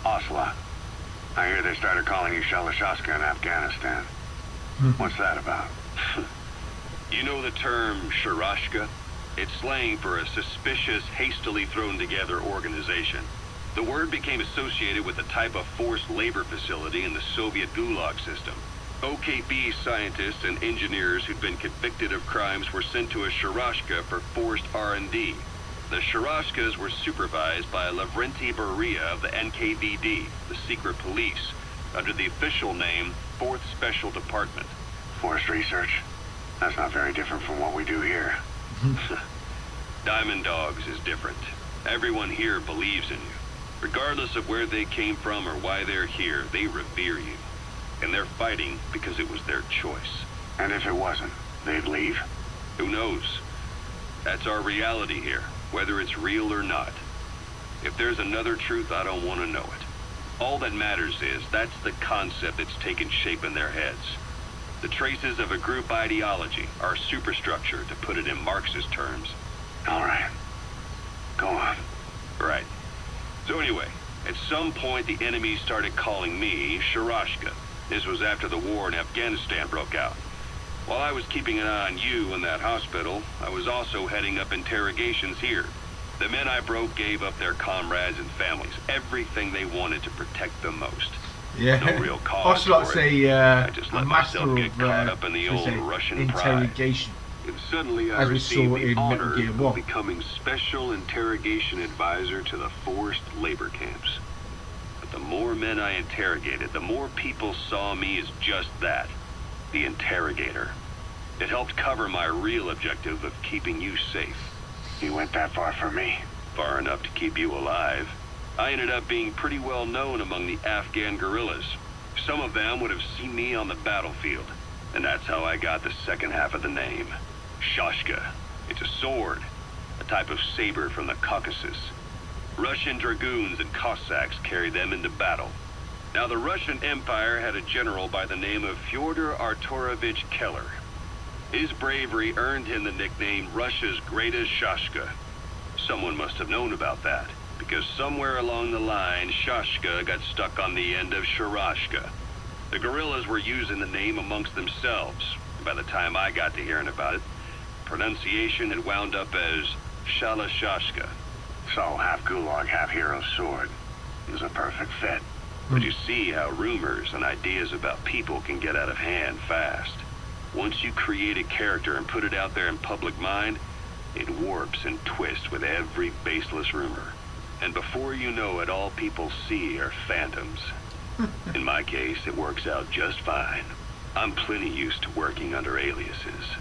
Osla. I hear they started calling you Shalashaska in Afghanistan. What's that about? You know the term Sharashka? It's slang for a suspicious, hastily thrown together organization. The word became associated with a type of forced labor facility in the Soviet Gulag system. OKB scientists and engineers who'd been convicted of crimes were sent to a Sharashka for forced R&D. The Sharashkas were supervised by Lavrenti Beria of the NKVD, the secret police, under the official name 4th Special Department. Forced research? That's not very different from what we do here. Diamond Dogs is different. Everyone here believes in you. Regardless of where they came from or why they're here, they revere you. And they're fighting because it was their choice. And if it wasn't, they'd leave? Who knows? That's our reality here, whether it's real or not. If there's another truth, I don't want to know it. All that matters is that's the concept that's taken shape in their heads. The traces of a group ideology, our superstructure, to put it in Marxist terms. All right. Go on. Right. So anyway, at some point the enemy started calling me Sharashka. This was after the war in Afghanistan broke out. While I was keeping an eye on you in that hospital, I was also heading up interrogations here. The men I broke gave up their comrades and families, everything they wanted to protect them most. Yeah. No real cause Ocelot's for it. I just a let master myself of get caught up in the old Russian pride. interrogation. And suddenly I As we received saw the in honor Metal Gear of 1. becoming special interrogation advisor to the forced labor camps. But the more men I interrogated, the more people saw me as just that, the interrogator. It helped cover my real objective of keeping you safe. You went that far for me? Far enough to keep you alive. I ended up being pretty well known among the Afghan guerrillas. Some of them would have seen me on the battlefield, and that's how I got the second half of the name. Shashka. It's a sword, a type of saber from the Caucasus. Russian dragoons and Cossacks carried them into battle. Now, the Russian Empire had a general by the name of Fyodor Arturovich Keller. His bravery earned him the nickname Russia's Greatest Shashka. Someone must have known about that, because somewhere along the line, Shashka got stuck on the end of Sharashka. The guerrillas were using the name amongst themselves. By the time I got to hearing about it, pronunciation had wound up as Shalashashka. So, half gulag, half hero sword. It was a perfect fit. But you see how rumors and ideas about people can get out of hand fast. Once you create a character and put it out there in public mind, it warps and twists with every baseless rumor. And before you know it, all people see are phantoms. In my case, it works out just fine. I'm plenty used to working under aliases.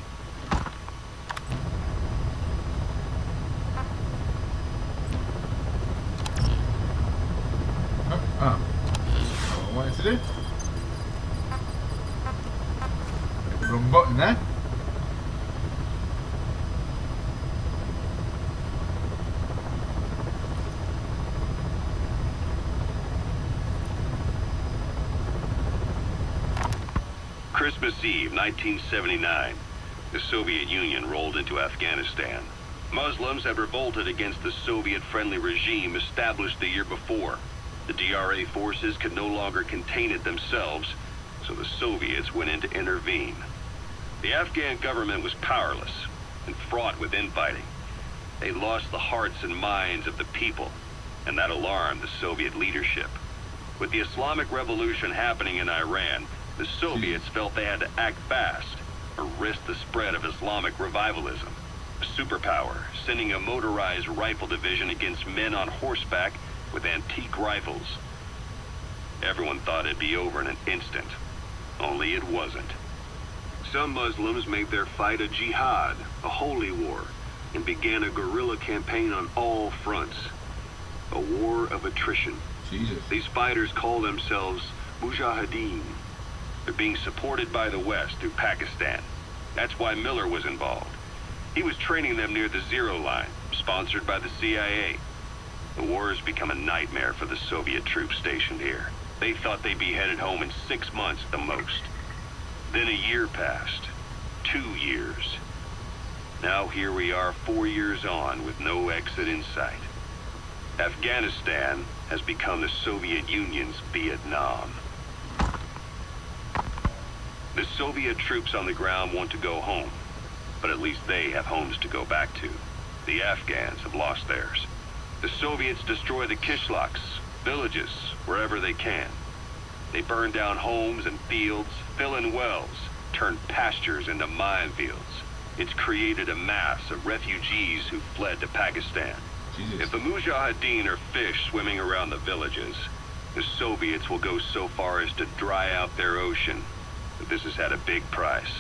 What I wanted to do. Hit the wrong button there. Christmas Eve, 1979. The Soviet Union rolled into Afghanistan. Muslims had revolted against the Soviet-friendly regime established the year before. The DRA forces could no longer contain it themselves, so the Soviets went in to intervene. The Afghan government was powerless and fraught with infighting. They lost the hearts and minds of the people, and that alarmed the Soviet leadership. With the Islamic Revolution happening in Iran, the Soviets felt they had to act fast or risk the spread of Islamic revivalism. A superpower, sending a motorized rifle division against men on horseback with antique rifles. Everyone thought it'd be over in an instant, only it wasn't. Some Muslims made their fight a jihad, a holy war, and began a guerrilla campaign on all fronts. A war of attrition. Jesus. These fighters call themselves Mujahideen. They're being supported by the West through Pakistan. That's why Miller was involved. He was training them near the Zero Line, sponsored by the CIA. The war has become a nightmare for the Soviet troops stationed here. They thought they'd be headed home in 6 months at the most. Then a year passed. 2 years. Now here we are 4 years on with no exit in sight. Afghanistan has become the Soviet Union's Vietnam. The Soviet troops on the ground want to go home, but at least they have homes to go back to. The Afghans have lost theirs. The Soviets destroy the kishlaks, villages, wherever they can. They burn down homes and fields, fill in wells, turn pastures into minefields. It's created a mass of refugees who fled to Pakistan. Jesus. If the Mujahideen are fish swimming around the villages, the Soviets will go so far as to dry out their ocean. But this has had a big price.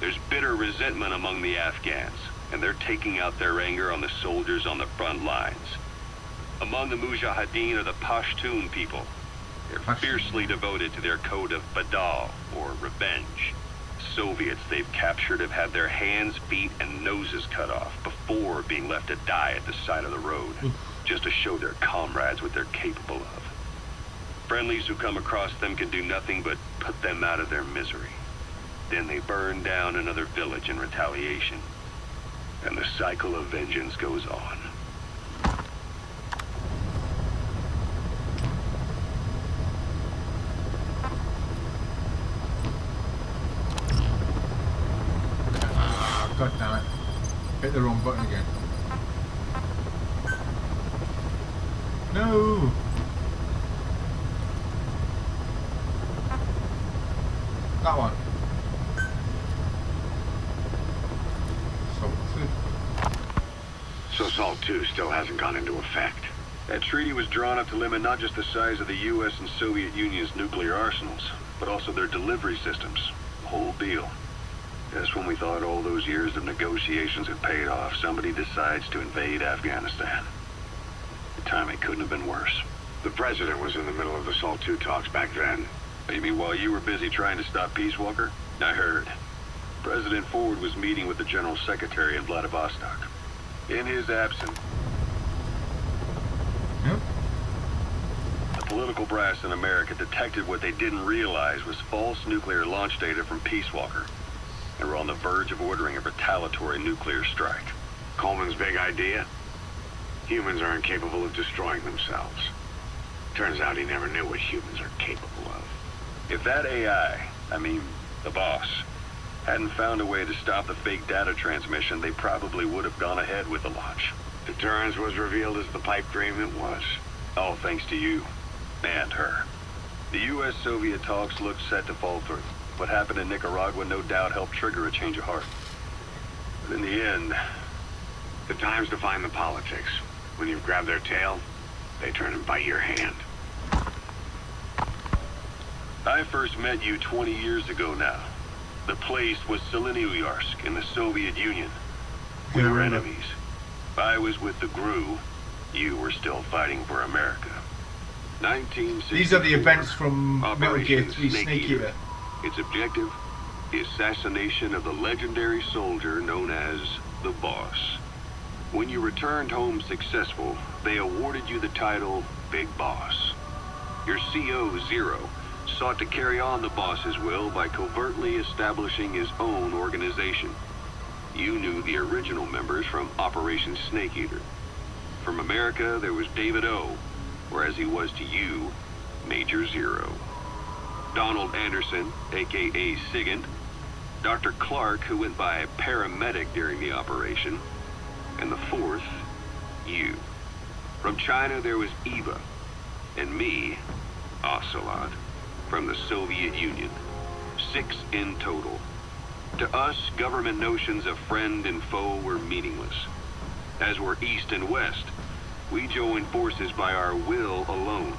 There's bitter resentment among the Afghans, and they're taking out their anger on the soldiers on the front lines. Among the Mujahideen are the Pashtun people. They're fiercely devoted to their code of Badal, or revenge. Soviets they've captured have had their hands, feet, and noses cut off before being left to die at the side of the road, just to show their comrades what they're capable of. Friendlies who come across them can do nothing but put them out of their misery. Then they burn down another village in retaliation. And the cycle of vengeance goes on. God damn it. Hit the wrong button again. No! That one. So SALT II still hasn't gone into effect. That treaty was drawn up to limit not just the size of the U.S. and Soviet Union's nuclear arsenals, but also their delivery systems. The whole deal. Just when we thought all those years of negotiations had paid off, somebody decides to invade Afghanistan. The timing couldn't have been worse. The president was in the middle of the SALT II talks back then. You mean while you were busy trying to stop Peace Walker? I heard. President Ford was meeting with the General Secretary in Vladivostok. In his absence, the political brass in America detected what they didn't realize was false nuclear launch data from Peace Walker. They were on the verge of ordering a retaliatory nuclear strike. Coleman's big idea? Humans are incapable of destroying themselves. Turns out he never knew what humans are capable of. If that AI, I mean, the boss, hadn't found a way to stop the fake data transmission, they probably would have gone ahead with the launch. Deterrence was revealed as the pipe dream it was. All thanks to you. And her. The U.S.-Soviet talks looked set to fall through. What happened in Nicaragua no doubt helped trigger a change of heart. But in the end, the time's define the politics. When you've grabbed their tail, they turn and bite your hand. I first met you 20 years ago now. The place was Selenouyarsk in the Soviet Union. We were enemies. I was with the GRU. You were still fighting for America. 1964. These are the events from Metal Gear Operation 3 Snake Eater. Its objective, the assassination of the legendary soldier known as the Boss. When you returned home successful, they awarded you the title Big Boss. Your CO, Zero, sought to carry on the boss's will by covertly establishing his own organization. You knew the original members from Operation Snake Eater. From America, there was David O., whereas he was to you, Major Zero. Donald Anderson, a.k.a. Sigint, Dr. Clark, who went by paramedic during the operation, and the fourth, you. From China, there was Eva, and me, Ocelot, from the Soviet Union. 6 in total. To us, government notions of friend and foe were meaningless. As were East and West, we joined forces by our will alone.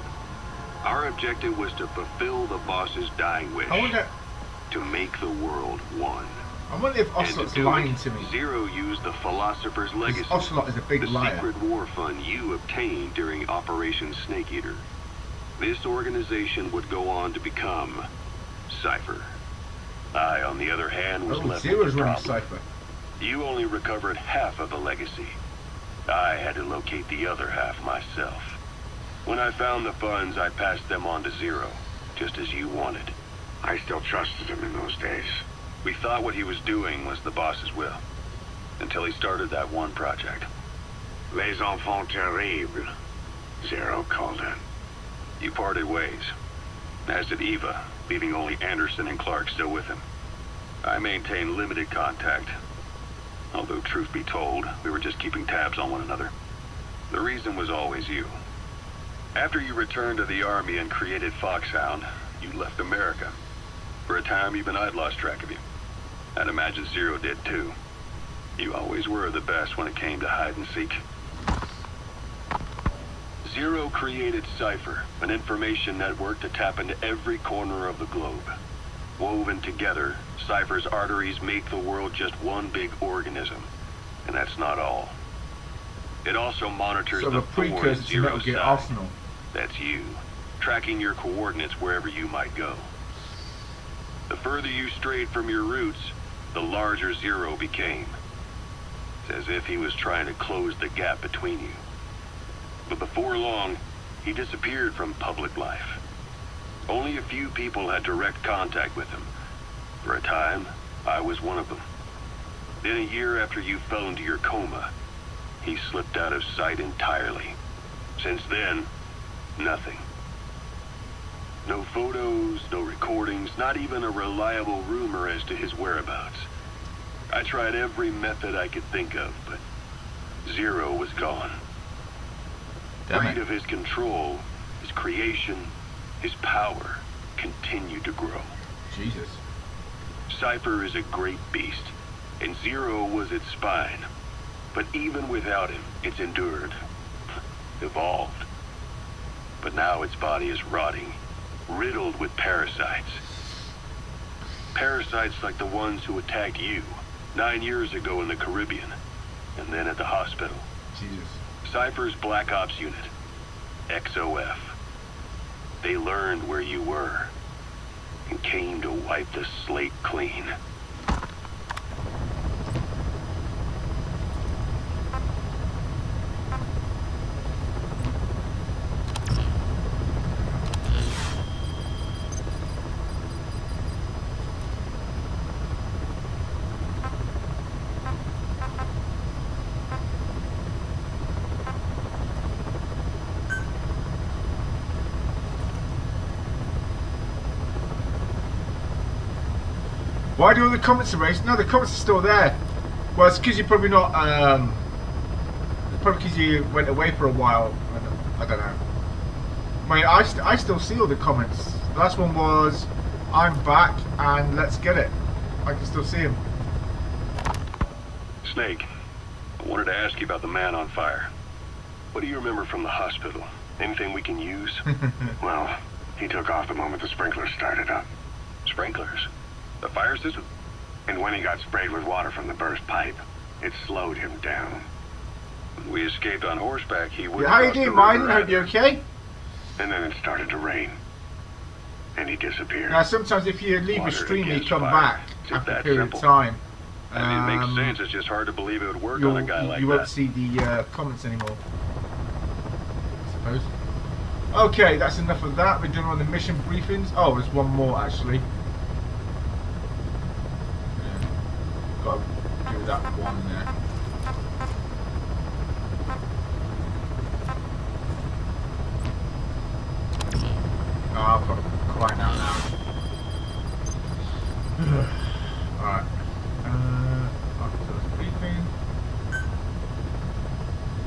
Our objective was to fulfill the boss's dying wish. To make the world one. I wonder if Ocelot's lying to me. Zero used the Philosopher's Legacy. Ocelot is a big liar. The secret war fund you obtained during Operation Snake Eater. This organization would go on to become Cypher. I, on the other hand, was left with the problem. Cypher. You only recovered half of the legacy. I had to locate the other half myself. When I found the funds, I passed them on to Zero, just as you wanted. I still trusted him in those days. We thought what he was doing was the boss's will, until he started that one project. Les enfants terribles, Zero called in. You parted ways, as did Eva, leaving only Anderson and Clark still with him. I maintained limited contact, although truth be told, we were just keeping tabs on one another. The reason was always you. After you returned to the Army and created Foxhound, you left America. For a time, even I'd lost track of you. I'd imagine Zero did too. You always were the best when it came to hide and seek. Zero created Cypher, an information network to tap into every corner of the globe. Woven together, Cypher's arteries make the world just one big organism. And that's not all. It also monitors the precursor to Metal Gear Arsenal. That's you, tracking your coordinates wherever you might go. The further you strayed from your roots, the larger Zero became. It's as if he was trying to close the gap between you. But before long, he disappeared from public life. Only a few people had direct contact with him. For a time, I was one of them. Then a year after you fell into your coma, he slipped out of sight entirely. Since then, nothing. No photos, no recordings, not even a reliable rumor as to his whereabouts. I tried every method I could think of, but Zero was gone. Freed of his control, his creation, his power continued to grow. Jesus. Cypher is a great beast, and Zero was its spine. But even without him, it's endured, evolved. But now its body is rotting, riddled with parasites. Parasites like the ones who attacked you 9 years ago in the Caribbean, and then at the hospital. Jesus. Cypher's Black Ops unit, XOF. They learned where you were, and came to wipe the slate clean. Why do all the comments erase? No, the comments are still there. Well, it's because you're probably not. Probably because you went away for a while. I don't know. I still see all the comments. The last one was, "I'm back and let's get it." I can still see them. Snake, I wanted to ask you about the man on fire. What do you remember from the hospital? Anything we can use? Well, he took off the moment the sprinklers started up. Sprinklers? The fire system? And when he got sprayed with water from the burst pipe, it slowed him down. When we escaped on horseback, he wouldn't Yeah, how you cross the doing, Mine? river Hope you okay? And then it started to rain. And he disappeared. Now, sometimes if you leave a Water stream, you against come fire. back It's after a that period simple. of time. I mean, it makes sense. It's just hard to believe it would work on a guy like you that. won't see the comments anymore, I suppose. Okay, that's enough of that. We're doing on the mission briefings. Oh, there's one more actually. Yeah. Got to do that one there. Oh, I've got to cry now. Alright. Officer's briefing.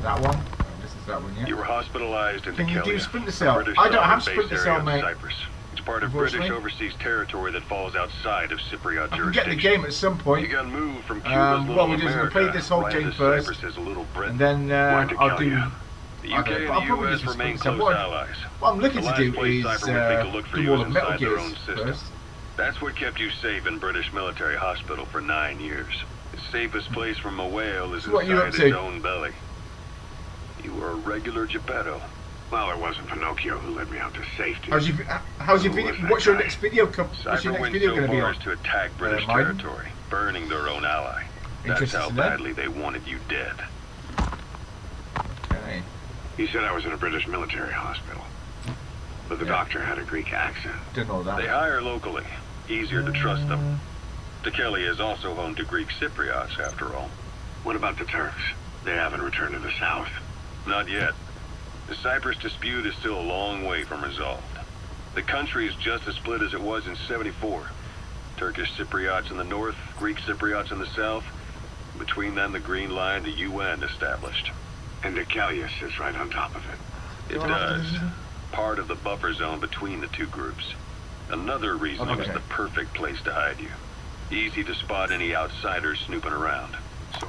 That one. This is that one, yeah. You were hospitalized in Can you do Decalia, Splinter a Cell? British I don't have sovereign Splinter base Cell, area of mate. Cyprus. It's part of British Unfortunately. overseas territory that falls outside of Cypriot I can jurisdiction. get the game at some point. You got moved from Cuba's little Well, we're just going to America play this whole right game into first, Cyprus as a little Britain. and then Wanted to I'll kill do. you. The UK I'll and probably the US just remain Splinter Cell. close allies. What I'm looking The to do last place is Cypher would take a look for do you all is the Metal inside their Gears own system. first. That's what kept you safe in British military hospital for 9 years. The safest place from a whale is So what are you inside up its to? own belly. You were a regular Geppetto. Well, it wasn't Pinocchio who led me out to safety. How's your video? was that What's your guy? next video? What's your Cypher next went video so going to be far on? as to attack British mine? territory, burning their own ally. That's Interested how in that? badly they wanted you dead. Okay. He said I was in a British military hospital. But the doctor had a Greek accent. Didn't know that. They hire locally. Easier to trust them. Decalia is also home to Greek Cypriots, after all. What about the Turks? They haven't returned to the south. Not yet. The Cyprus dispute is still a long way from resolved. The country is just as split as it was in '74. Turkish Cypriots in the north, Greek Cypriots in the south. Between them, the Green Line, the UN established. And Decalia sits right on top of it. It does. Part of the buffer zone between the two groups. Another reason it was Okay. the perfect place to hide you. Easy to spot any outsiders snooping around. So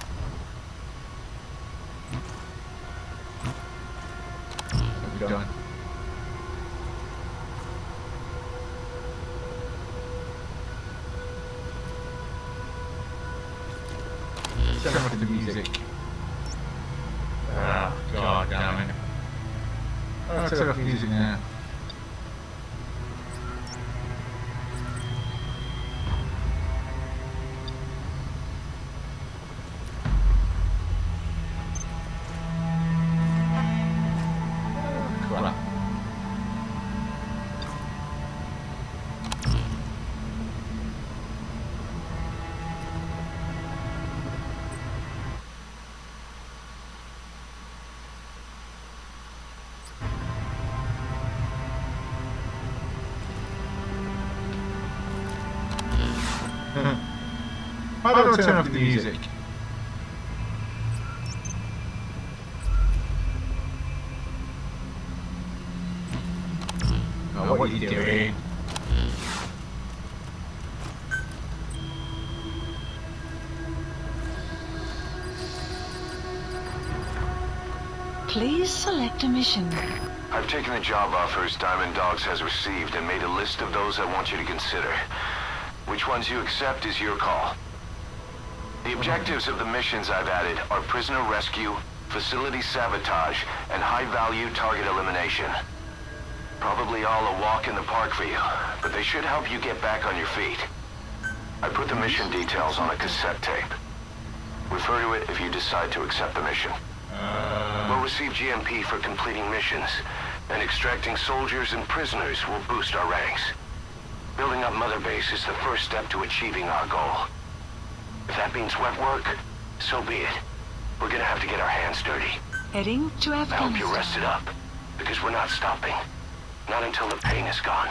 We're done. Turn off the music. Ah, God damn it. I'll turn off the music now. Crap. How do I turn off the music? Oh, what are you doing? Please select a mission. I've taken the job offers Diamond Dogs has received and made a list of those I want you to consider. Which ones you accept is your call. The objectives of the missions I've added are prisoner rescue, facility sabotage, and high-value target elimination. Probably all a walk in the park for you, but they should help you get back on your feet. I put the mission details on a cassette tape. Refer to it if you decide to accept the mission. We'll receive GMP for completing missions, and extracting soldiers and prisoners will boost our ranks. Building up Mother Base is the first step to achieving our goal. If that means wet work, so be it. We're gonna have to get our hands dirty. Heading to I hope you're Afghanistan. rested up, because we're not stopping. Not until the pain is gone.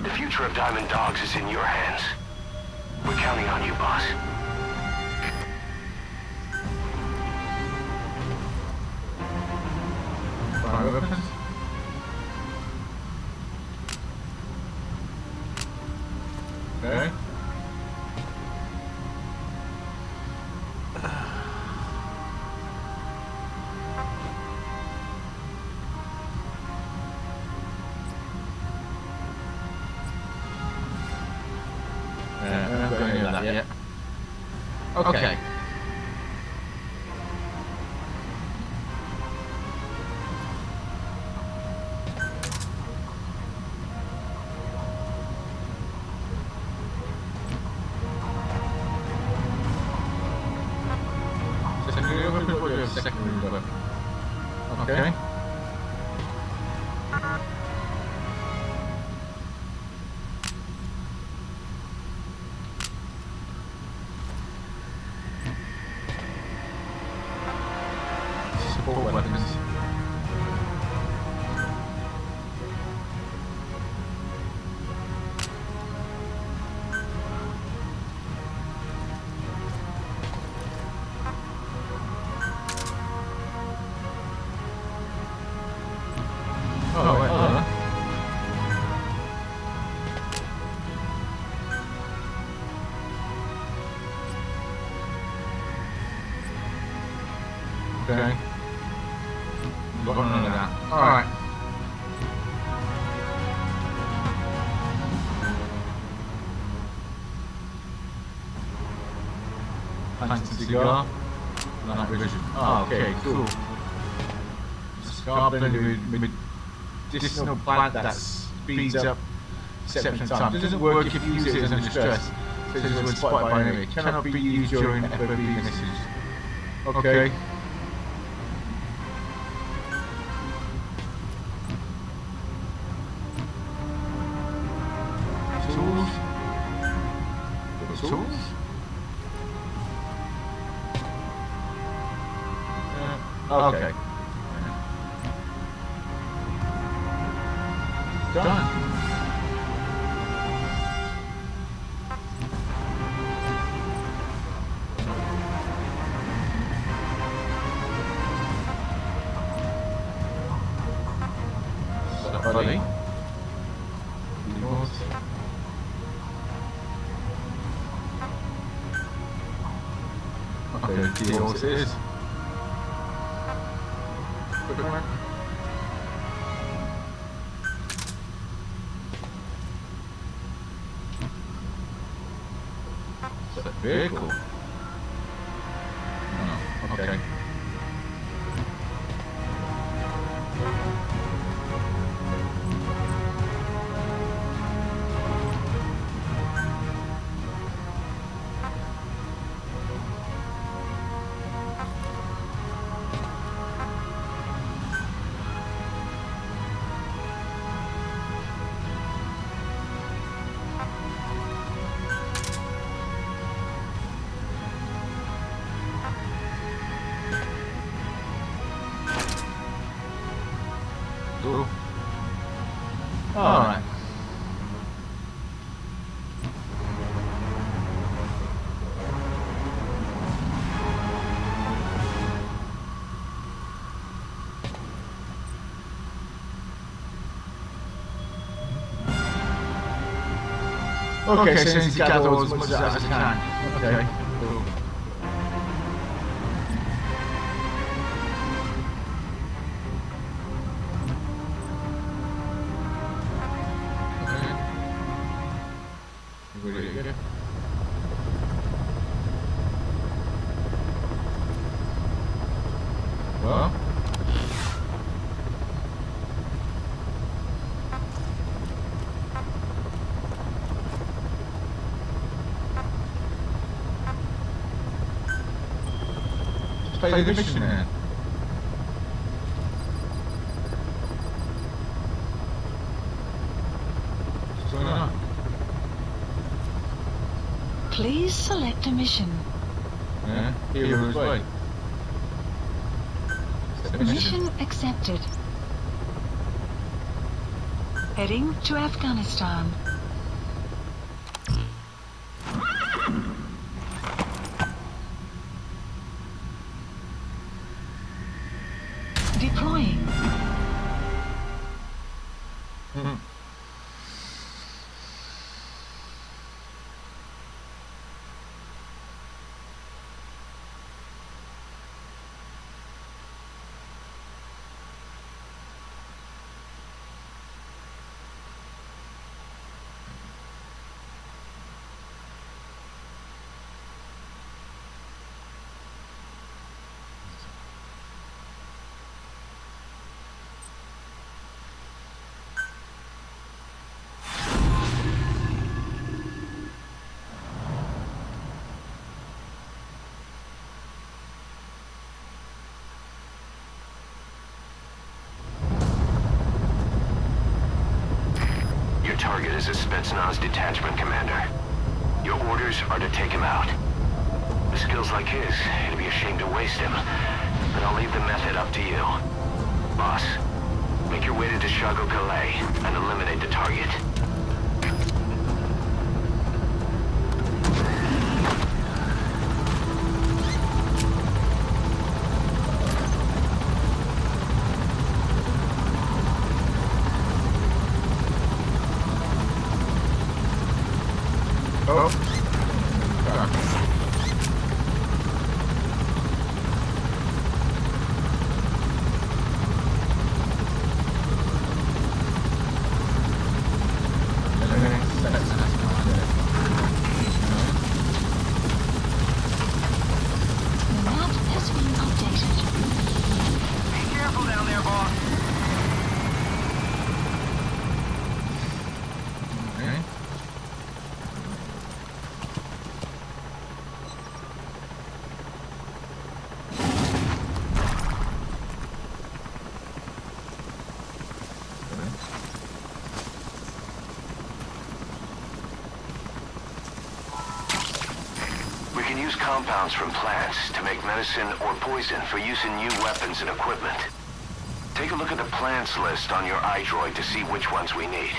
The future of Diamond Dogs is in your hands. We're counting on you, boss. Fire weapons. Okay. Yeah, we're not going near that yet. Okay. Secondary weapon, what do you have secondary weapon? Okay. Support weapons. Oh, wait, hold on. Okay. Got none of that. Alright. Pants and cigar. Night vision. Oh, okay, cool. Cigar blended with medicinal plant that speeds up reception time. It doesn't work if you use it under stress. So this was spotted by enemy. Cannot be used during FOB missions. Okay. Tools? Tools? Okay. Done. Buddy. Okay, deal it is. Is that a vehicle? Oh, okay. Cool. Alright. Okay, so I need to gather as much as I can. Okay. Cool. Really good. Well. Let's play the mission then. What's going on? Please select a mission. Yeah, hero's way. Mission accepted. Heading to Afghanistan. target is a Spetsnaz detachment commander. Your orders are to take him out. With skills like his, it'd be a shame to waste him. But I'll leave the method up to you. Boss, make your way to Deshago Calais and eliminate the target. Compounds from plants to make medicine or poison for use in new weapons and equipment. Take a look at the plants list on your iDroid to see which ones we need.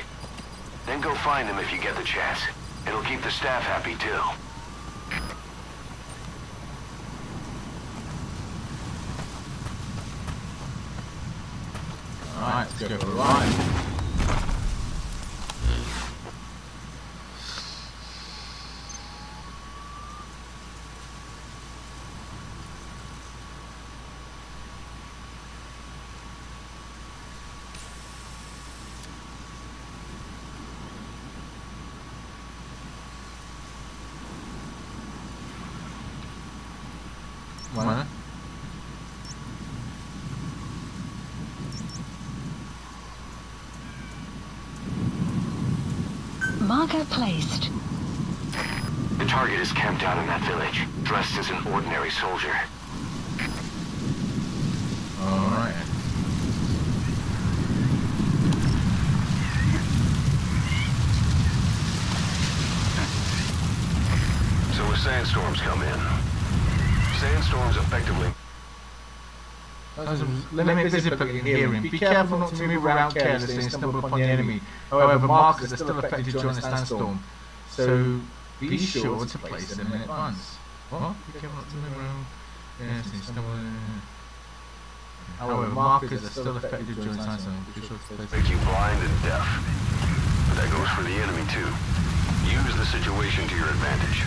Then go find them if you get the chance. It'll keep the staff happy too. Alright, let's go for a ride. Mana? Marker placed. The target is camped out in that village, dressed as an ordinary soldier. Alright. So if sandstorms come in, sandstorms effectively... Limit visibility and hearing. Be careful not to move around carelessly and stumble upon the enemy. However, markers are still affected during a sandstorm, so be sure to place them in advance. What? Be careful not to move around carelessly and stumble... However, markers are still affected during a sandstorm. Be sure to place them. Make you blind and deaf. But that goes for the enemy too. Use the situation to your advantage.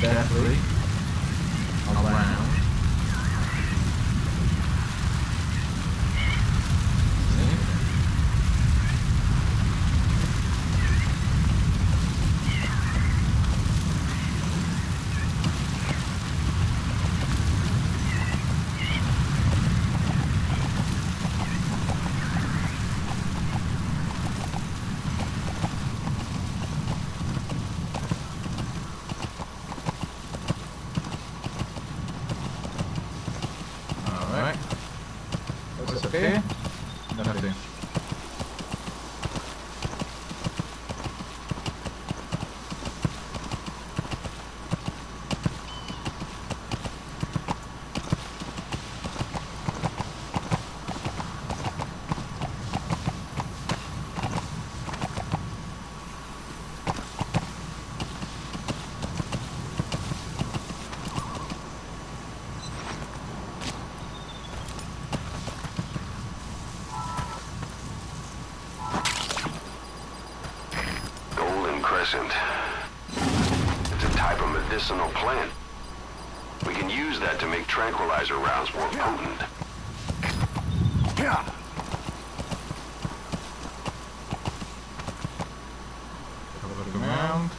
Carefully around. Okay. Nothing. It's a type of medicinal plant. We can use that to make tranquilizer rounds more potent. Look around.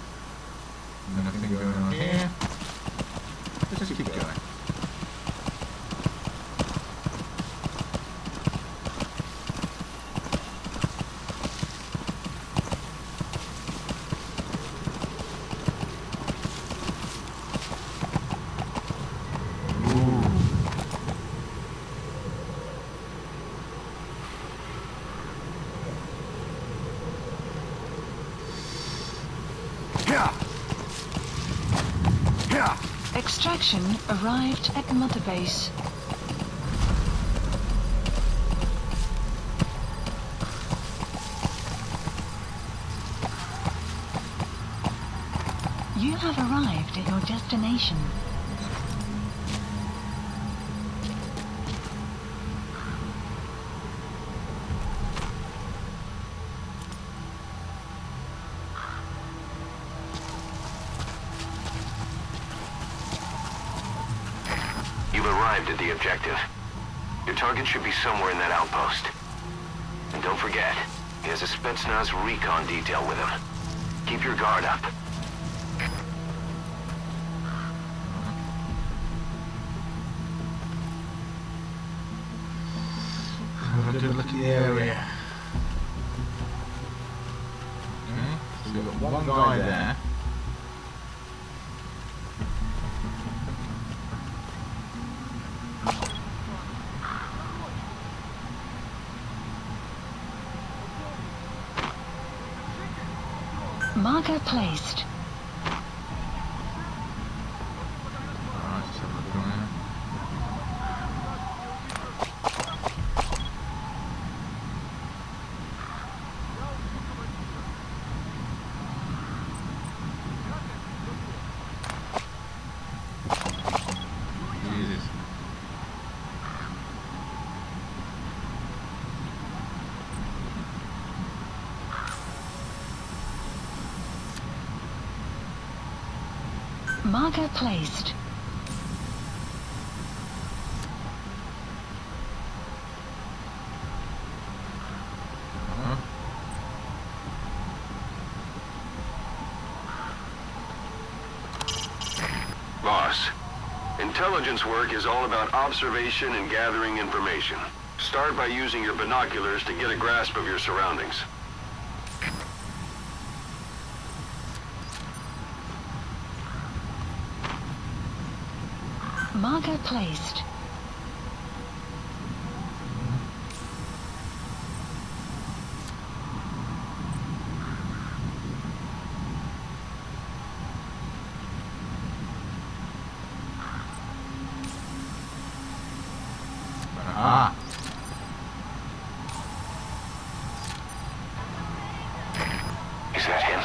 Nothing going on here. Let's just keep going. Extraction arrived at Mother Base. You have arrived at your destination. You've arrived at the objective. Your target should be somewhere in that outpost. And don't forget, he has a Spetsnaz recon detail with him. Keep your guard up. Have a good look at the area. Okay, so we've got one guy there. Marker placed. Alright, let's have a look around. Jesus. Marker placed. Boss, intelligence work is all about observation and gathering information. Start by using your binoculars to get a grasp of your surroundings. Marker placed. Ah. Is that him?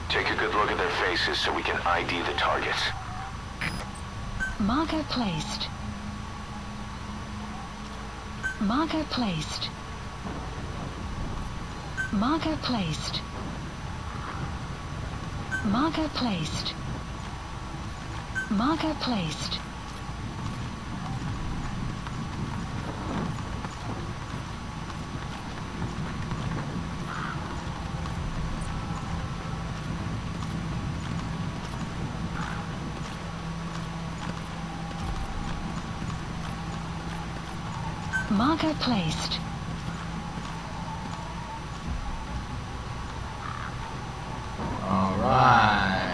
Take a good look at their faces so we can ID the targets. Marker placed. Marker placed. Marker placed. Marker placed. Marker placed. Marker placed. All right.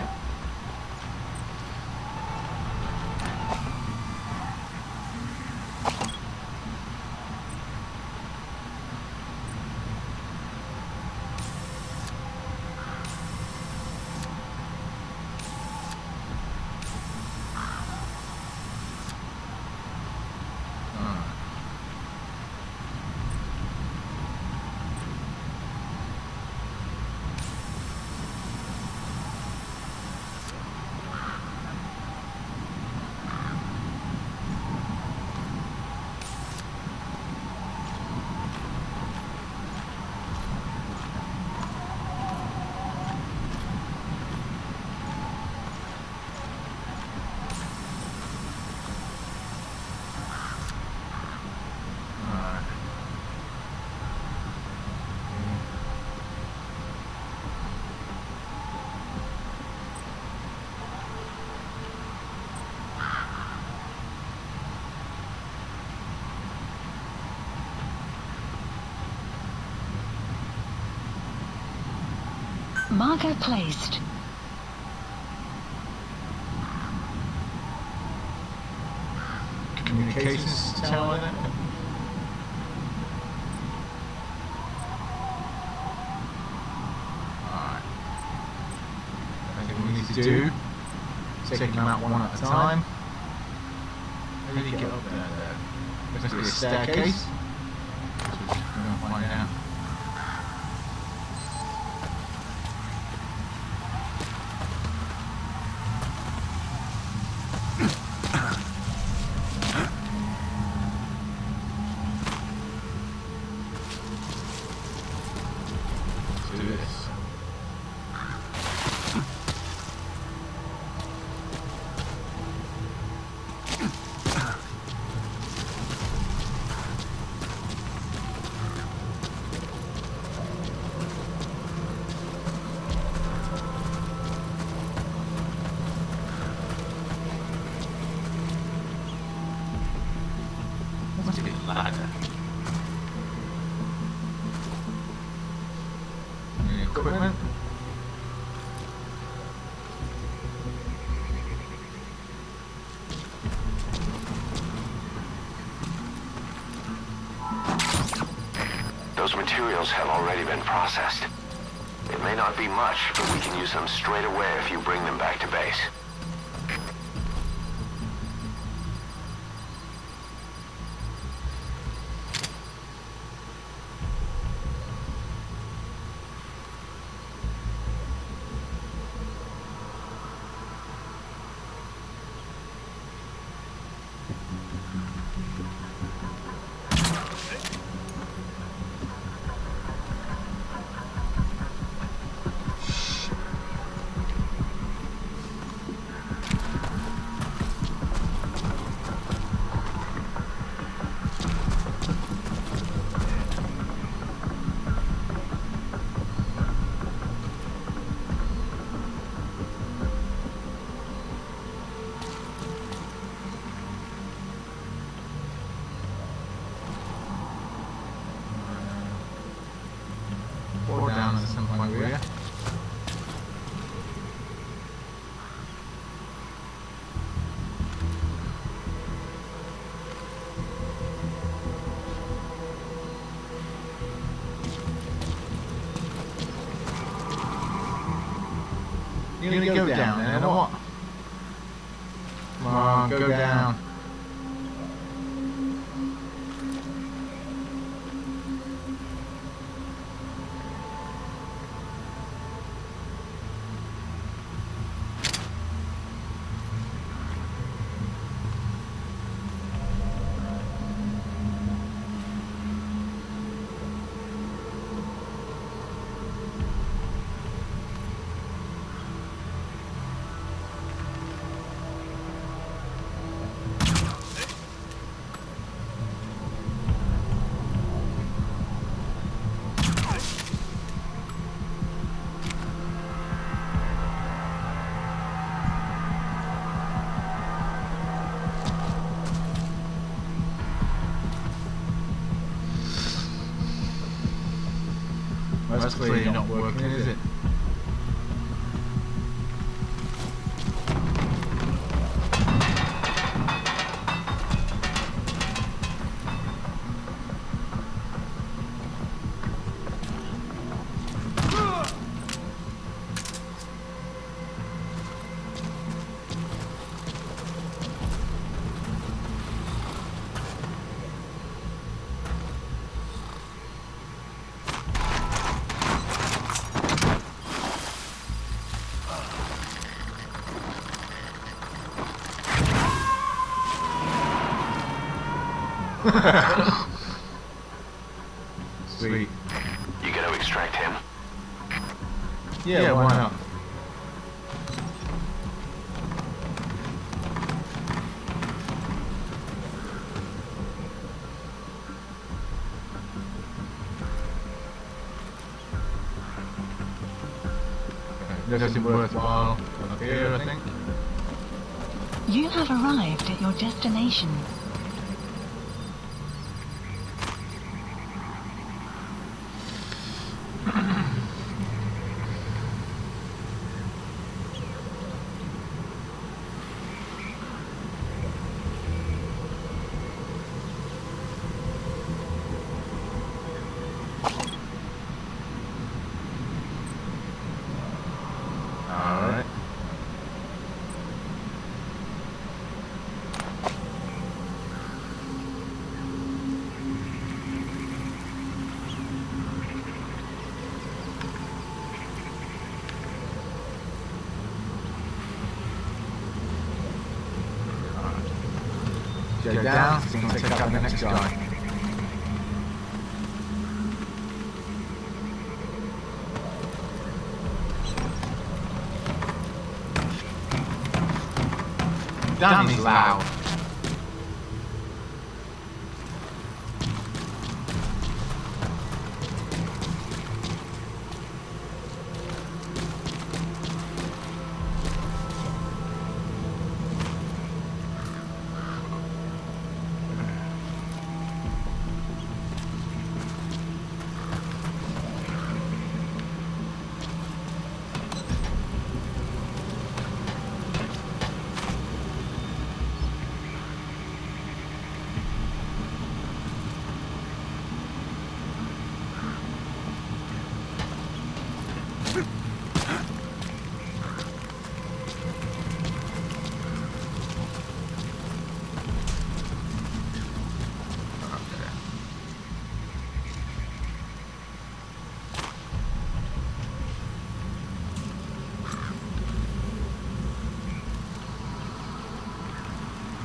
Marker placed. Communications tower there. Alright. do. Take them out one at a time. How do you get up there? Must be a staircase. So we're just going to find out. Let's do this. Must be a ladder. Any equipment? Those materials have already been processed. It may not be much, but we can use them straight away if you bring them back to base. Or down at some point, will ya? You're gonna go down then, or what? Come on, go down. Well, that's clearly not working, is it? Sweet. You gonna extract him? Yeah, why not? Nothing worthwhile up here, I think. You have arrived at your destination. Alright. go down, so I'm going to take out the next guy. Damn, he's loud.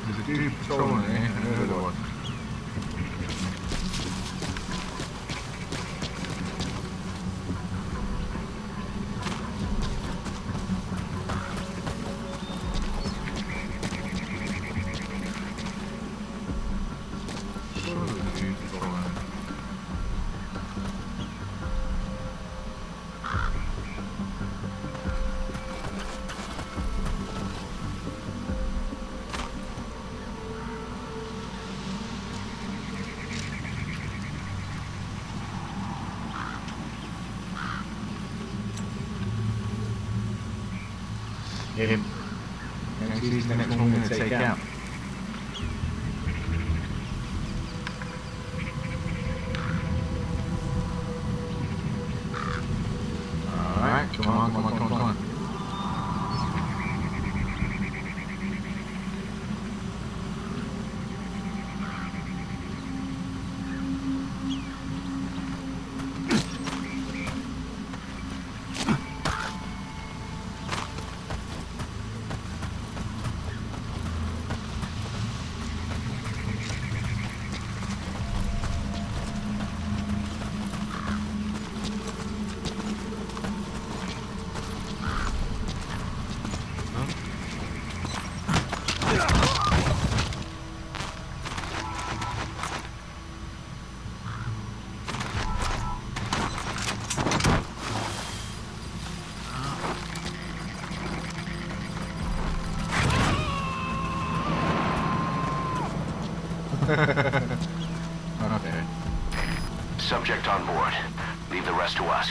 There's a dude patrolling here, another one. Him. He's the next one I'm going to take out. Alright, come on. Okay. Subject on board. Leave the rest to us.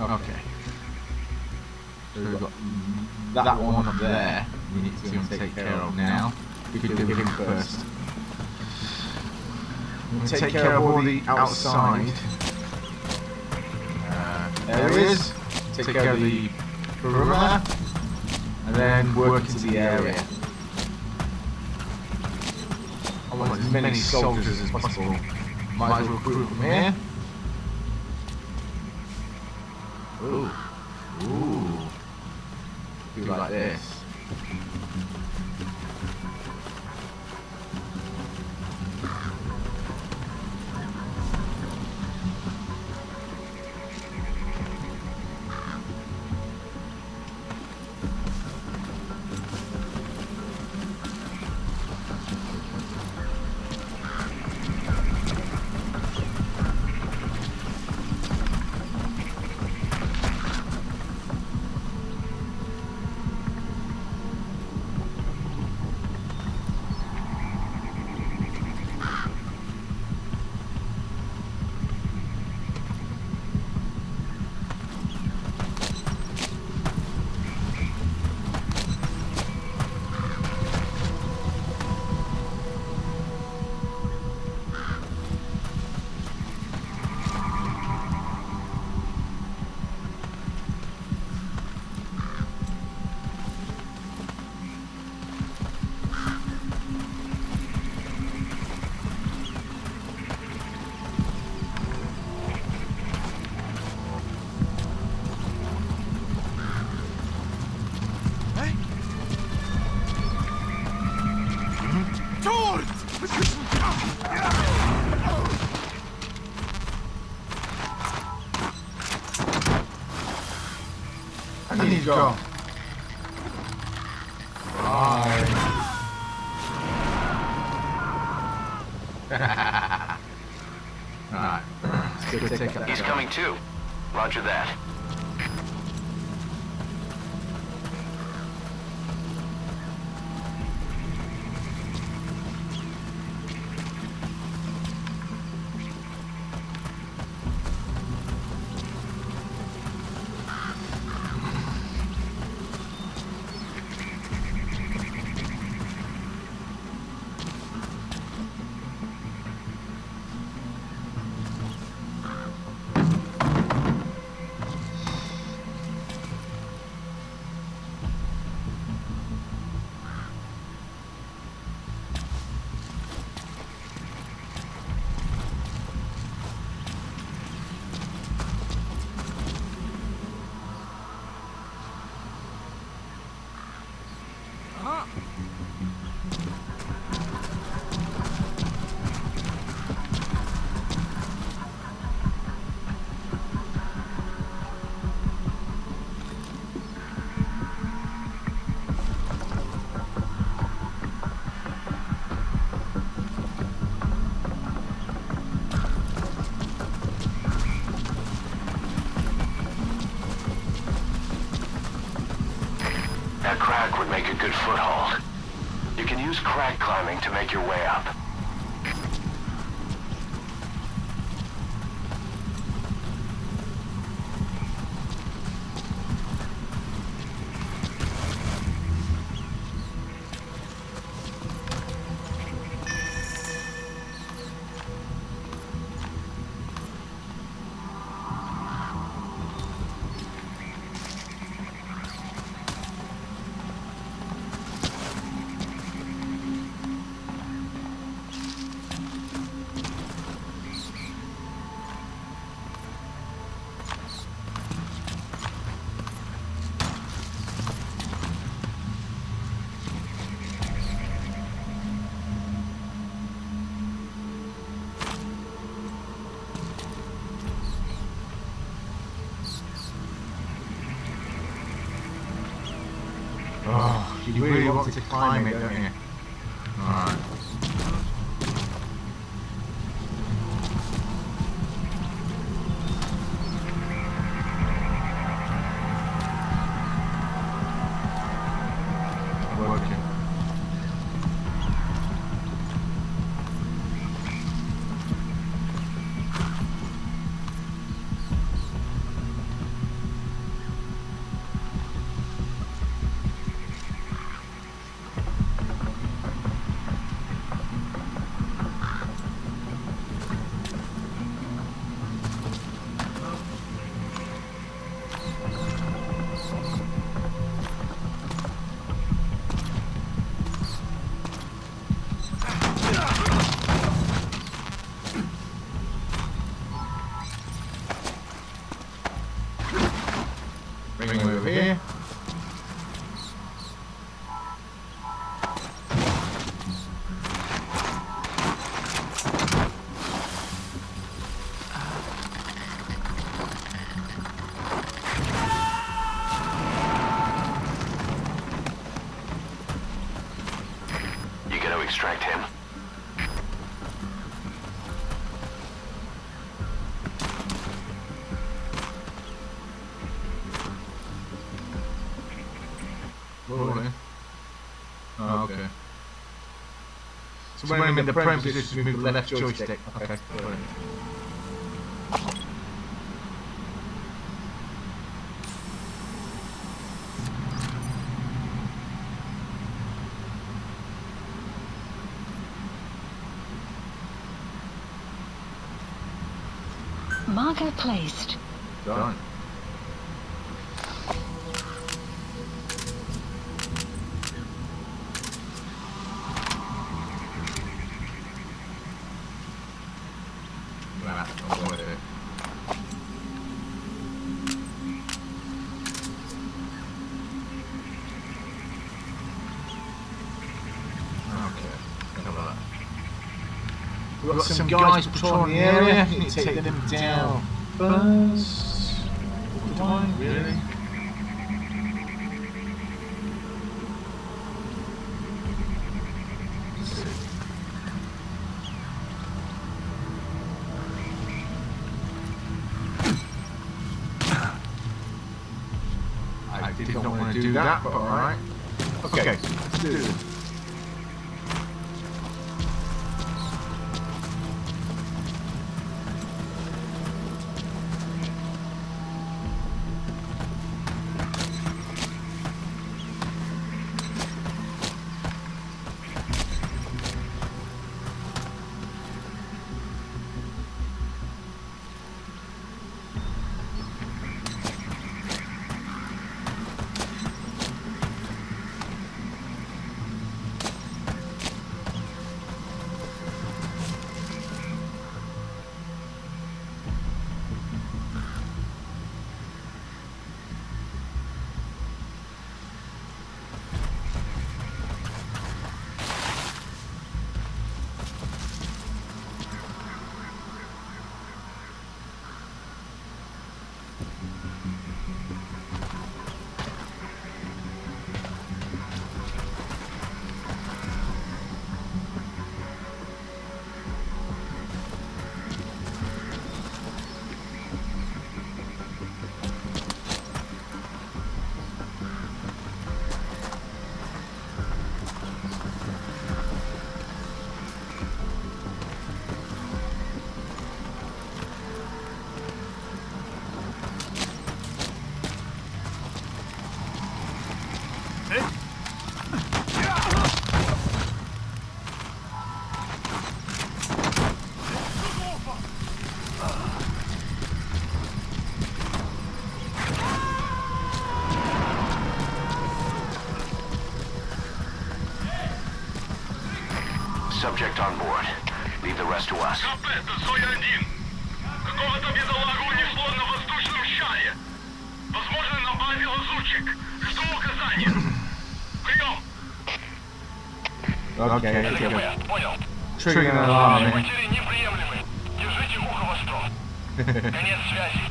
Okay. So we've got that one up there. We need to take care of now. We could do him first. We'll take care of all the outside areas. Take care of the perimeter, and then work into the area. I want as many soldiers as possible. Might as well recruit from here. Ooh. Do like this. he's gone. Bye. Alright. He's coming too. Roger that. That crack would make a good foothold. You can use crack climbing to make your way up. Oh, you really want to climb it, don't you? Alright. Working. Bring him over here. You gotta extract him. Rolling. Oh, okay. So when I'm in the prone position, move the left joystick. Okay. Brilliant. Marker placed. Done. Right, I'll go with it. Okay, have a look. We've got some guys patrolling the area. You need to take them down first. Do I? Really? Did not want to do that, but alright. Okay, let's do this. Subject on board. Leave the rest to us. КП, это Зоя-1. Какого-то бедолагу унесло на воздушном шаре. Возможно, на базе лазутчик. Жду указания. Прием. Okay, КП, понял. Triggering an alarm. Потери неприемлемы. Держите ухо востро. Конец связи.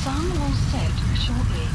Sun will set shortly.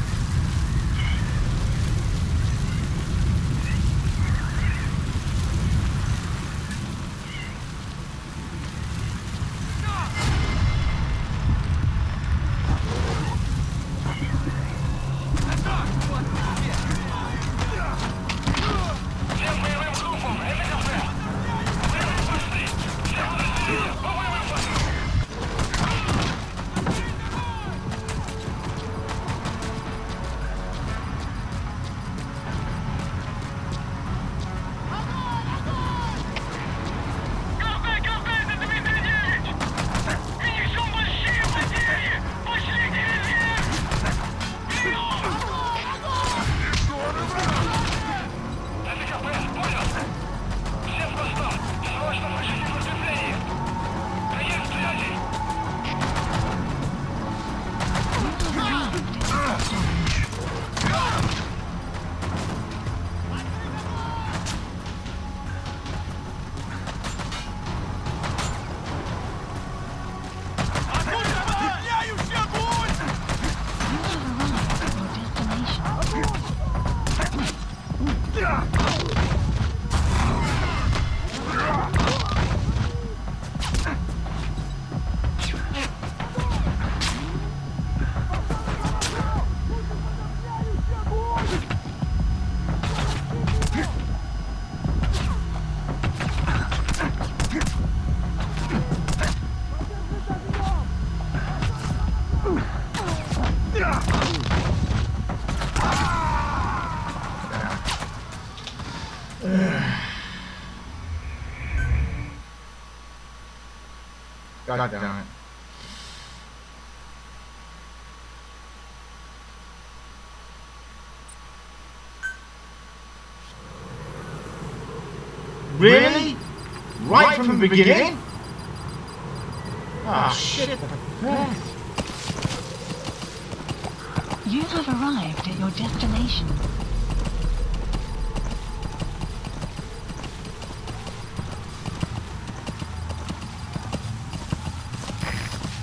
God damn it. Really? Right from the beginning? Ah, shit. You have arrived at your destination.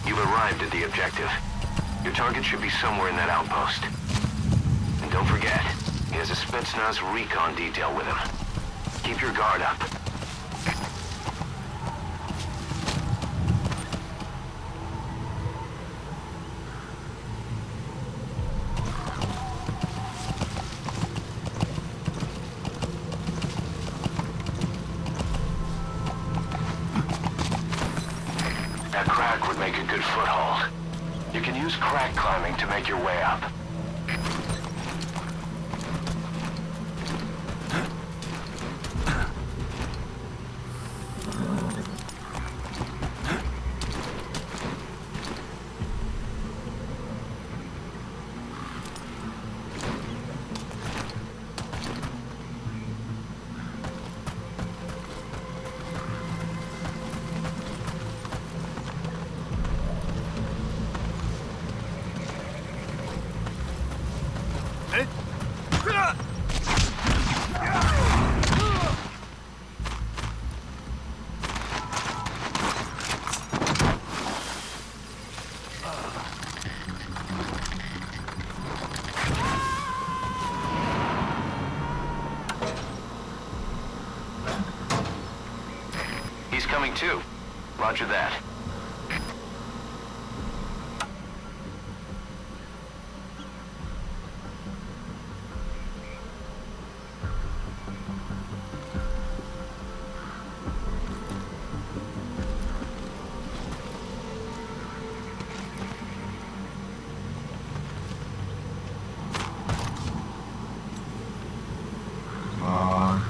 You've arrived at the objective. Your target should be somewhere in that outpost. And don't forget, he has a Spetsnaz recon detail with him. Keep your guard up. That crack would make a good foothold. You can use crack climbing to make your way up. He's coming too. Roger that.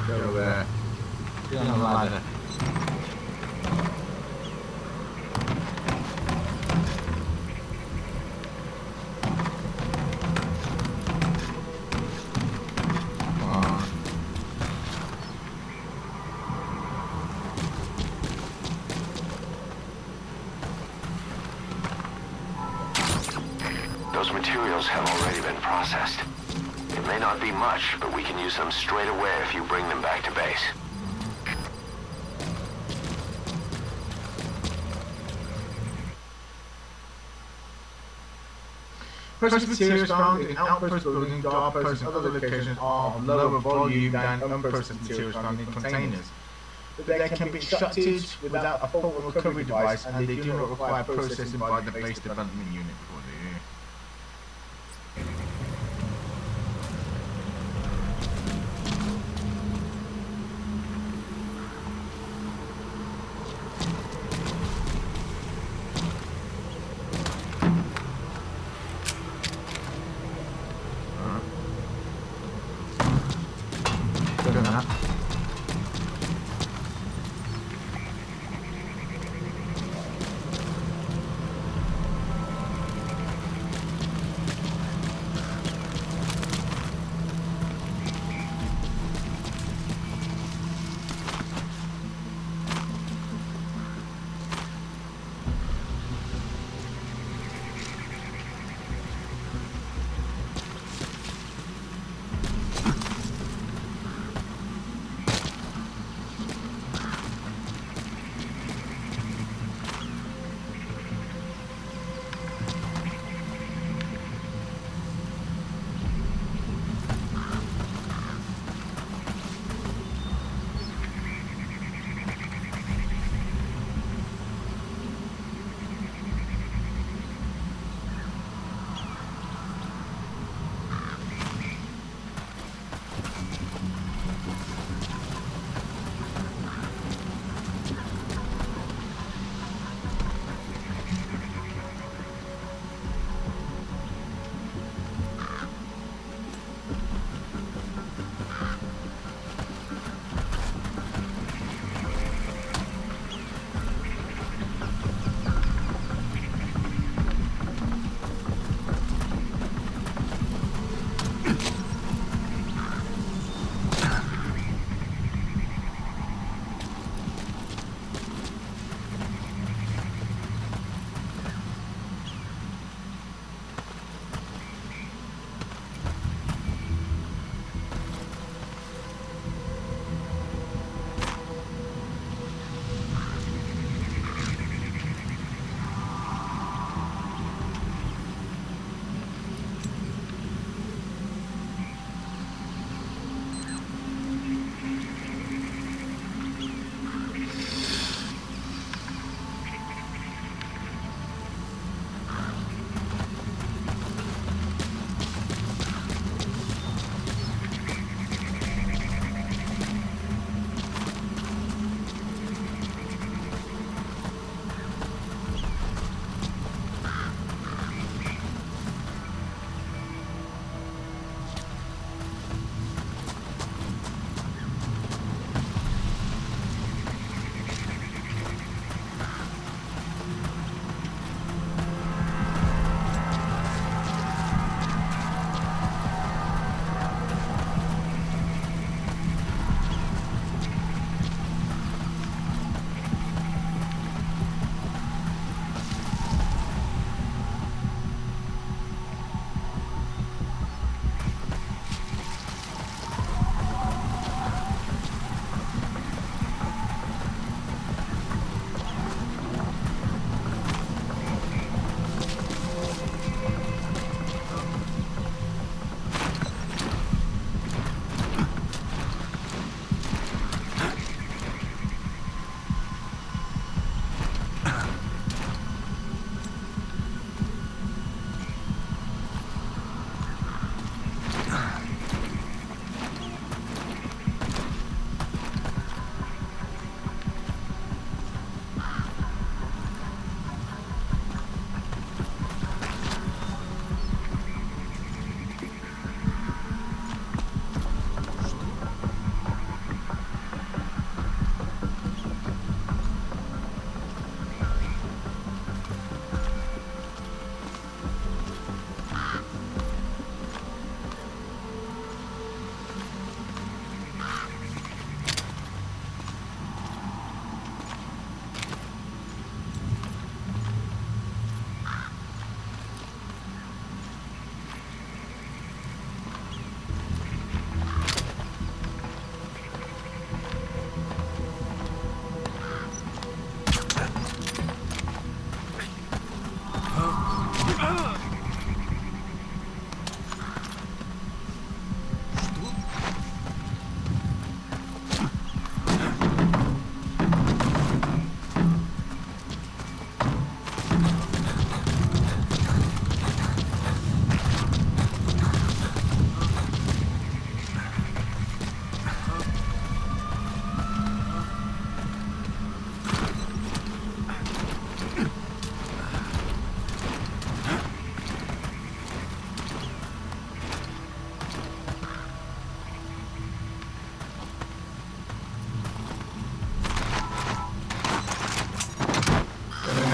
Get over there. Get on the ladder. Those materials have already been processed. It may not be much, but we can use them straight away if you bring them back to base. Precious materials found in outpost buildings, guard posts, and other locations are of lower volume than unprocessed materials found in containers. But they can be extracted without a full recovery device, and they do not require processing by the base development unit before they do. Good enough.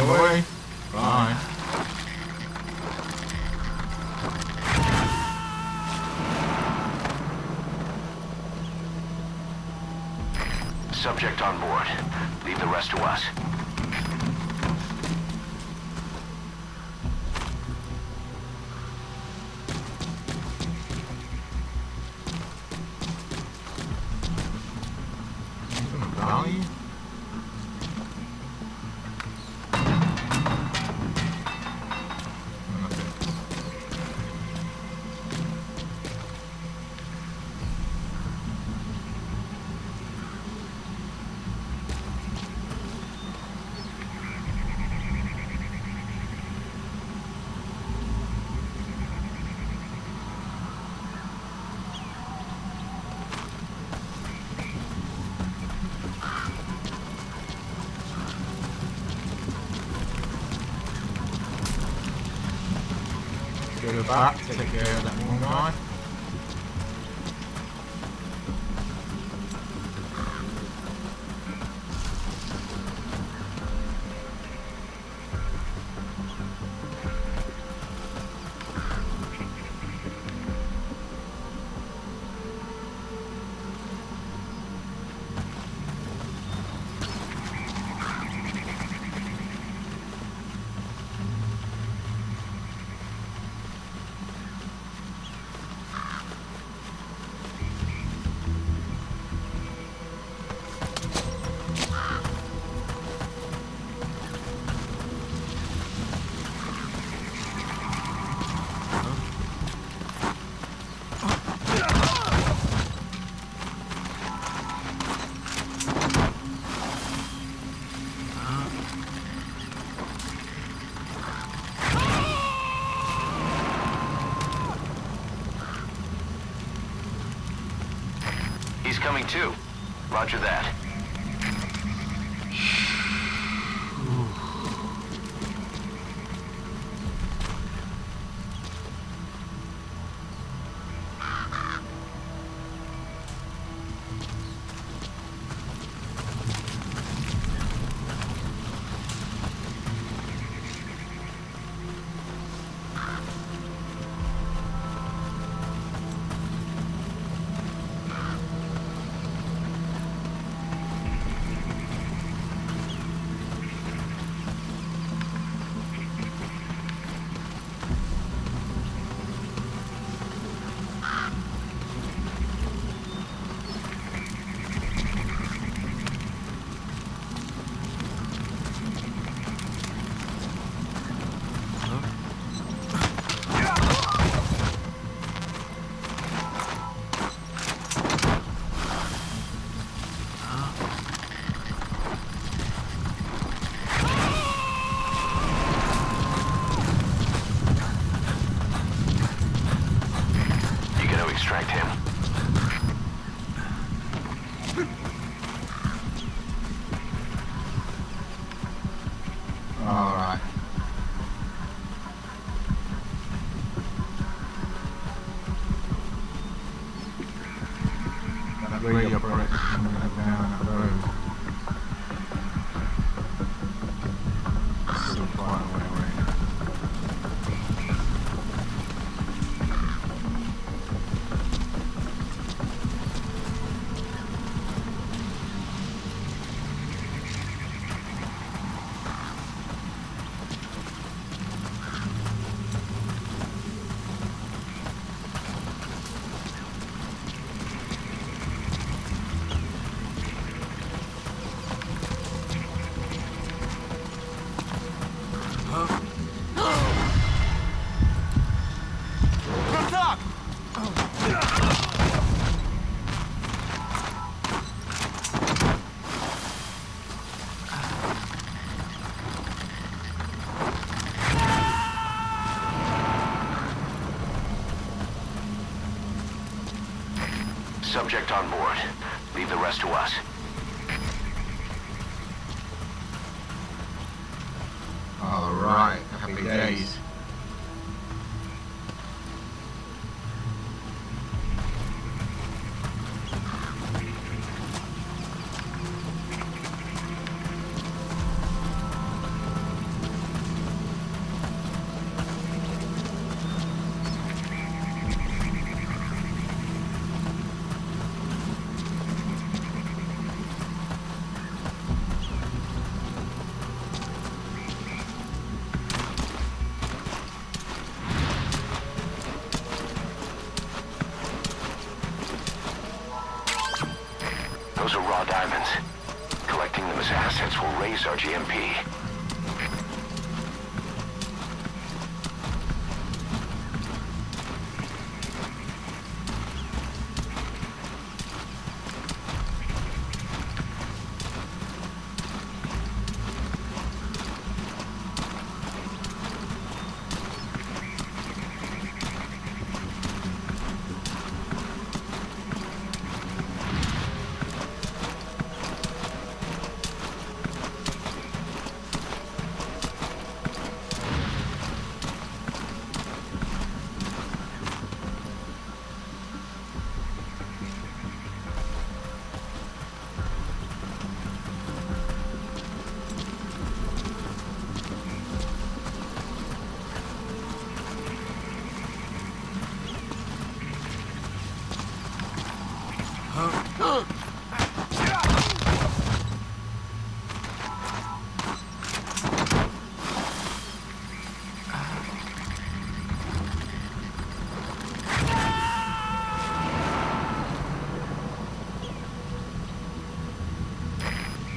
Away. Fine. Subject on board. Leave the rest to us. Valley. Go back, take care of that one guy. He's coming too. Roger that. Extract him. Alright. That radio operator coming down that road. Still quite a way away. subject on board. Leave the rest to us. Alright, happy days. Those are raw diamonds. Collecting them as assets will raise our GMP.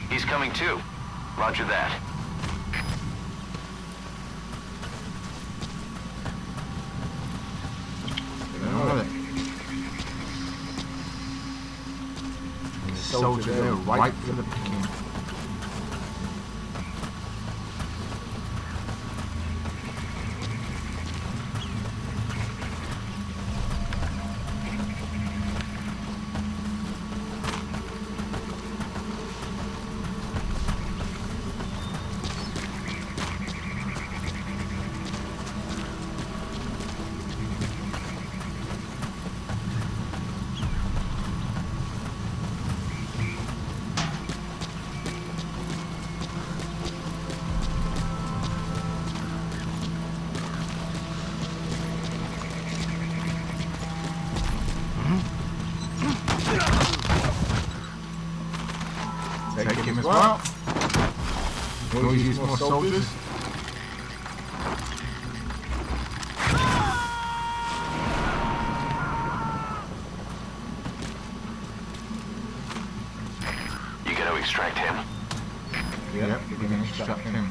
He's coming too. Roger that. There's a soldier there right for the picking. Take him as well. We'll use more soldiers. You gotta extract him. Yep, we're gonna extract him.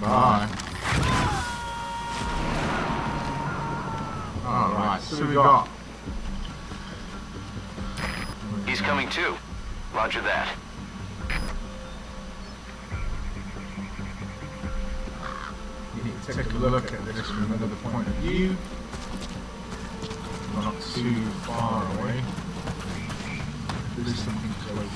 Bye. Alright, so we got. He's coming too. Roger that. You need to take a look at this from another point of view. We're not too far away. There's something close.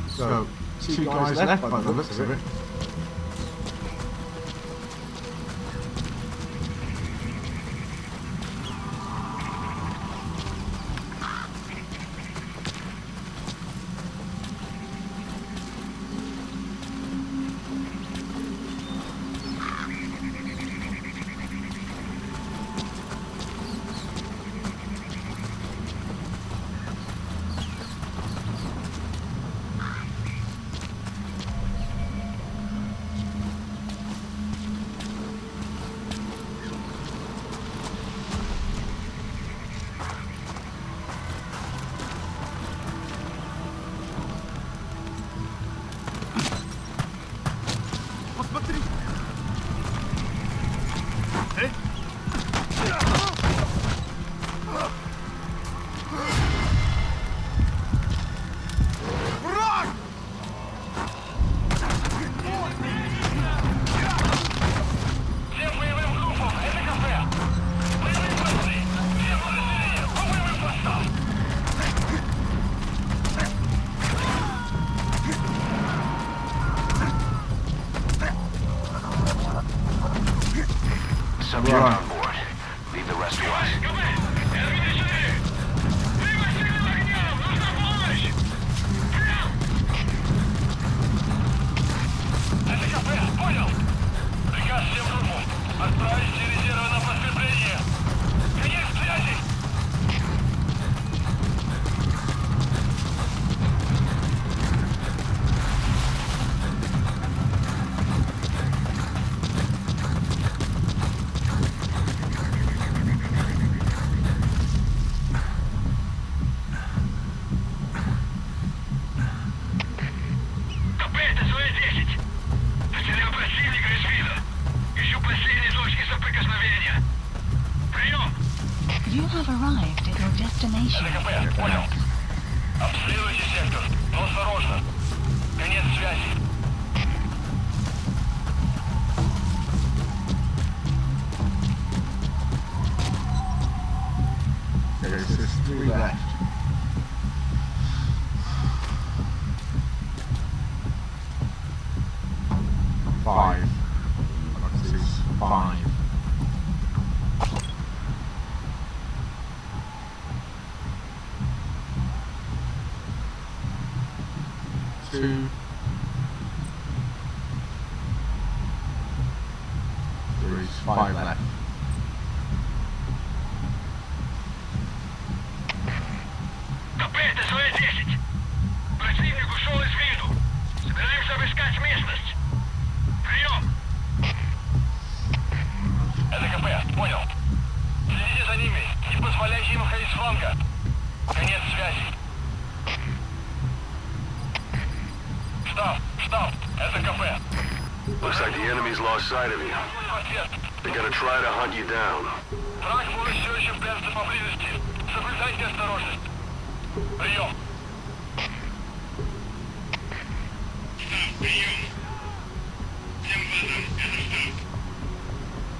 So, two guys left by the looks of it. run. on board. Leave the rest to us. Понял. Приказ всем группам. Отправить резервы на подкрепление. Конец связи. You have arrived at your destination. ДКП, понял. Обследуйте сектор, но осторожно. Конец связи. There's just 3 left. Five. This is 5. Two. There is 5 left. КП, это своя 10. Противник ушел из виду. Собираемся обыскать местность. Прием. Это КП, понял. Следите за ними, не позволяйте им ходить с фланга. Конец связи. Штаб, это КП. Looks like the enemy's lost sight of you. They're gonna try to hunt you down. Враг может все еще прятаться поблизости. Соблюдайте осторожность. Прием. Прием. Всем базам, это штаб.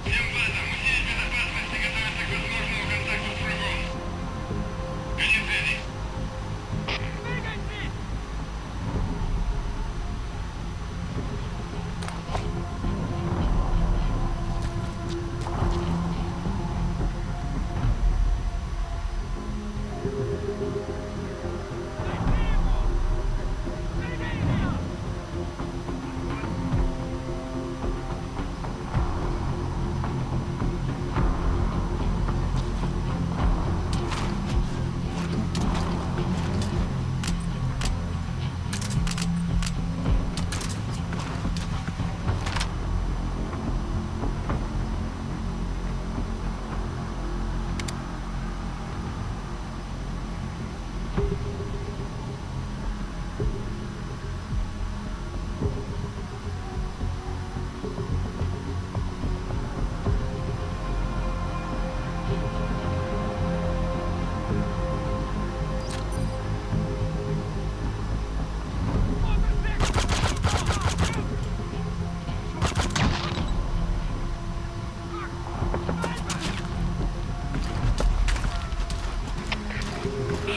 Всем базам, усилить безопасность и готовиться к возможному контакту с врагом. Конец связи.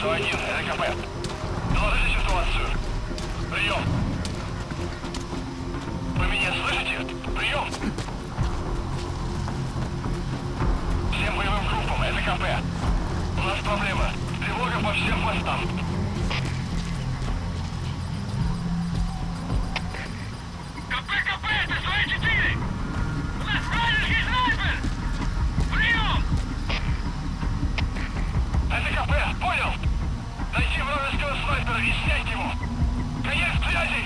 СО-1, РКП. Доложите ситуацию. Прием. Вы меня слышите? Прием. Всем боевым группам, РКП. У нас проблема. Тревога по всем постам. КП, это СО-4! У нас вражеский снайпер! Прием! КП, понял! Найти вражеского снайпера и снять его! Конец связи!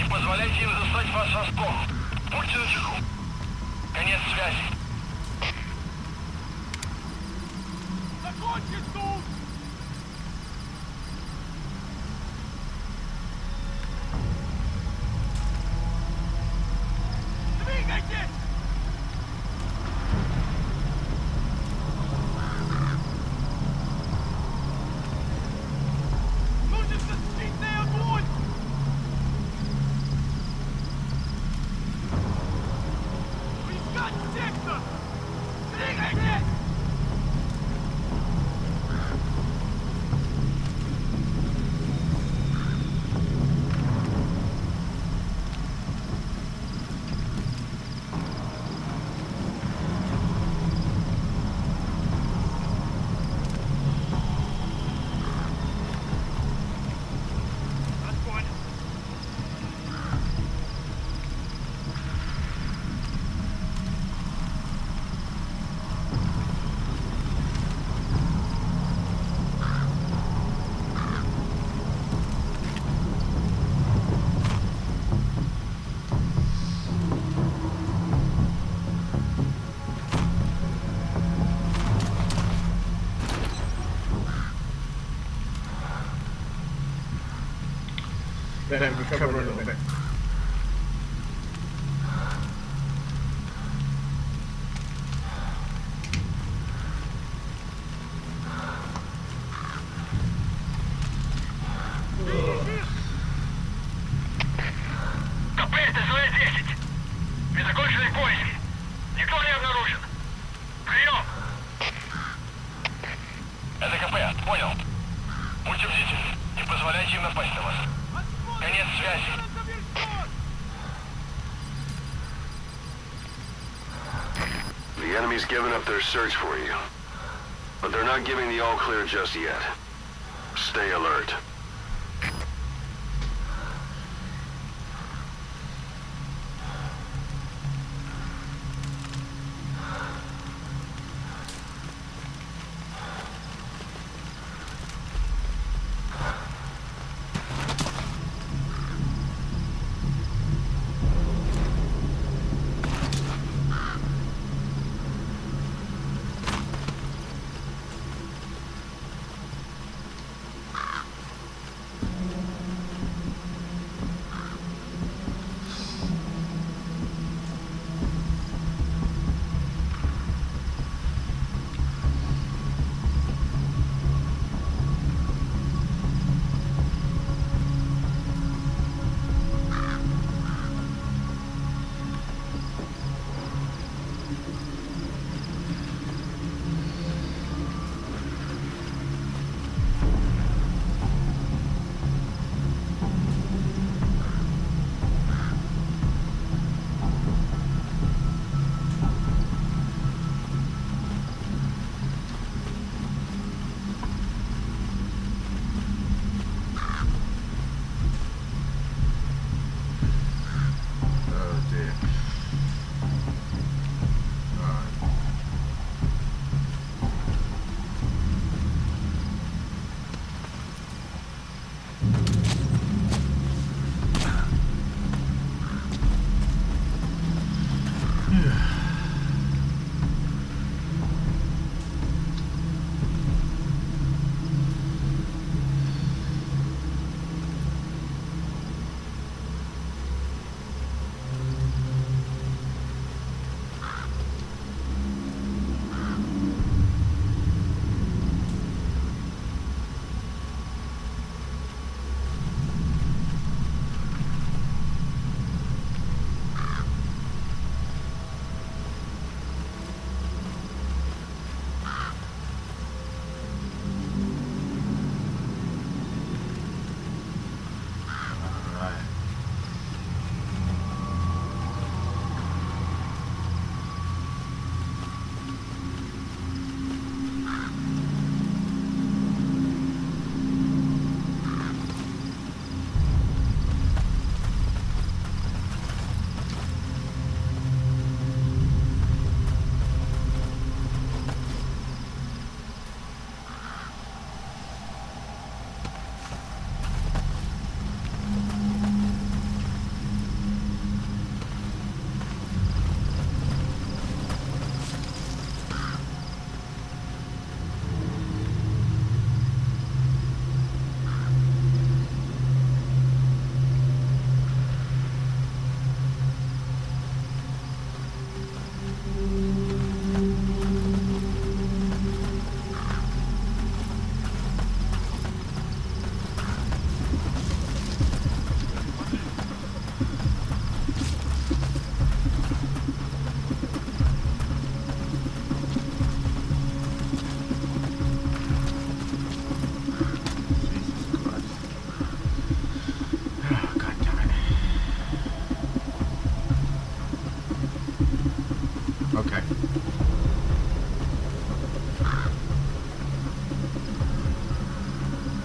Не позволяйте им застать вас врасплох. Будьте начеку. Конец связи. Закончить тут! Двигайтесь! Нужен защитный огонь! Искать сектор! Двигайтесь! Then recover a little bit. КП ТСВ-10. Мы закончили поиски. Никто не обнаружен. Прием! Это КП, понял. Будьте бдительны. Не позволяйте им напасть на вас. Конец связи. The enemy's given up their search for you. But they're not giving the all clear just yet. Stay alert.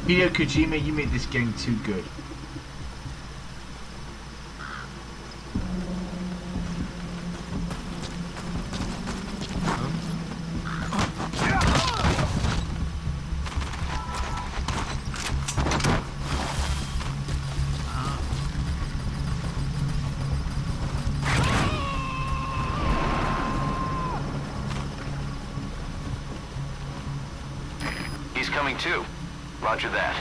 Hideo Kojima, you made this game too good. He's coming too. Roger that.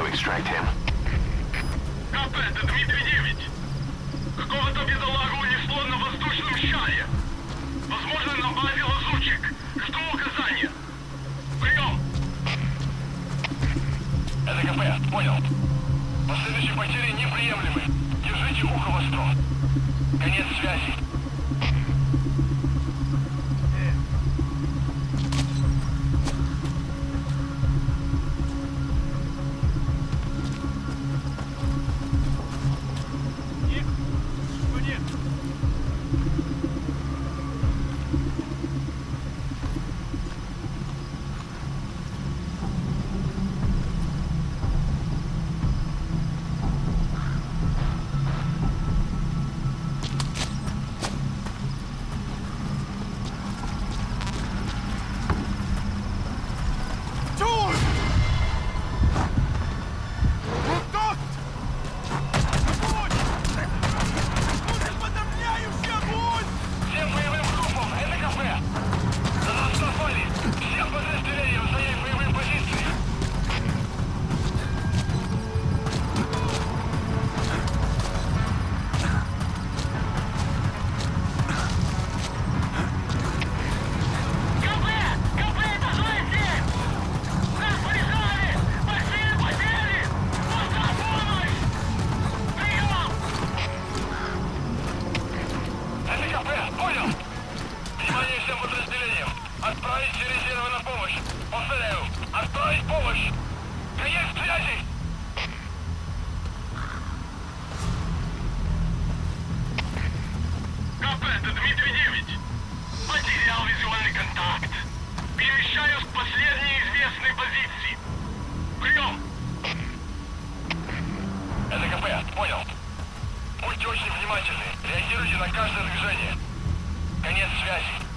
Extract him. КП, это Дмитрий-9. Какого-то бедолагу унесло на воздушном шаре. Возможно, на базе лазутчик. Жду указания. Прием. Это КП, понял. Последующие потери неприемлемы. Держите ухо востро. Конец связи. Отправить все резервы на помощь. Повторяю, отправить помощь. Конец связи. КП, это Дмитрий 9. Потерял визуальный контакт. Перемещаюсь к последней известной позиции. Прием. Это КП, понял. Будьте очень внимательны. Реагируйте на каждое движение. Конец связи.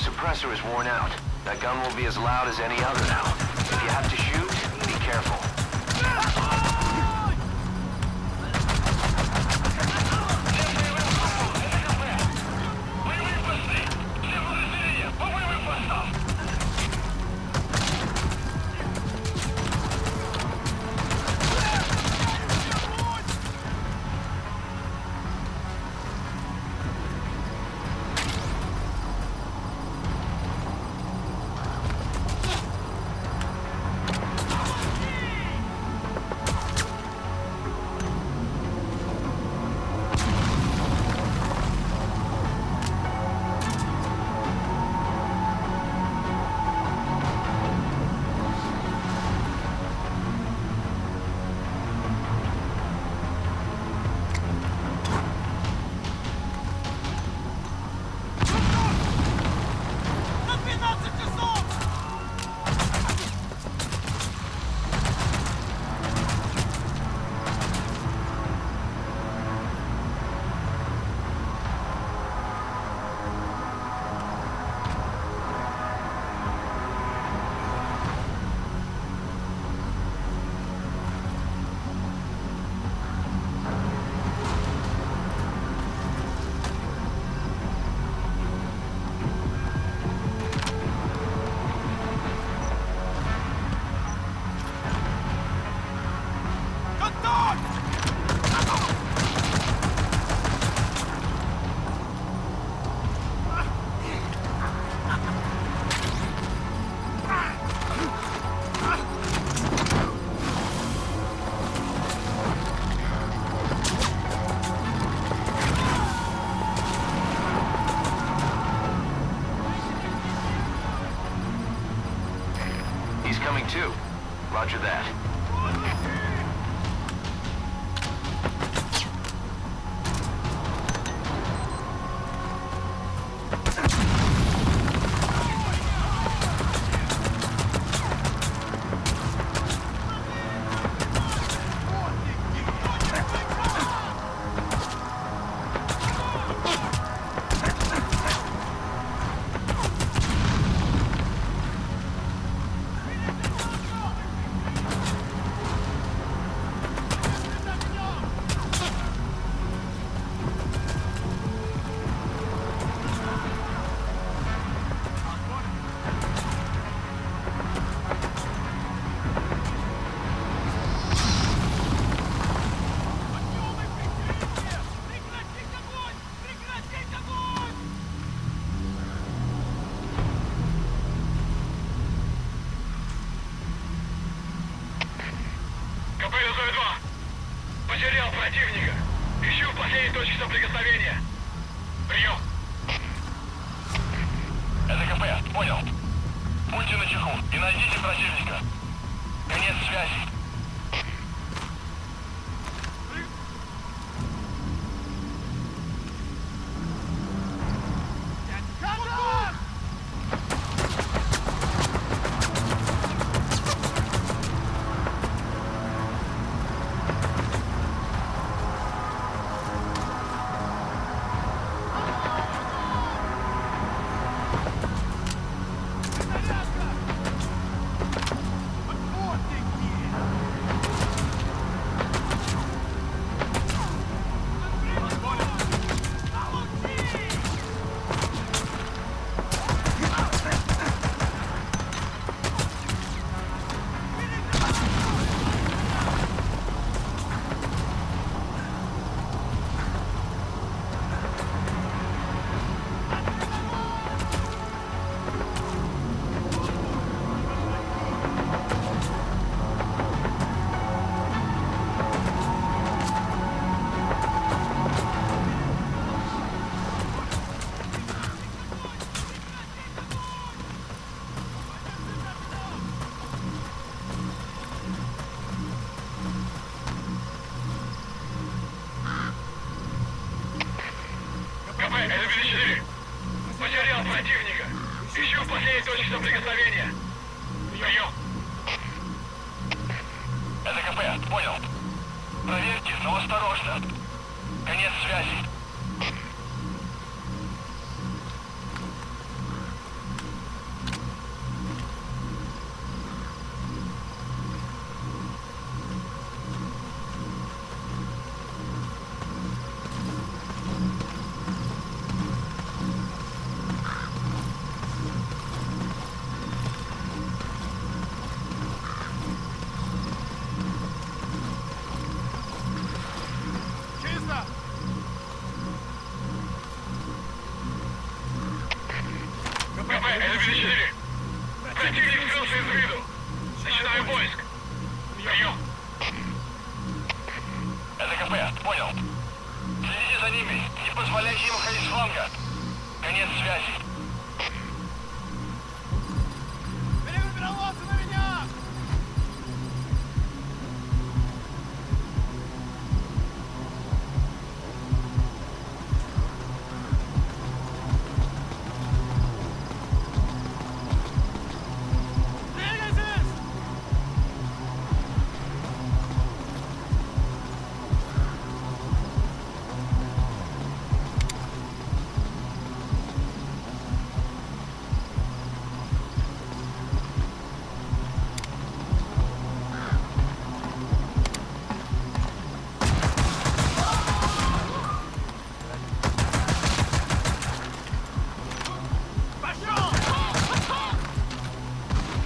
Suppressor is worn out. That gun will be as loud as any other now. If you have to shoot, be careful. Coming too. Roger that. противника. Ищу последней точки соприкосновения. Прием. Это КП, понял. Будьте начеку и найдите противника. Конец связи. КП, это БД-4. Потерял противника. Ищу последней точки соприкосновения. Прием. Это КП, понял. Проверьте, но осторожно. Конец связи. КП, это БД-4. Противник скрылся из виду. Начинаю поиск. Прием. Это КП, понял. Следите за ними. Не позволяйте им уходить с фланга. Конец связи.